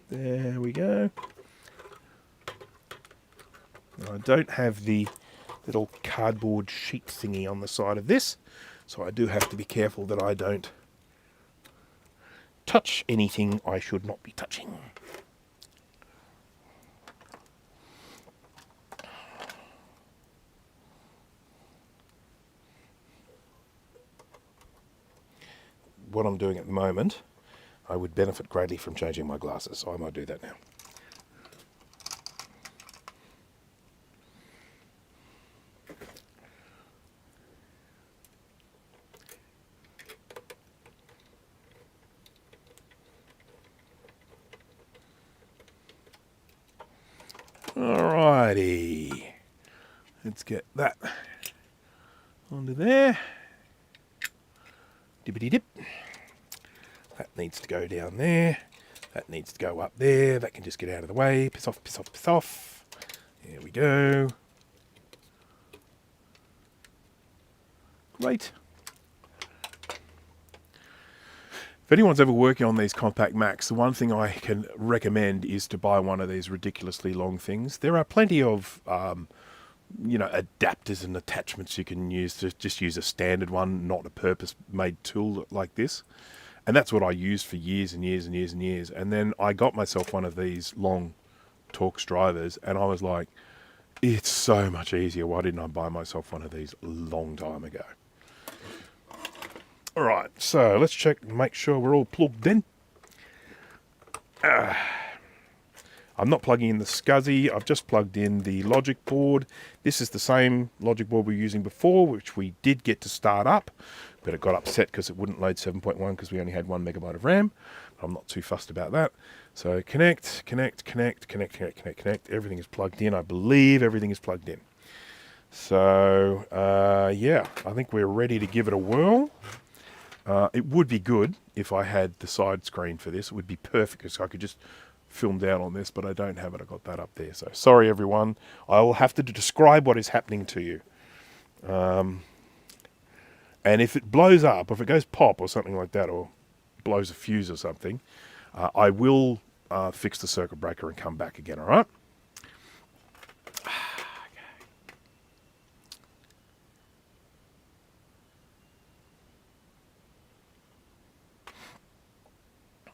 There we go. Now, I don't have the little cardboard sheet thingy on the side of this, so I do have to be careful that I don't touch anything I should not be touching. What I'm doing at the moment, I would benefit greatly from changing my glasses, so I might do that now. Alrighty, let's get that onto there. Dippity dip. That needs to go down there. That needs to go up there. That can just get out of the way. Piss off, piss off, piss off. There we go. Great. If anyone's ever working on these compact Macs, the one thing I can recommend is to buy one of these ridiculously long things. There are plenty of, you know, adapters and attachments you can use to just use a standard one, not a purpose-made tool like this. And that's what I used for years and years and years and years. And then I got myself one of these long Torx drivers, and I was like, it's so much easier. Why didn't I buy myself one of these a long time ago? All right, so let's check and make sure we're all plugged in. I'm not plugging in the SCSI. I've just plugged in the logic board. This is the same logic board we were using before, which we did get to start up, but it got upset because it wouldn't load 7.1 because we only had 1 megabyte of RAM. I'm not too fussed about that. So connect, connect, connect, connect, connect, connect, connect. Everything is plugged in. I believe everything is plugged in. So, yeah, I think we're ready to give it a whirl. It would be good if I had the side screen for this. It would be perfect because I could just film down on this, but I don't have it. I got that up there. So sorry, everyone. I will have to describe what is happening to you. And if it blows up, if it goes pop or something like that, or blows a fuse or something, I will fix the circuit breaker and come back again, all right?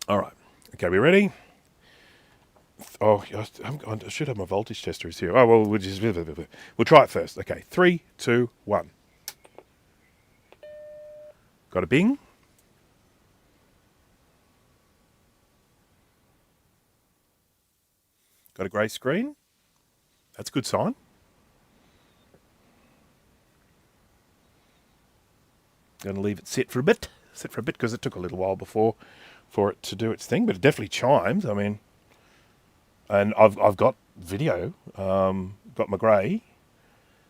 All right. Okay, we ready? Oh, I should have my voltage testers here. Oh, well, we'll try it first. Okay, 3, 2, 1. Got a bing? Got a grey screen? That's a good sign. Going to leave it sit for a bit. Sit for a bit because it took a little while before for it to do its thing, but it definitely chimes. I mean, and I've got video, got my grey.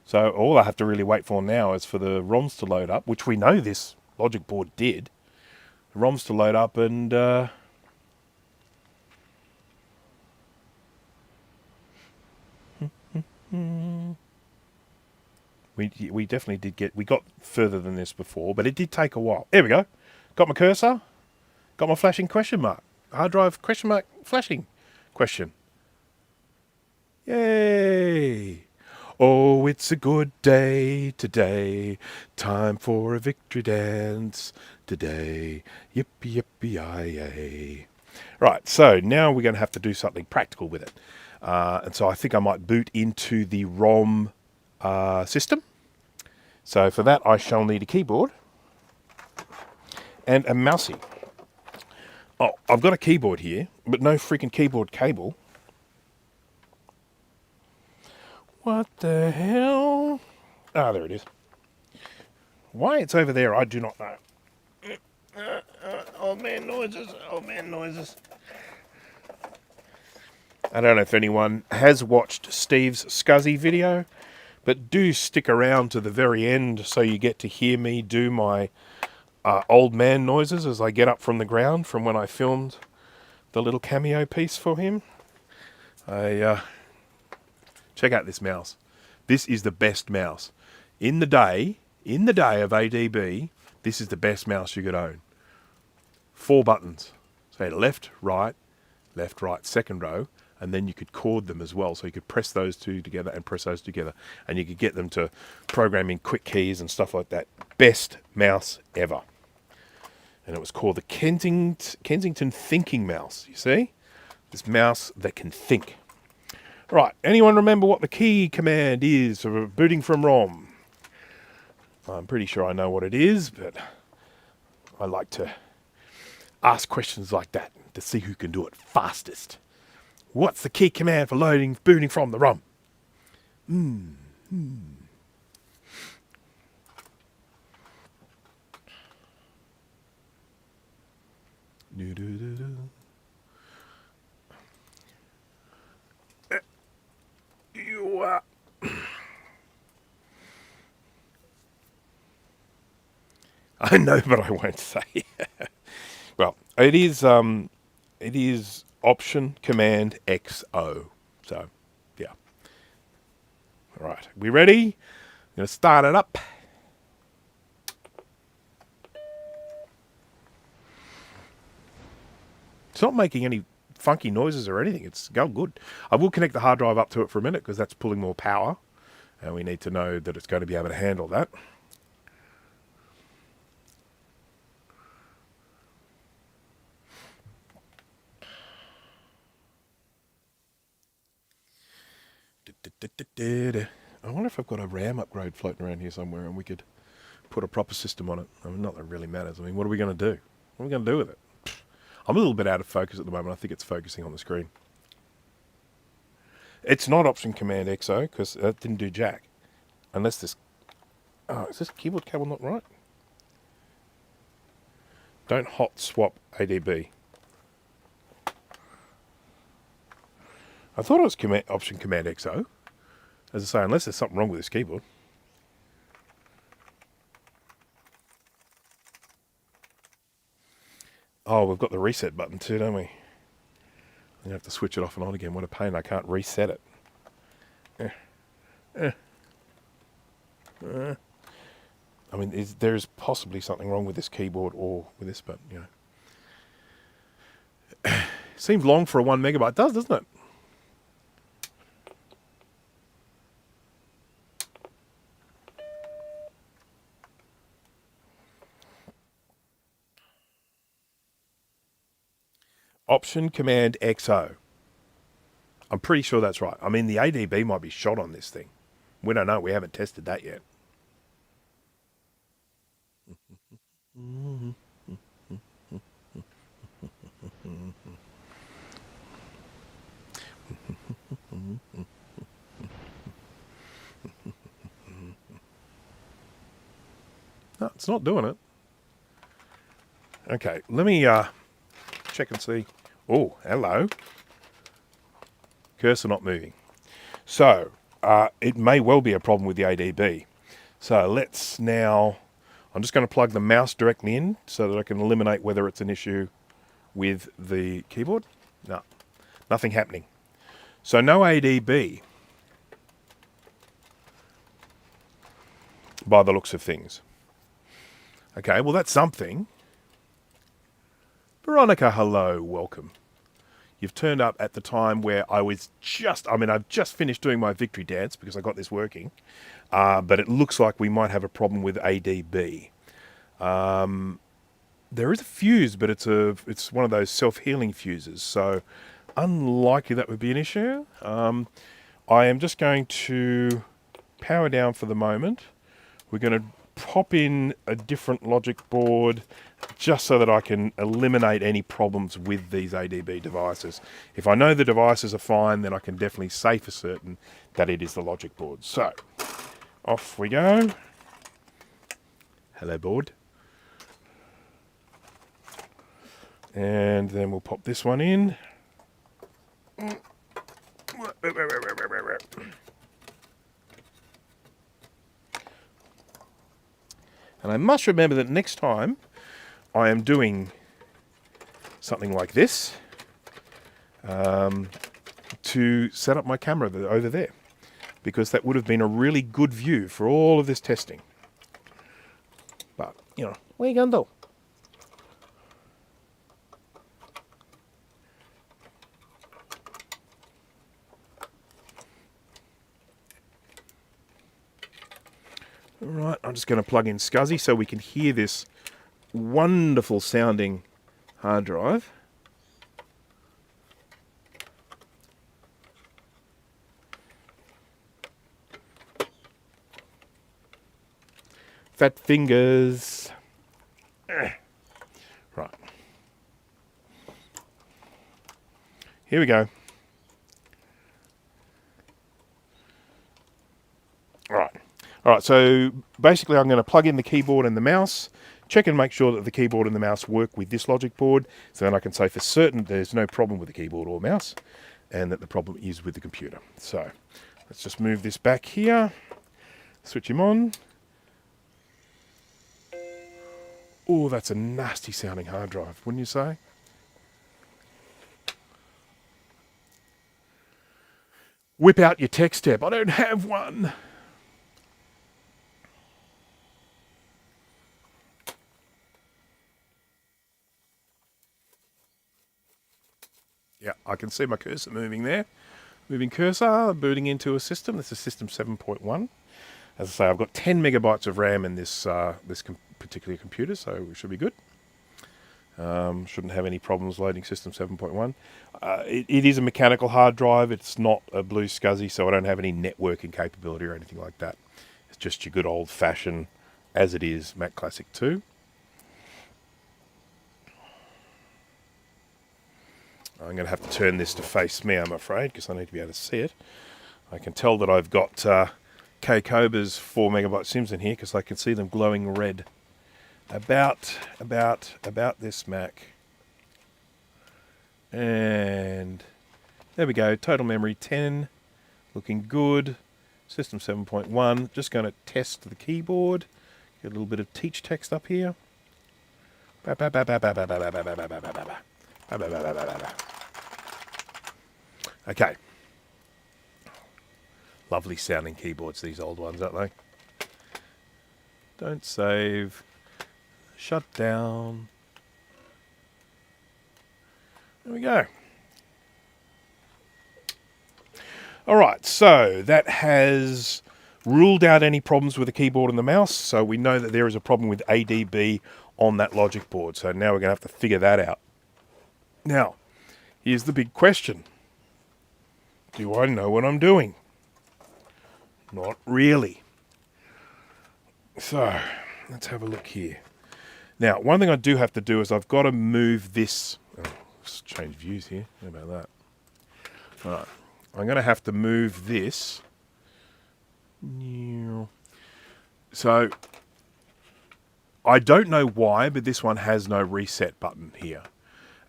So all I have to really wait for now is for the ROMs to load up, which we know this logic board did. The ROMs to load up and we definitely did we got further than this before, but it did take a while. There we go. Got my cursor. Got my flashing question mark. Hard drive question mark flashing question. Yay! Oh, it's a good day today. Time for a victory dance today. Yippee, yippee, yay. Right, so now we're going to have to do something practical with it. And so I think I might boot into the ROM system. So for that, I shall need a keyboard and a mousey. Oh, I've got a keyboard here, but no freaking keyboard cable. What the hell? Ah, there it is. Why it's over there, I do not know. Old man noises, old man noises. I don't know if anyone has watched Steve's Scuzzy video, but do stick around to the very end so you get to hear me do my old man noises as I get up from the ground from when I filmed the little cameo piece for him. Check out this mouse. This is the best mouse. In the day of ADB, this is the best mouse you could own. 4 buttons. So left, right, second row, and then you could chord them as well. So you could press those two together and press those together, and you could get them to programming quick keys and stuff like that. Best mouse ever. And it was called the Kensington Thinking Mouse, you see? This mouse that can think. Right, anyone remember what the key command is for booting from ROM? I'm pretty sure I know what it is, but I like to ask questions like that to see who can do it fastest. What's the key command for booting from the ROM? I know, but I won't say. Well, it is Option Command XO. So, yeah. All right, we ready? I'm going to start it up. It's not making any funky noises or anything. It's going good. I will connect the hard drive up to it for a minute because that's pulling more power. And we need to know that it's going to be able to handle that. I wonder if I've got a RAM upgrade floating around here somewhere and we could put a proper system on it. I mean, not that it really matters. I mean, what are we going to do? What are we going to do with it? I'm a little bit out of focus at the moment. I think it's focusing on the screen. It's not Option Command XO because that didn't do jack. Unless this... Oh, is this keyboard cable not right? Don't hot swap ADB. I thought it was Option Command XO. As I say, unless there's something wrong with this keyboard. Oh, we've got the reset button too, don't we? You have to switch it off and on again. What a pain, I can't reset it. I mean, there's possibly something wrong with this keyboard or with this button, you know. Seems long for a 1 megabyte. It does, doesn't it? Option Command XO. I'm pretty sure that's right. I mean, the ADB might be shot on this thing. We don't know. We haven't tested that yet. No, it's not doing it. Okay, let me check and see. Oh, hello. Cursor not moving. So, it may well be a problem with the ADB. So let's now... I'm just going to plug the mouse directly in so that I can eliminate whether it's an issue with the keyboard. No, nothing happening. So no ADB by the looks of things. Okay, well that's something. Veronica, hello, welcome. You've turned up at the time where I was I've just finished doing my victory dance because I got this working. But it looks like we might have a problem with ADB. There is a fuse, but it's one of those self-healing fuses, so unlikely that would be an issue. I am just going to power down for the moment. We're going to pop in a different logic board just so that I can eliminate any problems with these ADB devices. If I know the devices are fine, then I can definitely say for certain that it is the logic board. So, off we go. Hello, board. And then we'll pop this one in. And I must remember that next time I am doing something like this to set up my camera over there, because that would have been a really good view for all of this testing. But, you know, what are you going to do? Alright, I'm just going to plug in SCSI so we can hear this wonderful sounding hard drive. Fat fingers. Right. Here we go. Alright, so basically I'm going to plug in the keyboard and the mouse, check and make sure that the keyboard and the mouse work with this logic board, so then I can say for certain there's no problem with the keyboard or mouse, and that the problem is with the computer. So, let's just move this back here, switch him on. Oh, that's a nasty sounding hard drive, wouldn't you say? Whip out your tech step. I don't have one. Yeah, I can see my cursor moving there. Moving cursor, booting into a system. This is system 7.1. As I say, I've got 10 megabytes of RAM in this particular computer, so we should be good. Shouldn't have any problems loading system 7.1. It is a mechanical hard drive. It's not a blue SCSI, so I don't have any networking capability or anything like that. It's just your good old-fashioned, as it is, Mac Classic 2. I'm going to have to turn this to face me, I'm afraid, because I need to be able to see it. I can tell that I've got K-Cobra's 4 megabyte sims in here, because I can see them glowing red. About this Mac. And there we go, total memory 10, looking good. System 7.1, just going to test the keyboard. Get a little bit of teach text up here. Okay. Lovely sounding keyboards, these old ones, aren't they? Don't save. Shut down. There we go. Alright, so that has ruled out any problems with the keyboard and the mouse, so we know that there is a problem with ADB on that logic board, so now we're going to have to figure that out. Now, here's the big question. Do I know what I'm doing? Not really. So, let's have a look here. Now, one thing I do have to do is I've got to move this. Oh, let's change views here. How about that? All right. I'm going to have to move this. So, I don't know why, but this one has no reset button here.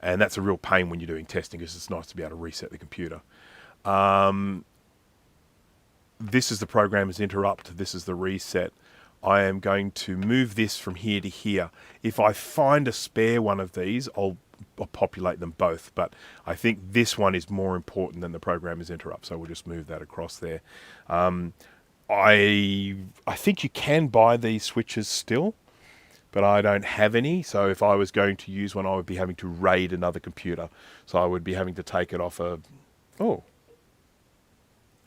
And that's a real pain when you're doing testing, because it's nice to be able to reset the computer. This is the programmer's interrupt. This is the reset. I am going to move this from here to here. If I find a spare one of these, I'll populate them both. But I think this one is more important than the programmer's interrupt, so we'll just move that across there. I think you can buy these switches still, but I don't have any. So if I was going to use one, I would be having to raid another computer. So I would be having to take it off a... Oh.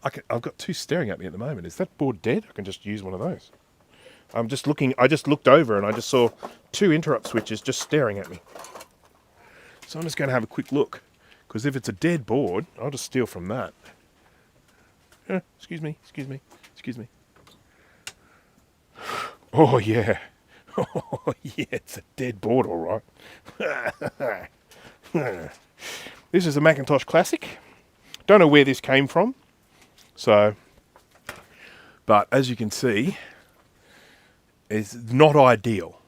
I've got two staring at me at the moment. Is that board dead? I can just use one of those. I'm just looking. I just looked over and I just saw two interrupt switches just staring at me. So I'm just going to have a quick look, because if it's a dead board, I'll just steal from that. Excuse me. Oh yeah. Oh, yeah, it's a dead board, all right. This is a Macintosh Classic. Don't know where this came from. So, but as you can see, it's not ideal.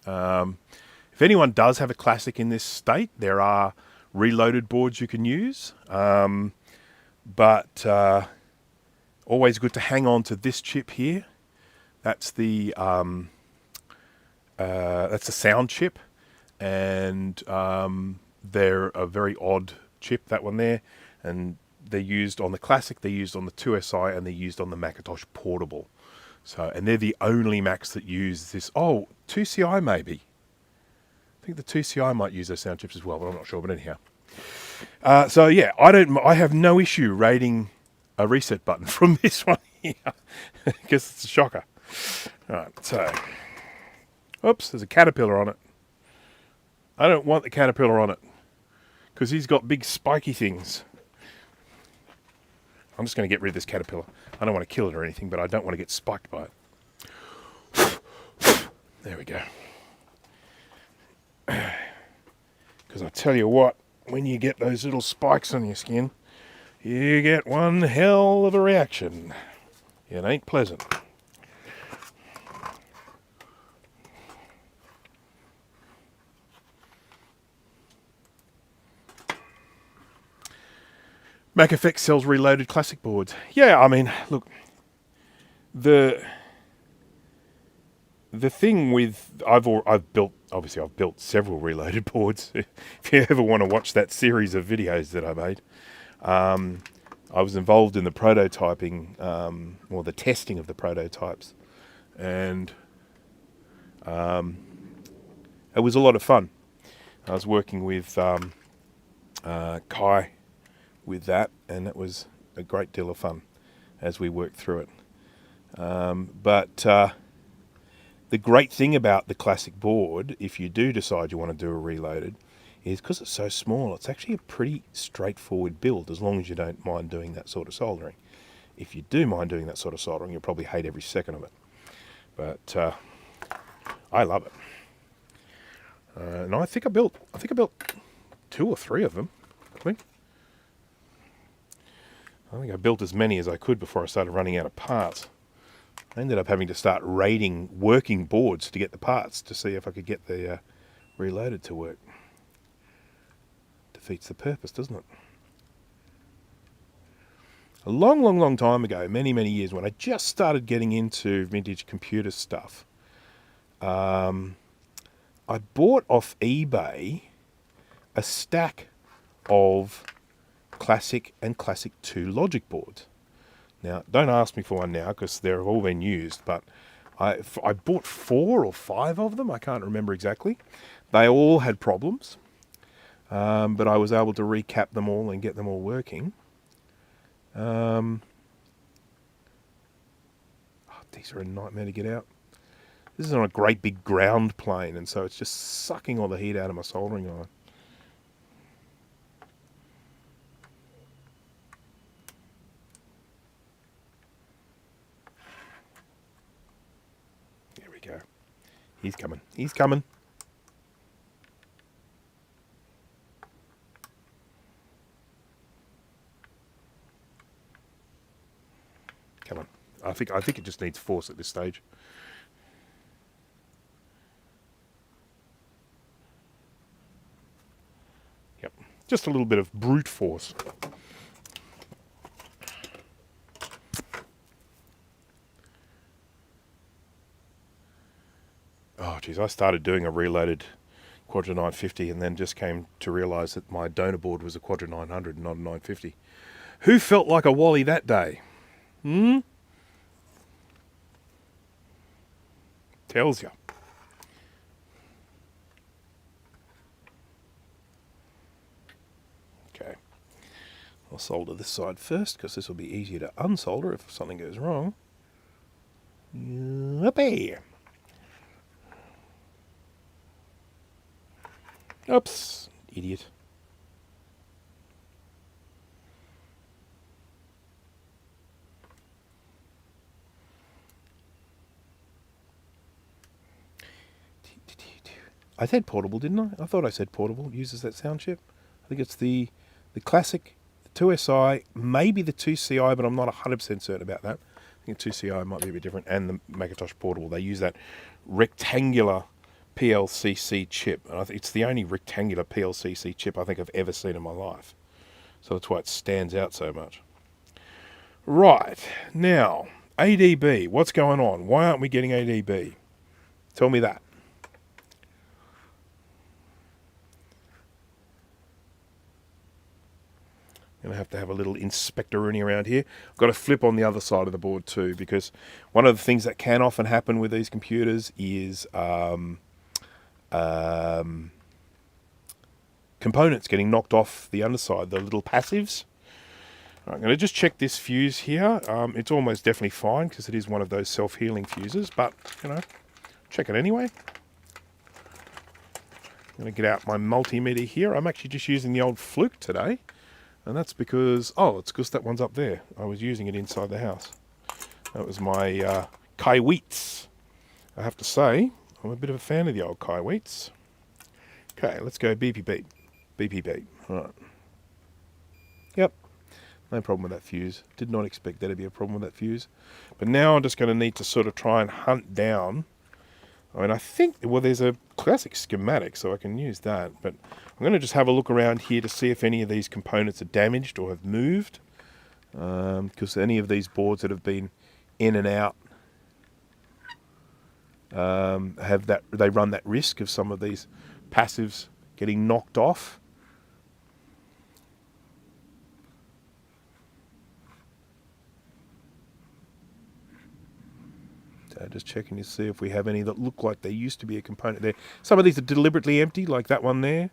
If anyone does have a Classic in this state, there are reloaded boards you can use. But always good to hang on to this chip here. That's the sound chip, and they're a very odd chip, that one there, and they're used on the Classic, they're used on the 2SI, and they're used on the Macintosh Portable. So, and they're the only Macs that use this. Oh, 2CI maybe. I think the 2CI might use those sound chips as well, but I'm not sure. But anyhow, so yeah, I have no issue rating a reset button from this one here because it's a shocker. All right, so, oops, there's a caterpillar on it. I don't want the caterpillar on it because he's got big spiky things. I'm just going to get rid of this caterpillar. I don't want to kill it or anything, but I don't want to get spiked by it. There we go. Because I tell you what, when you get those little spikes on your skin, you get one hell of a reaction. It ain't pleasant. MacFX sells reloaded Classic boards. Yeah, I mean, look, the thing with I've built several reloaded boards. If you ever want to watch that series of videos that I made, I was involved in the prototyping or the testing of the prototypes, and it was a lot of fun. I was working with Kai with that, and it was a great deal of fun as we worked through it. But the great thing about the Classic board, if you do decide you want to do a reloaded, is because it's so small, it's actually a pretty straightforward build, as long as you don't mind doing that sort of soldering. If you do mind doing that sort of soldering, you'll probably hate every second of it. But I love it. And I think I built 2 or 3 of them. I think I built as many as I could before I started running out of parts. I ended up having to start raiding working boards to get the parts to see if I could get the reloaded to work. Defeats the purpose, doesn't it? A long, long, long time ago, many, many years, when I just started getting into vintage computer stuff, I bought off eBay a stack of Classic and Classic 2 logic boards. Now, don't ask me for one now because they've all been used, but I bought 4 or 5 of them. I can't remember exactly. They all had problems, but I was able to recap them all and get them all working. These are a nightmare to get out. This is on a great big ground plane, and so it's just sucking all the heat out of my soldering iron. Go. He's coming. He's coming. Come on. I think it just needs force at this stage. Yep. Just a little bit of brute force. Oh, geez, I started doing a reloaded Quadra 950 and then just came to realise that my donor board was a Quadra 900 and not a 950. Who felt like a Wally that day? Tells you. Okay. I'll solder this side first because this will be easier to unsolder if something goes wrong. Yippee! Oops, idiot. I said portable, didn't I? I thought I said portable. Uses that sound chip. I think it's the Classic, the 2SI, maybe the 2CI, but I'm not 100% certain about that. I think the 2CI might be a bit different, and the Macintosh Portable. They use that rectangular PLCC chip. And I think it's the only rectangular PLCC chip I think I've ever seen in my life. So that's why it stands out so much. Right, now, ADB, what's going on? Why aren't we getting ADB? Tell me that. I'm going to have a little inspectoroonie around here. I've got to flip on the other side of the board too, because one of the things that can often happen with these computers is components getting knocked off the underside, the little passives. Right, I'm going to just check this fuse here. It's almost definitely fine because it is one of those self-healing fuses, but, you know, check it anyway. I'm going to get out my multimeter here. I'm actually just using the old Fluke today, and that's because, it's because that one's up there. I was using it inside the house. That was my Kaiweets. I have to say, I'm a bit of a fan of the old Kaiweets. Okay, let's go beepy beep. Beepy beep. All right. Yep. No problem with that fuse. Did not expect there to be a problem with that fuse. But now I'm just going to need to sort of try and hunt down. I mean, I think, well, there's a classic schematic, so I can use that. But I'm going to just have a look around here to see if any of these components are damaged or have moved. Because any of these boards that have been in and out they run that risk of some of these passives getting knocked off. Just checking to see if we have any that look like there used to be a component there. Some of these are deliberately empty, like that one there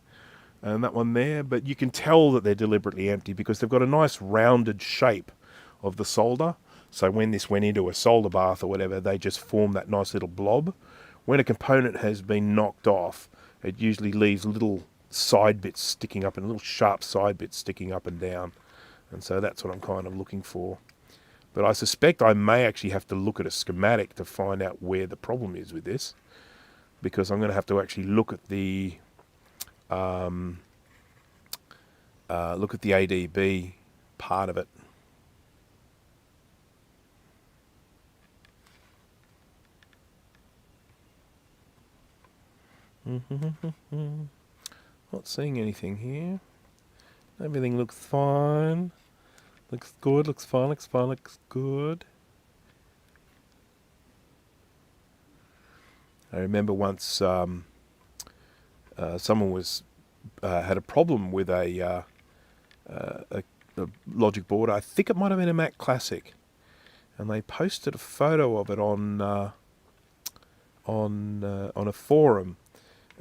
and that one there, but you can tell that they're deliberately empty because they've got a nice rounded shape of the solder. So when this went into a solder bath or whatever, they just form that nice little blob. When a component has been knocked off, it usually leaves little side bits sticking up and little sharp side bits sticking up and down. And so that's what I'm kind of looking for. But I suspect I may actually have to look at a schematic to find out where the problem is with this, because I'm going to have to actually look at the ADB part of it. Not seeing anything here. Everything looks fine. Looks good, looks fine, looks fine, looks good. I remember once someone was had a problem with a logic board. I think it might have been a Mac Classic, and they posted a photo of it on a forum,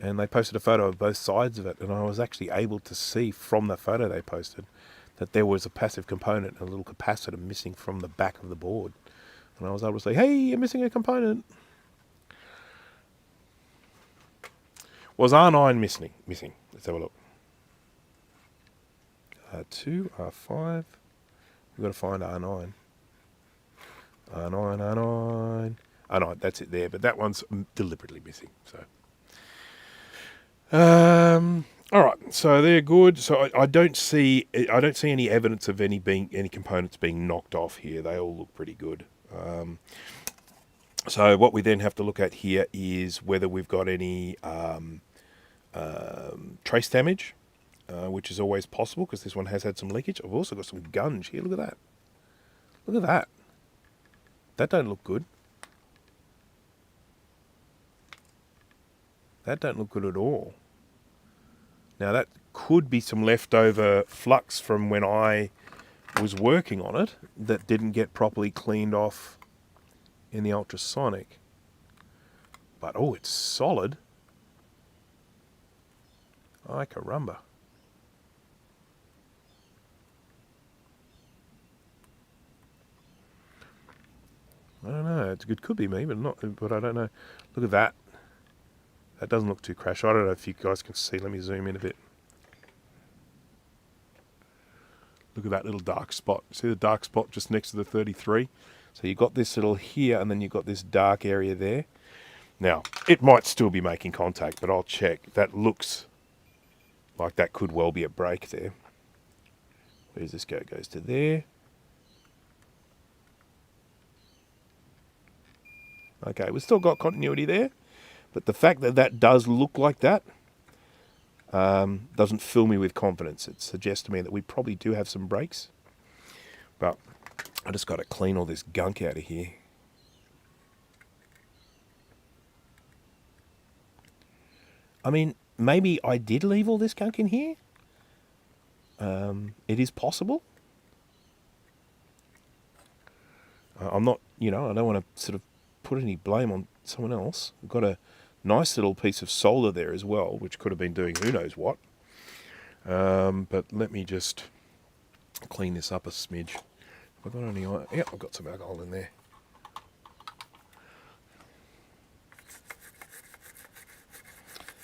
and they posted a photo of both sides of it, and I was actually able to see from the photo they posted that there was a passive component, a little capacitor missing from the back of the board. And I was able to say, hey, you're missing a component. Was R9 missing? Let's have a look. R2, R5. We've got to find R9. R9, that's it there. But that one's deliberately missing. So, all right, so they're good. So I don't see any evidence of any components being knocked off here. They all look pretty good. So what we then have to look at here is whether we've got any trace damage, which is always possible because this one has had some leakage. I've also got some gunge here. Look at that. Look at that. That don't look good. That don't look good at all. Now that could be some leftover flux from when I was working on it that didn't get properly cleaned off in the ultrasonic. But oh, it's solid. Ay caramba. I don't know. It could be me, but I don't know. Look at that. That doesn't look too crash. I don't know if you guys can see. Let me zoom in a bit. Look at that little dark spot. See the dark spot just next to the 33? So you've got this little here, and then you've got this dark area there. Now, it might still be making contact, but I'll check. That looks like that could well be a break there. Where does this go? It goes to there. Okay, we've still got continuity there, but the fact that that does look like that doesn't fill me with confidence. It suggests to me that we probably do have some breaks, but I just got to clean all this gunk out of here. I mean, maybe I did leave all this gunk in here. It is possible. I'm not, I don't want to sort of put any blame on someone else. We've got a nice little piece of solder there as well, which could have been doing who knows what. But let me just clean this up a smidge. Have I got any? Yeah, I've got some alcohol in there.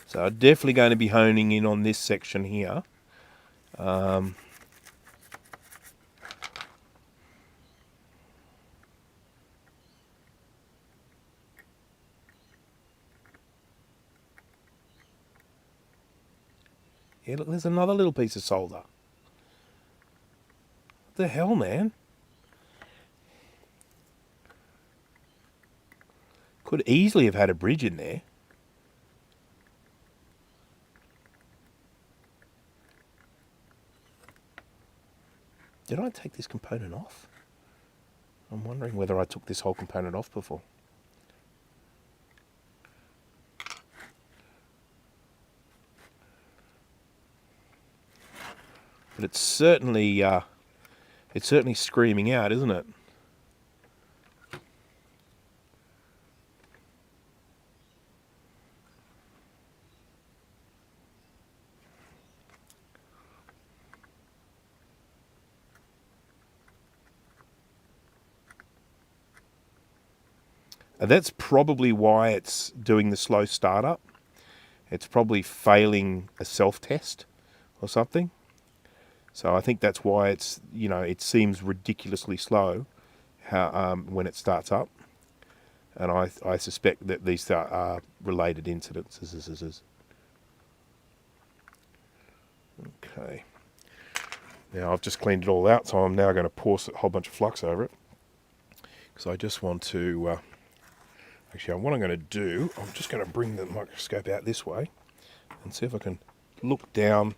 So I'm definitely going to be honing in on this section here. Yeah, look, there's another little piece of solder. What the hell, man? Could easily have had a bridge in there. Did I take this component off? I'm wondering whether I took this whole component off before. But it's certainly screaming out, isn't it? And that's probably why it's doing the slow startup. It's probably failing a self-test or something. So I think that's why it's, it seems ridiculously slow when it starts up. And I suspect that these are related incidences. Okay. Now I've just cleaned it all out, so I'm now going to pour a whole bunch of flux over it. Because I just want to... Actually, what I'm going to do, I'm just going to bring the microscope out this way and see if I can look down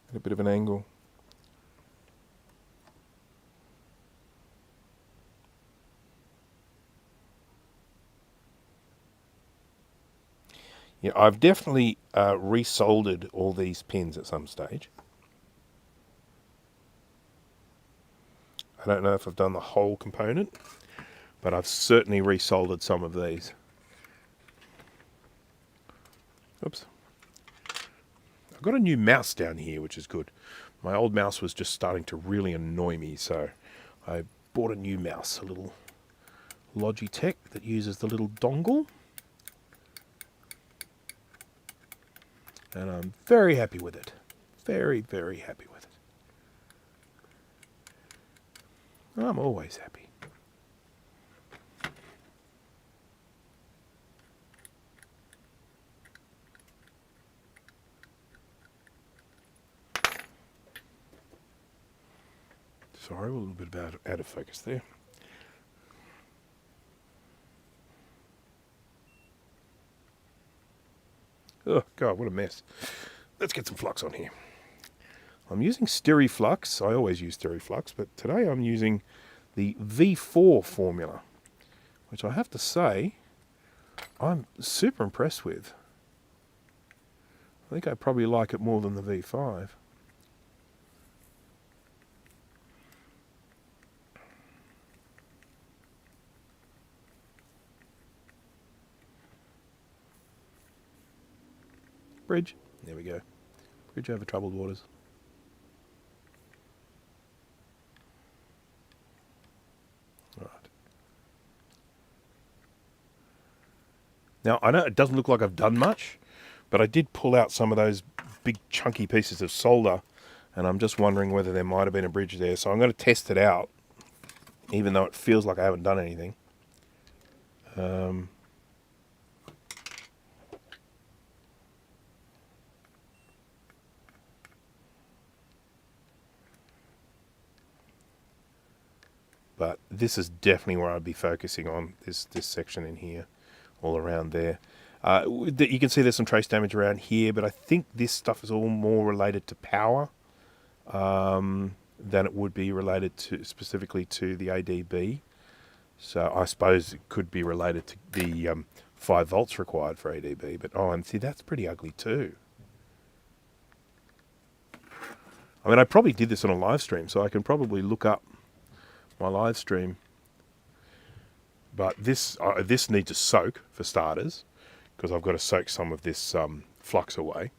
at a bit of an angle. Yeah, I've definitely resoldered all these pins at some stage. I don't know if I've done the whole component, but I've certainly resoldered some of these. Oops. I've got a new mouse down here, which is good. My old mouse was just starting to really annoy me, so I bought a new mouse, a little Logitech that uses the little dongle. And I'm very happy with it. Very, very happy with it. I'm always happy. Sorry, a little bit out of focus there. Oh, God, what a mess. Let's get some flux on here. I'm using Steriflux. I always use Steriflux, but today I'm using the V4 formula, which I have to say I'm super impressed with. I think I probably like it more than the V5. Bridge. There we go. Bridge over troubled waters. Right. Now, I know it doesn't look like I've done much, but I did pull out some of those big chunky pieces of solder, and I'm just wondering whether there might have been a bridge there. So I'm going to test it out, even though it feels like I haven't done anything. but this is definitely where I'd be focusing on, this section in here, all around there. You can see there's some trace damage around here, but I think this stuff is all more related to power than it would be related to specifically to the ADB. So I suppose it could be related to the 5 volts required for ADB, but and see, that's pretty ugly too. I mean, I probably did this on a live stream, so I can probably look up my live stream. But this needs a soak for starters, because I've got to soak some of this flux away.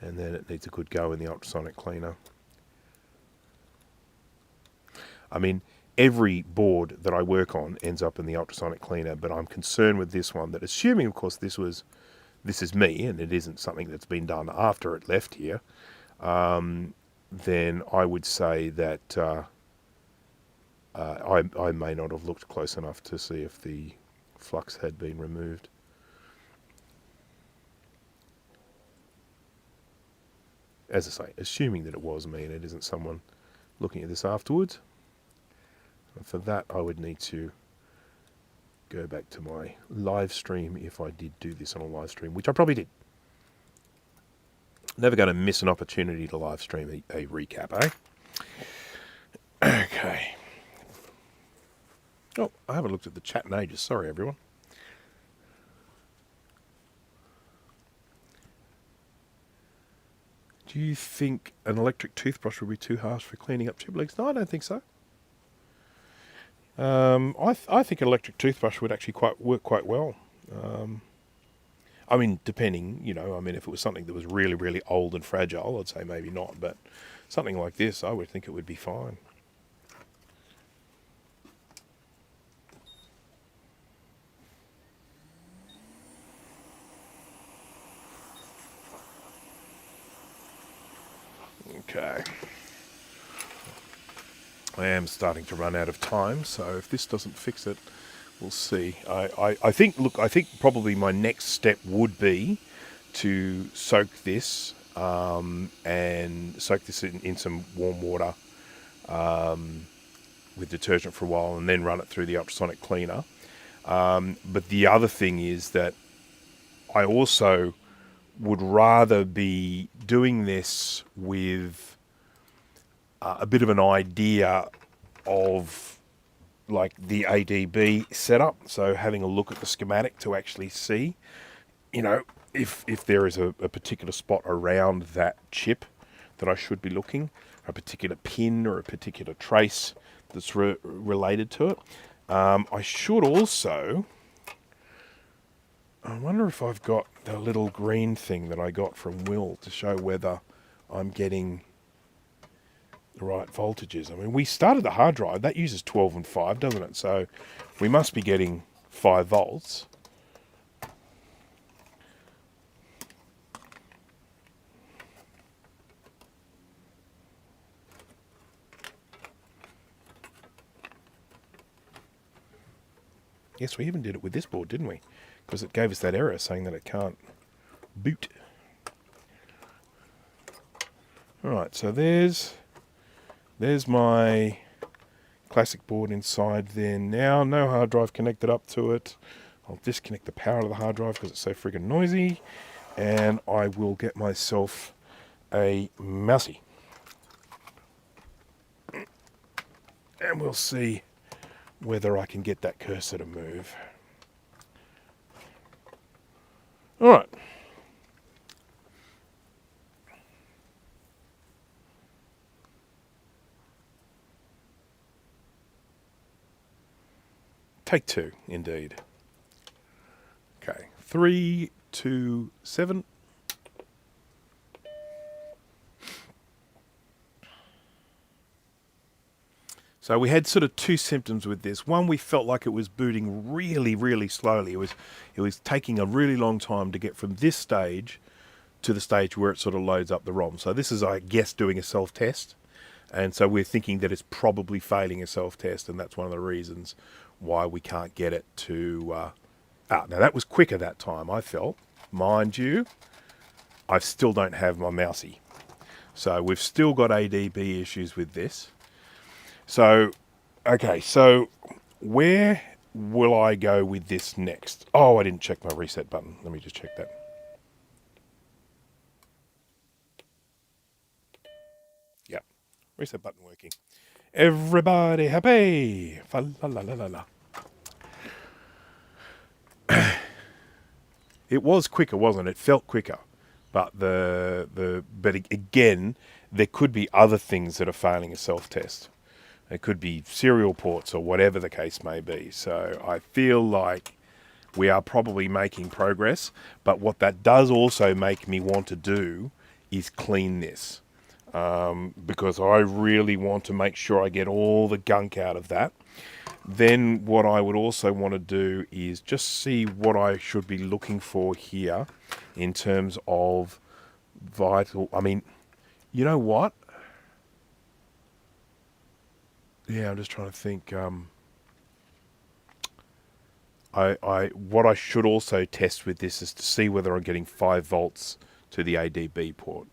And then it needs a good go in the ultrasonic cleaner. I mean, every board that I work on ends up in the ultrasonic cleaner, but I'm concerned with this one, that assuming, of course, this is me, and it isn't something that's been done after it left here, then I would say that I may not have looked close enough to see if the flux had been removed. As I say, assuming that it was me and it isn't someone looking at this afterwards. And for that, I would need to go back to my live stream if I did do this on a live stream, which I probably did. Never going to miss an opportunity to live stream a recap, eh? Okay. Oh, I haven't looked at the chat in ages. Sorry, everyone. Do you think an electric toothbrush would be too harsh for cleaning up chip leaks? No, I don't think so. I think an electric toothbrush would actually work quite well. I mean, depending, I mean, if it was something that was really, really old and fragile, I'd say maybe not. But something like this, I would think it would be fine. Okay. I am starting to run out of time, so if this doesn't fix it, we'll see. I think probably my next step would be to soak this and soak this in some warm water with detergent for a while, and then run it through the ultrasonic cleaner. But the other thing is that I also would rather be doing this with a bit of an idea of like the ADB setup. So having a look at the schematic to actually see, if there is a particular spot around that chip that I should be looking, a particular pin or a particular trace that's related to it. I should also, I wonder if I've got the little green thing that I got from Will to show whether I'm getting the right voltages. I mean, we started the hard drive, that uses 12 and 5, doesn't it? So we must be getting 5 volts. Yes, we even did it with this board, didn't we? Because it gave us that error saying that it can't boot. Alright, so there's my classic board inside there now. No hard drive connected up to it. I'll disconnect the power of the hard drive because it's so friggin' noisy. And I will get myself a mousey. And we'll see whether I can get that cursor to move. Alright. Take 2, indeed. Okay, 3, 2, 7. So we had sort of 2 symptoms with this. One, we felt like it was booting really, really slowly. It was taking a really long time to get from this stage to the stage where it sort of loads up the ROM. So this is, I guess, doing a self-test. And so we're thinking that it's probably failing a self-test, and that's one of the reasons why we can't get it to... now that was quicker that time, I felt. Mind you, I still don't have my mousey. So we've still got ADB issues with this. So, okay, so where will I go with this next? Oh, I didn't check my reset button. Let me just check that. Yep, reset button working. Everybody happy. Fa la la la la la. It was quicker, wasn't it? It felt quicker. But but again, there could be other things that are failing a self-test. It could be serial ports or whatever the case may be. So I feel like we are probably making progress. But what that does also make me want to do is clean this. Because I really want to make sure I get all the gunk out of that. Then what I would also want to do is just see what I should be looking for here in terms of vital... I mean, you know what? Yeah, I'm just trying to think. What I should also test with this is to see whether I'm getting 5 volts to the ADB port.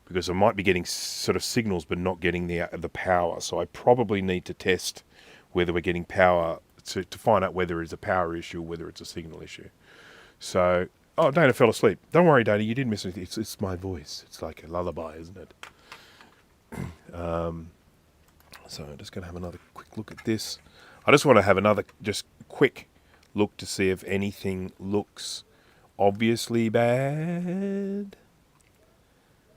Because I might be getting sort of signals but not getting the power. So I probably need to test whether we're getting power to find out whether it's a power issue or whether it's a signal issue. So, oh, Dana fell asleep. Don't worry, Dana, you didn't miss anything. It's my voice. It's like a lullaby, isn't it? So I'm just going to have another quick look at this. I just want to have another just quick look to see if anything looks obviously bad.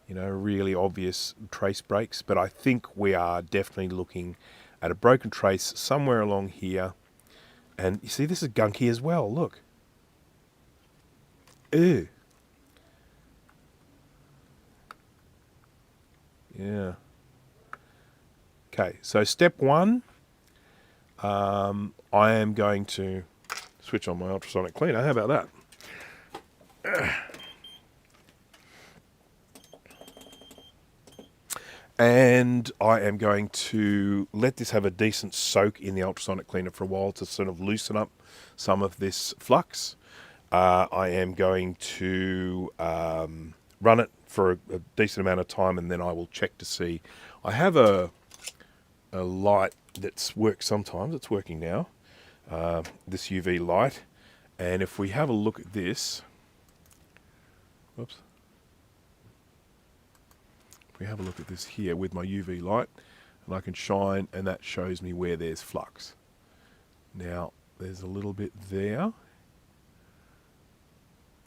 You know, really obvious trace breaks. But I think we are definitely looking at a broken trace somewhere along here. And you see, this is gunky as well. Look. Ew. Yeah. Okay, so step 1, I am going to switch on my ultrasonic cleaner. How about that? And I am going to let this have a decent soak in the ultrasonic cleaner for a while to sort of loosen up some of this flux. I am going to run it for a decent amount of time, and then I will check to see. I have a light that's worked sometimes. It's working now. This UV light. And if we have a look at this, whoops. If we have a look at this here with my UV light, and I can shine, and that shows me where there's flux. Now, there's a little bit there.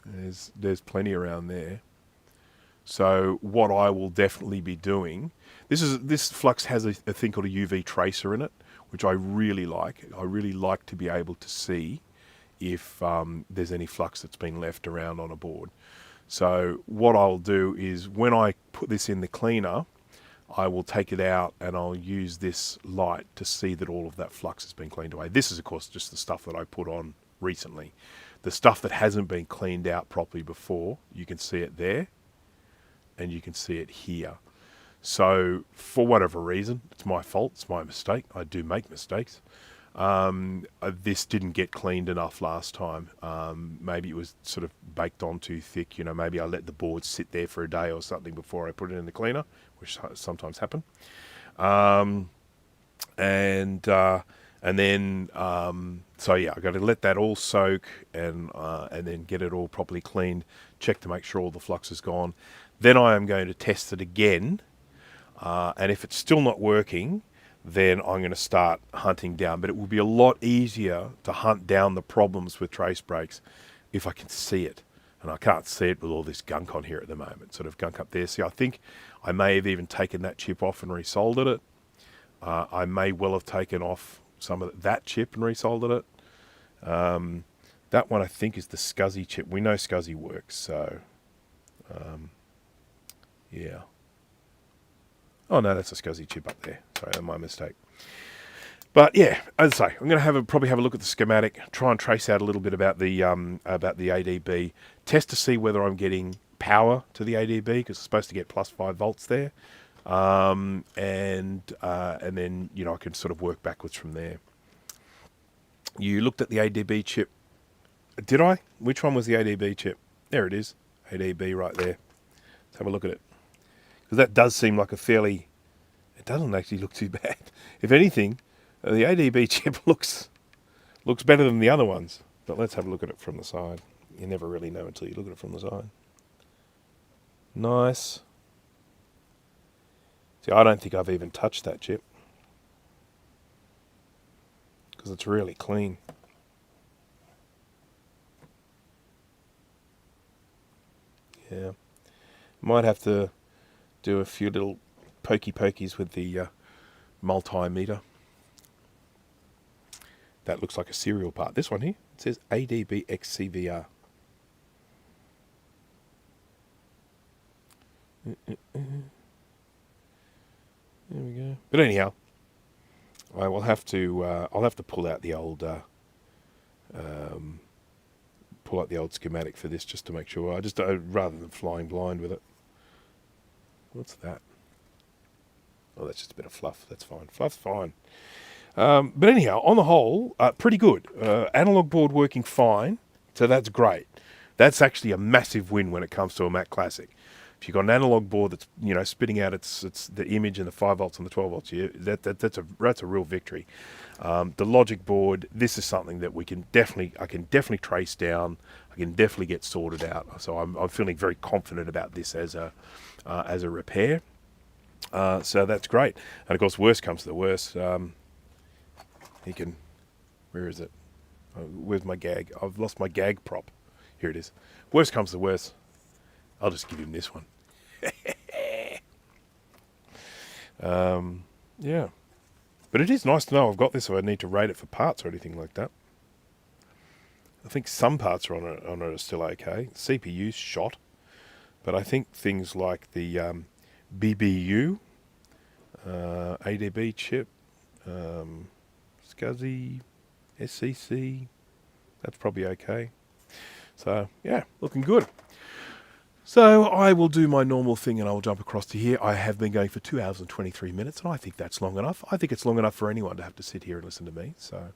There's plenty around there. So what I will definitely be doing, this flux has a thing called a UV tracer in it, which I really like. I really like to be able to see if there's any flux that's been left around on a board. So what I'll do is when I put this in the cleaner, I will take it out and I'll use this light to see that all of that flux has been cleaned away. This is, of course, just the stuff that I put on recently. The stuff that hasn't been cleaned out properly before, you can see it there, and you can see it here. So for whatever reason, it's my fault, it's my mistake. I do make mistakes. This didn't get cleaned enough last time. Maybe it was sort of baked on too thick. You know, maybe I let the board sit there for a day or something before I put it in the cleaner, which sometimes happen. And then, so yeah, I've got to let that all soak and then get it all properly cleaned, check to make sure all the flux is gone. Then I am going to test it again, and if it's still not working, then I'm going to start hunting down. But it will be a lot easier to hunt down the problems with trace breaks if I can see it. And I can't see it with all this gunk on here at the moment, sort of gunk up there. See, I think I may have even taken that chip off and resoldered it. I may well have taken off some of that chip and resoldered it. That one I think is the SCSI chip. We know SCSI works, so yeah. Oh no, that's a SCSI chip up there. Sorry, that's my mistake. But yeah, as I say, I'm going to probably have a look at the schematic, try and trace out a little bit about the ADB, test to see whether I'm getting power to the ADB because it's supposed to get plus 5 volts there. and then I can sort of work backwards from there. You looked at the ADB chip. Did I? Which one was the ADB chip? There it is. ADB right there. Let's have a look at it. Because that does seem like a fairly... It doesn't actually look too bad. If anything, the ADB chip looks better than the other ones. But let's have a look at it from the side. You never really know until you look at it from the side. Nice. See, I don't think I've even touched that chip. Because it's really clean. Yeah. Might have to do a few little pokey-pokies with the multimeter. That looks like a serial part. This one here, it says ADB XCVR. There we go. But anyhow, I will have to. I'll have to pull out the old schematic for this just to make sure. Rather than flying blind with it. What's that? Oh, that's just a bit of fluff. That's fine. Fluff's fine. But anyhow, on the whole, pretty good. Analog board working fine, so that's great. That's actually a massive win when it comes to a Mac Classic. If you've got an analog board that's spitting out its the image and the 5 volts and the 12 volts, that's a real victory. The logic board, this is something that I can definitely trace down. I can definitely get sorted out. So I'm feeling very confident about this as a repair. So that's great. And of course, worst comes to the worst. He can. Where is it? Where's my gag? I've lost my gag prop. Here it is. Worst comes to worst. I'll just give him this one. Yeah. But it is nice to know I've got this so I need to rate it for parts or anything like that. I think some parts on it are still okay. CPU's shot. But I think things like the BBU, ADB chip, SCSI, SCC, that's probably okay. So, yeah, looking good. So I will do my normal thing and I'll jump across to here. I have been going for 2 hours and 23 minutes, and I think that's long enough. I think it's long enough for anyone to have to sit here and listen to me. So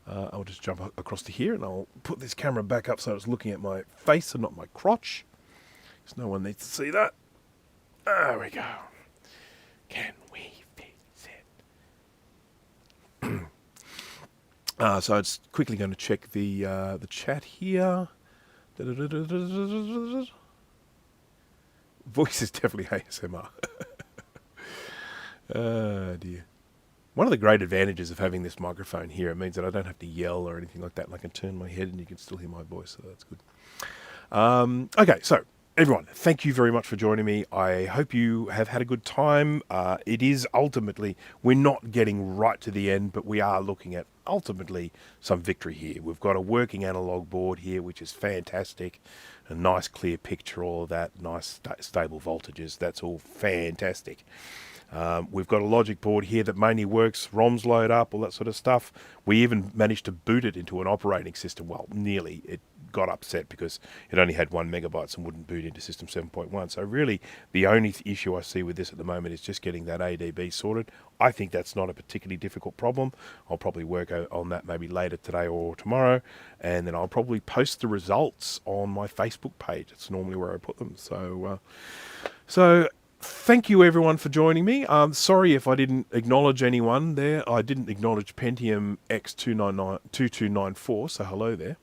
I'll just jump across to here and I'll put this camera back up so it's looking at my face and not my crotch. Because no one needs to see that. There we go. Can we fix it? So it's quickly going to check the chat here. Voice is definitely ASMR. Oh dear. One of the great advantages of having this microphone here, it means that I don't have to yell or anything like that, and I can turn my head and you can still hear my voice, so that's good. Okay, so everyone, thank you very much for joining me. I hope you have had a good time. It is ultimately, we're not getting right to the end, but we are looking at ultimately some victory here. We've got a working analog board here, which is fantastic. A nice clear picture, all of that, nice stable voltages. That's all fantastic. We've got a logic board here that mainly works, ROMs load up, all that sort of stuff. We even managed to boot it into an operating system. Well, nearly. It got upset because it only had 1 megabytes and wouldn't boot into System 7.1. So really, the only issue I see with this at the moment is just getting that ADB sorted. I think that's not a particularly difficult problem. I'll probably work on that maybe later today or tomorrow, and then I'll probably post the results on my Facebook page. It's normally where I put them. So thank you everyone for joining me. Sorry if I didn't acknowledge anyone there. I didn't acknowledge Pentium X2294, so hello there.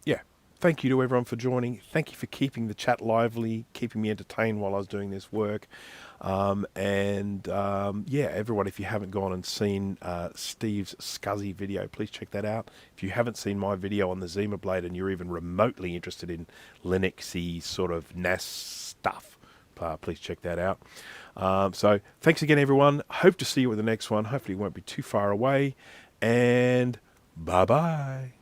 Yeah, thank you to everyone for joining. Thank you for keeping the chat lively, keeping me entertained while I was doing this work. Yeah, everyone, if you haven't gone and seen Steve's SCSI video, please check that out. If you haven't seen my video on the Zima Blade and you're even remotely interested in Linuxy sort of NAS stuff, please check that out. So thanks again, everyone. Hope to see you at the next one. Hopefully it won't be too far away. And bye-bye.